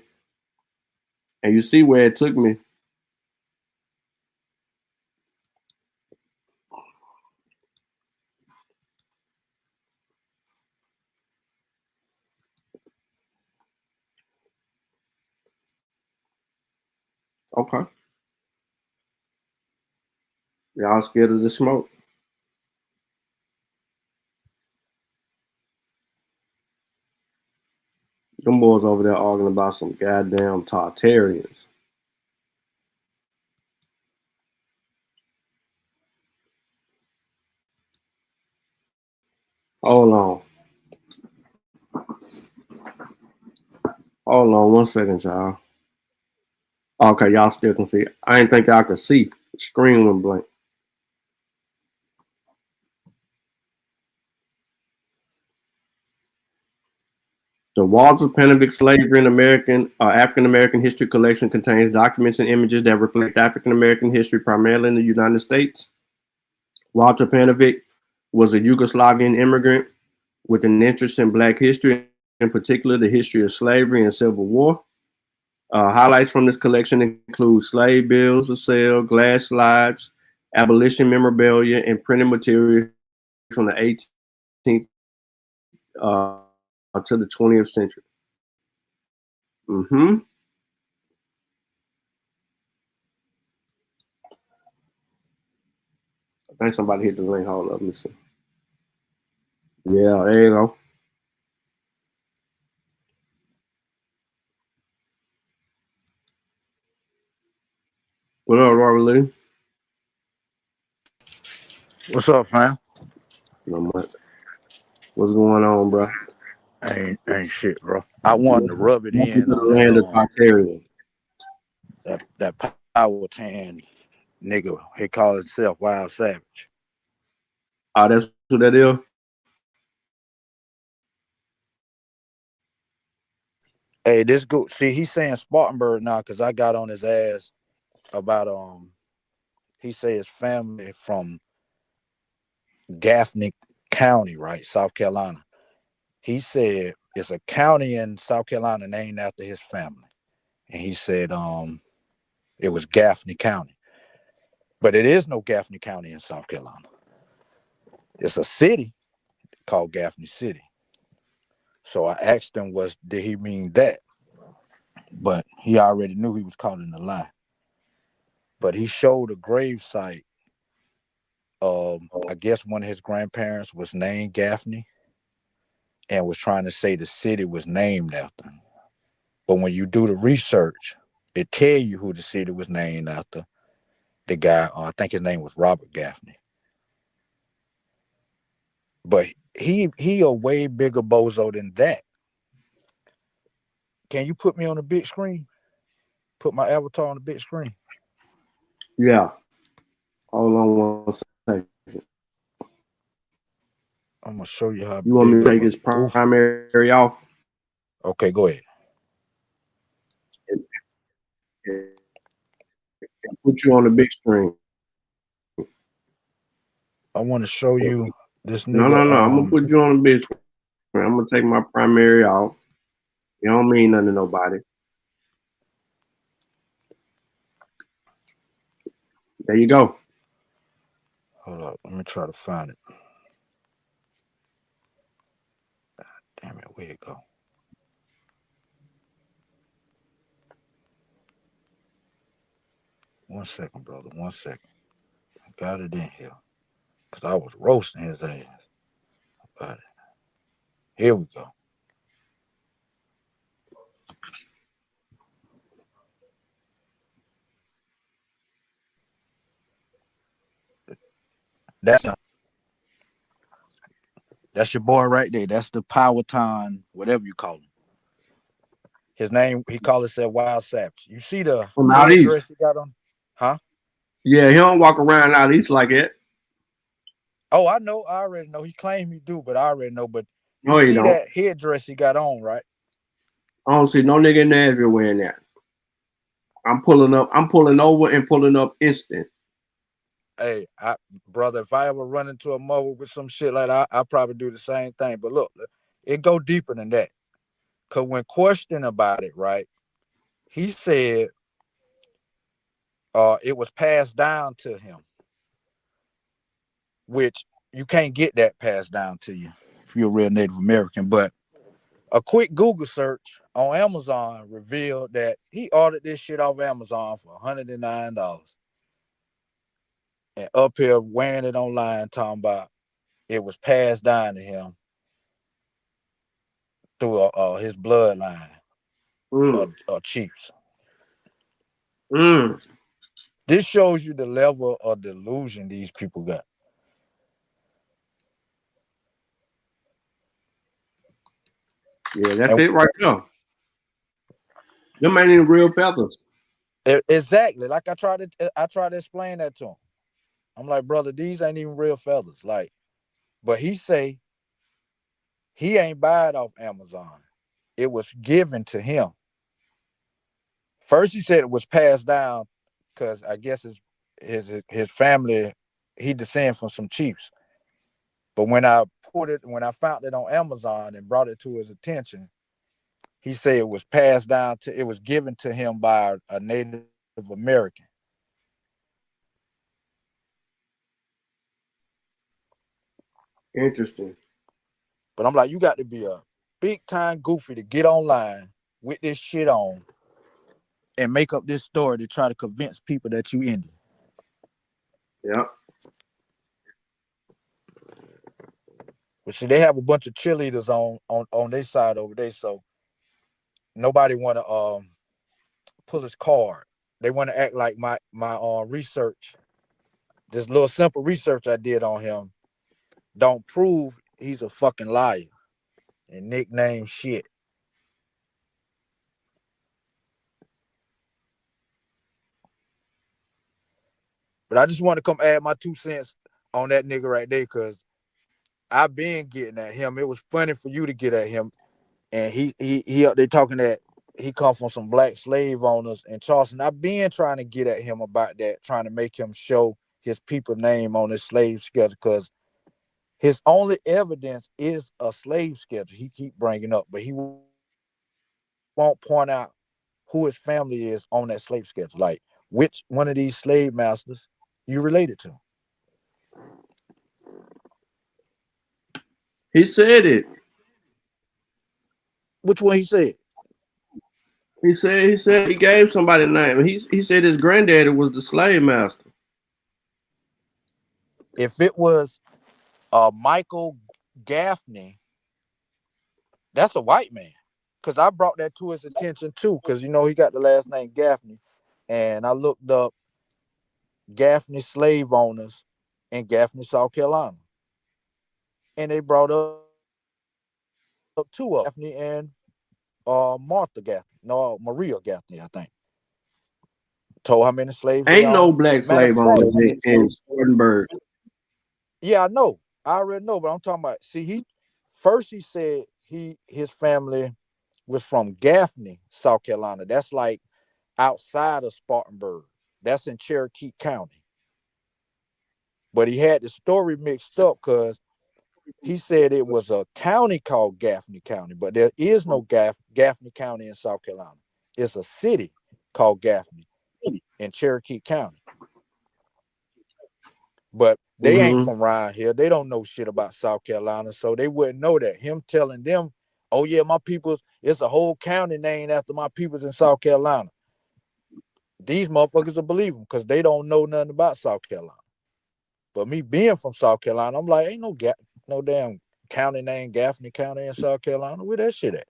and you see where it took me. Okay. Y'all scared of the smoke? Them boys over there arguing about some goddamn Tartarians. Hold on. Hold on 1 second, y'all. Okay, y'all still can see. I didn't think y'all could see. The screen went blank. The Walter Panovich Slavery in African American History Collection contains documents and images that reflect African American history primarily in the United States. Walter Panovich was a Yugoslavian immigrant with an interest in Black history, in particular the history of slavery and Civil War. Highlights from this collection include slave bills of sale, glass slides, abolition memorabilia, and printed material from the 18th to the 20th century. I think somebody hit the link. Hold up, let me see. Yeah, there you go. What up, Robert Lee? What's up, fam? Not much. What's going on, bro? Ain't shit, bro. I wanted to rub it in on Land of Tartarian. that power tan nigga. He called himself Wild Savage. Oh, that's who that is? Hey, this go. See, he's saying Spartanburg now because I got on his ass about he say his family from Gaffney County, right, South Carolina. He said it's a county in South Carolina named after his family, and he said it was Gaffney County, but it is no Gaffney County in South Carolina. It's a city called Gaffney City. So I asked him, did he mean that? But he already knew he was calling a lie. But he showed a grave site. I guess one of his grandparents was named Gaffney and was trying to say the city was named after him. But when you do the research, it tell you who the city was named after. The guy, I think his name was Robert Gaffney. But he a way bigger bozo than that. Can you put me on the big screen? Put my avatar on the big screen. Yeah. Hold on 1 second. I'm gonna show you how. You want me to take his primary off? Okay, go ahead. Put you on the big screen. I want to show you this nigga. No. I'm gonna put you on the big screen. I'm gonna take my primary off. You don't mean nothing to nobody. There you go. Hold up, let me try to find it. Damn it, where it go? 1 second, brother. 1 second. I got it in here. Because I was roasting his ass about it. Here we go. That's your boy right there. That's the Powhatan, whatever you call him. His name, he called himself Wild Savage. You see the headdress he got on? Huh? Yeah, he don't walk around out east like that. Oh, I know. I already know. He claimed he do, but I already know. But you no, see don't. That headdress he got on, right? I don't see no nigga in Nashville wearing that. I'm pulling over and pulling up instant. Hey, brother, if I ever run into a mother with some shit like that, I probably do the same thing. But look, it go deeper than that. Because when questioned about it, right, he said it was passed down to him, which you can't get that passed down to you if you're a real Native American. But a quick Google search on Amazon revealed that he ordered this shit off Amazon for $109. And up here wearing it online, talking about it was passed down to him through his bloodline of chiefs. This shows you the level of delusion these people got. Yeah, that's it right there. Them ain't even real feathers. Exactly. Like I tried to explain that to him. I'm like, brother, these ain't even real feathers. Like, but he say he ain't buy it off Amazon. It was given to him. First, he said it was passed down because I guess his family, he descend from some chiefs. But when I found it on Amazon and brought it to his attention, he said it was passed down it was given to him by a Native American. Interesting. But I'm like, you got to be a big time goofy to get online with this shit on and make up this story to try to convince people that you Indian. Yep. But see, they have a bunch of cheerleaders on their side over there, so nobody want to pull his card. They want to act like my research, this little simple research I did on him, don't prove he's a fucking liar and nickname shit. But I just want to come add my 2 cents on that nigga right there, because I've been getting at him. It was funny for you to get at him. And he up there talking that he come from some black slave owners in Charleston. I've been trying to get at him about that, trying to make him show his people name on his slave schedule, because his only evidence is a slave schedule he keep bringing up, but he won't point out who his family is on that slave schedule, like which one of these slave masters you related to. He said it. Which one he said? He said he gave somebody a name. He said his granddaddy was the slave master. If it was Michael Gaffney, that's a white man. Because I brought that to his attention too, because he got the last name Gaffney. And I looked up Gaffney slave owners in Gaffney, South Carolina. And they brought up 2 of them, Gaffney and Martha Gaffney. No, Maria Gaffney, I think. Told how many slaves ain't no black slave owners in Spartanburg. Yeah, I know. I already know, but I'm talking about, see, he said his family was from Gaffney, South Carolina. That's like outside of Spartanburg. That's in Cherokee County. But he had the story mixed up because he said it was a county called Gaffney County, but there is no Gaffney County in South Carolina. It's a city called Gaffney in Cherokee County. But they ain't from around here. They don't know shit about South Carolina, so they wouldn't know that. Him telling them, oh yeah, my peoples, it's a whole county named after my peoples in South Carolina. these motherfuckers will believe them because they don't know nothing about South Carolina. But me being from South Carolina, I'm like, ain't no damn county named Gaffney County in South Carolina. Where that shit at?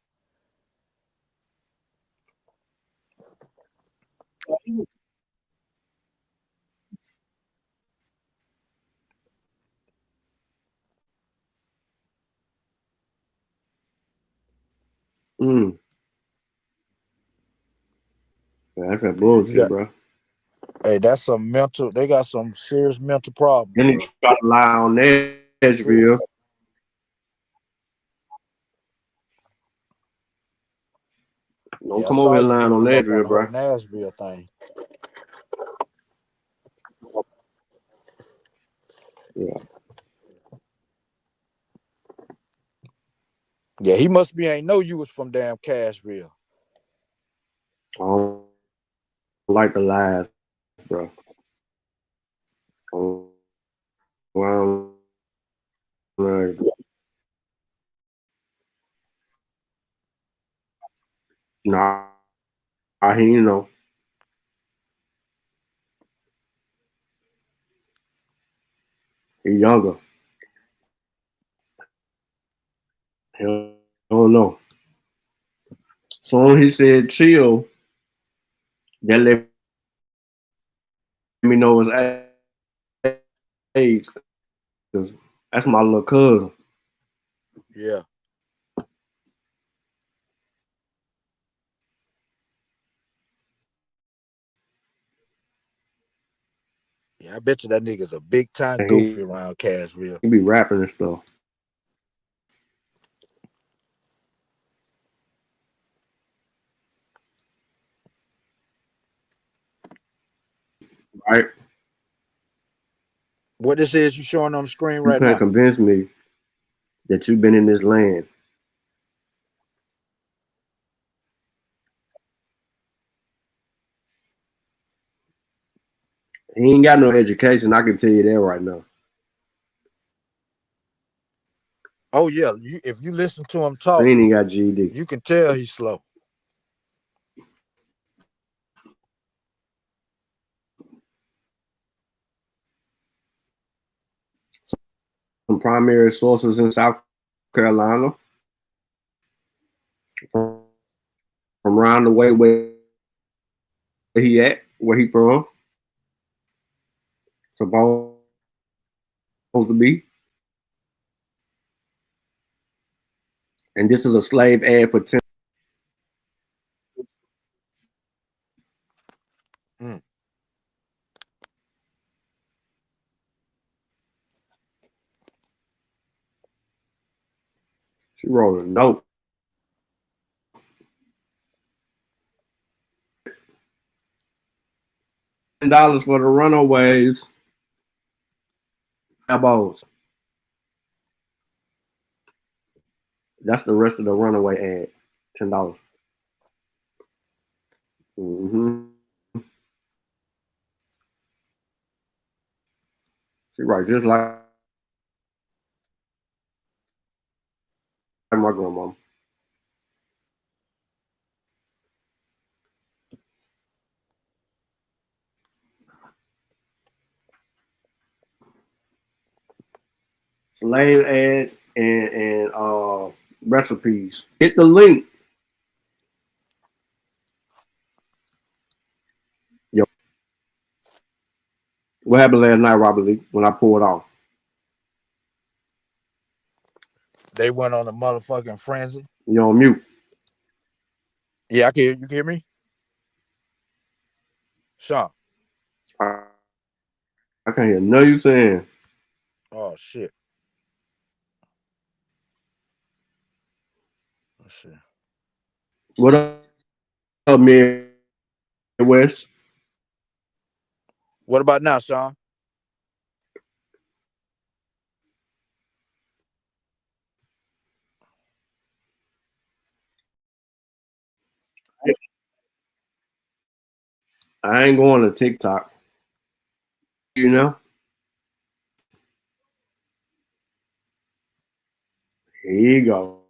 That's that bullshit, bro. Hey, that's some mental. They got some serious mental problems. Then he try to lie on Nashville. Don't come over here lying on Nashville, bro. Nashville thing. Yeah. Yeah, he must be ain't know you was from damn Cashville. I don't like the lies, bro. Nah, he know. He younger. He don't know. So when he said chill, that let me know his age. Cause that's my little cousin. Yeah. Yeah, I bet you that nigga's a big time goofy around Cashville. He be rapping and stuff. Right? What this is you showing on the screen right now? You now? can't convince me that you've been in this land. He ain't got no education. I can tell you that right now. Oh yeah, if you listen to him talk, He ain't even got GED. You can tell he's slow. Some primary sources in South Carolina, from around the way where he at, where he from, supposed to be. And this is a slave ad for 10. She wrote a note. $10 for the runaways. ABOS. That's the rest of the runaway ad. $10. She write just like my grandma. Slave ads and recipes. Hit the link. Yo, what happened last night, Robert Lee, when I pulled off? They went on a motherfucking frenzy. You on mute? Yeah, I can hear you. Can hear me, Sean? I can't hear nothing you saying. Oh shit. Let's see. What up, Midwest? What about now, Sean? I ain't going to TikTok. You know? Here you go.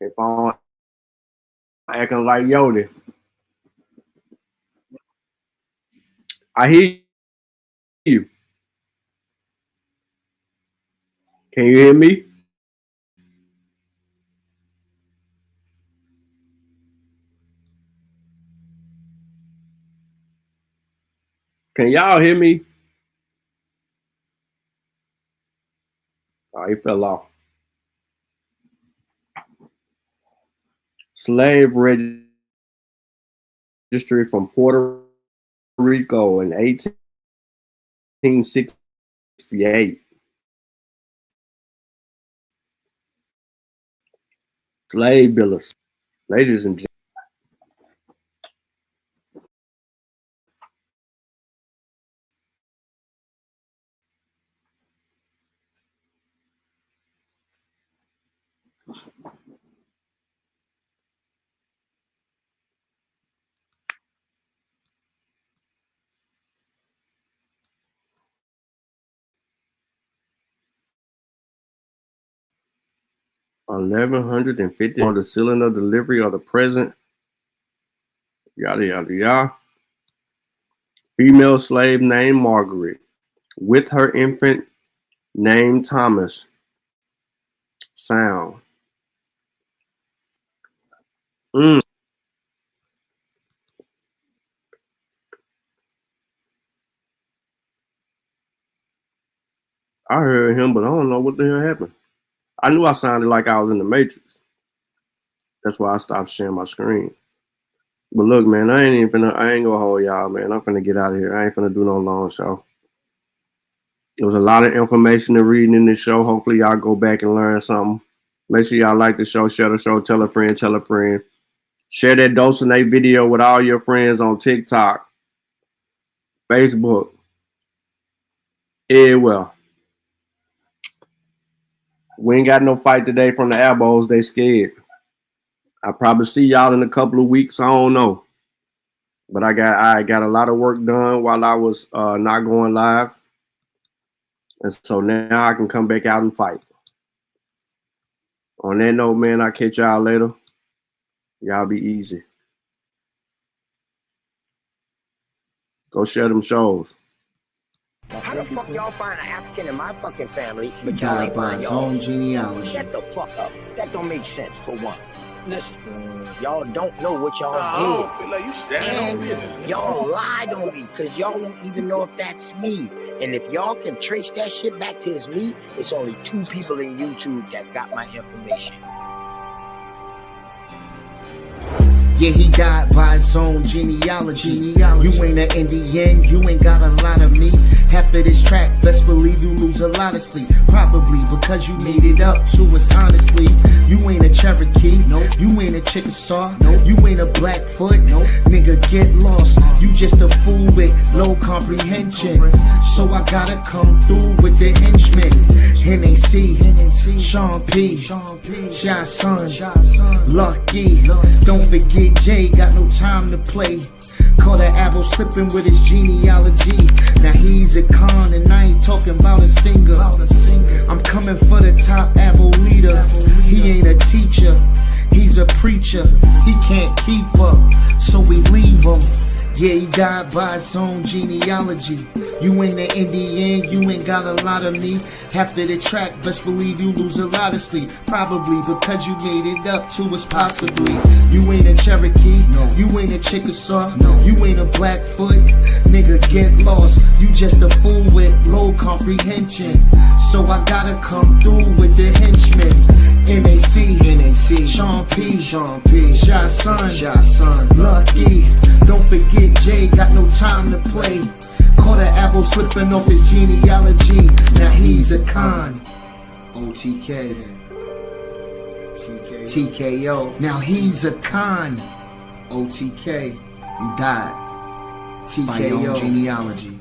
If I Acting like Yoda. I hear you. Can you hear me? Can y'all hear me? Oh, he fell off. Slave registry from Puerto Rico in 1868. Slave billers, ladies and gentlemen. $1,150 on the ceiling of delivery of the present. Yada yada yada. Female slave named Margaret, with her infant named Thomas. Sound. I heard him, but I don't know what the hell happened. I knew I sounded like I was in the Matrix. That's why I stopped sharing my screen. But look, man, I ain't gonna hold y'all, man. I'm finna get out of here. I ain't finna do no long show. There was a lot of information to read in this show. Hopefully y'all go back and learn something. Make sure y'all like the show, share the show, tell a friend, tell a friend. Share that Dulcinea video with all your friends on TikTok, Facebook. Yeah, well. We ain't got no fight today from the ABOS. They scared. I'll probably see y'all in a couple of weeks. I don't know. But I got a lot of work done while I was not going live. And so now I can come back out and fight. On that note, man, I'll catch y'all later. Y'all be easy. Go share them shows. How the fuck y'all find an African in my fucking family, but y'all ain't find your own genealogy? Shut the fuck up. That don't make sense, for one. Listen, y'all don't know what y'all did. I don't feel like you standing on business. Y'all lied on me, because y'all won't even know if that's me. And if y'all can trace that shit back to it's me, it's only 2 people in YouTube that got my information. Yeah, he died by his own genealogy. You ain't an Indian, you ain't got a lot of meat. Half of this track, best believe you lose a lot of sleep. Probably because you made it up to us honestly. You ain't a Cherokee, nope. You ain't a Chickasaw, nope. You ain't a Blackfoot, nope. Nigga, get lost. You just a fool with low comprehension. So I gotta come through with the henchmen. NAC, Sean P, Shy Son, Lucky. Don't forget Jay, got no time to play. Caught an apple slipping with his genealogy. Now he's a con and I ain't talking about a singer. I'm coming for the top apple leader. He ain't a teacher, he's a preacher. He can't keep up, so we leave him. Yeah, he died by his own genealogy. You ain't an Indian, you ain't got a lot of me. After the track, best believe you lose a lot of sleep. Probably because you made it up to us possibly. You ain't a Cherokee, no. You ain't a Chickasaw, no. You ain't a Blackfoot. Nigga, get lost. You just a fool with low comprehension. So I gotta come through with the henchmen. NAC, Sean P, Shy Son, Lucky. Don't forget Jay, got no time to play. Caught an apple slipping off his genealogy. Now he's a con. OTK. TKO. Now he's a con. OTK. You died. TKO. Genealogy.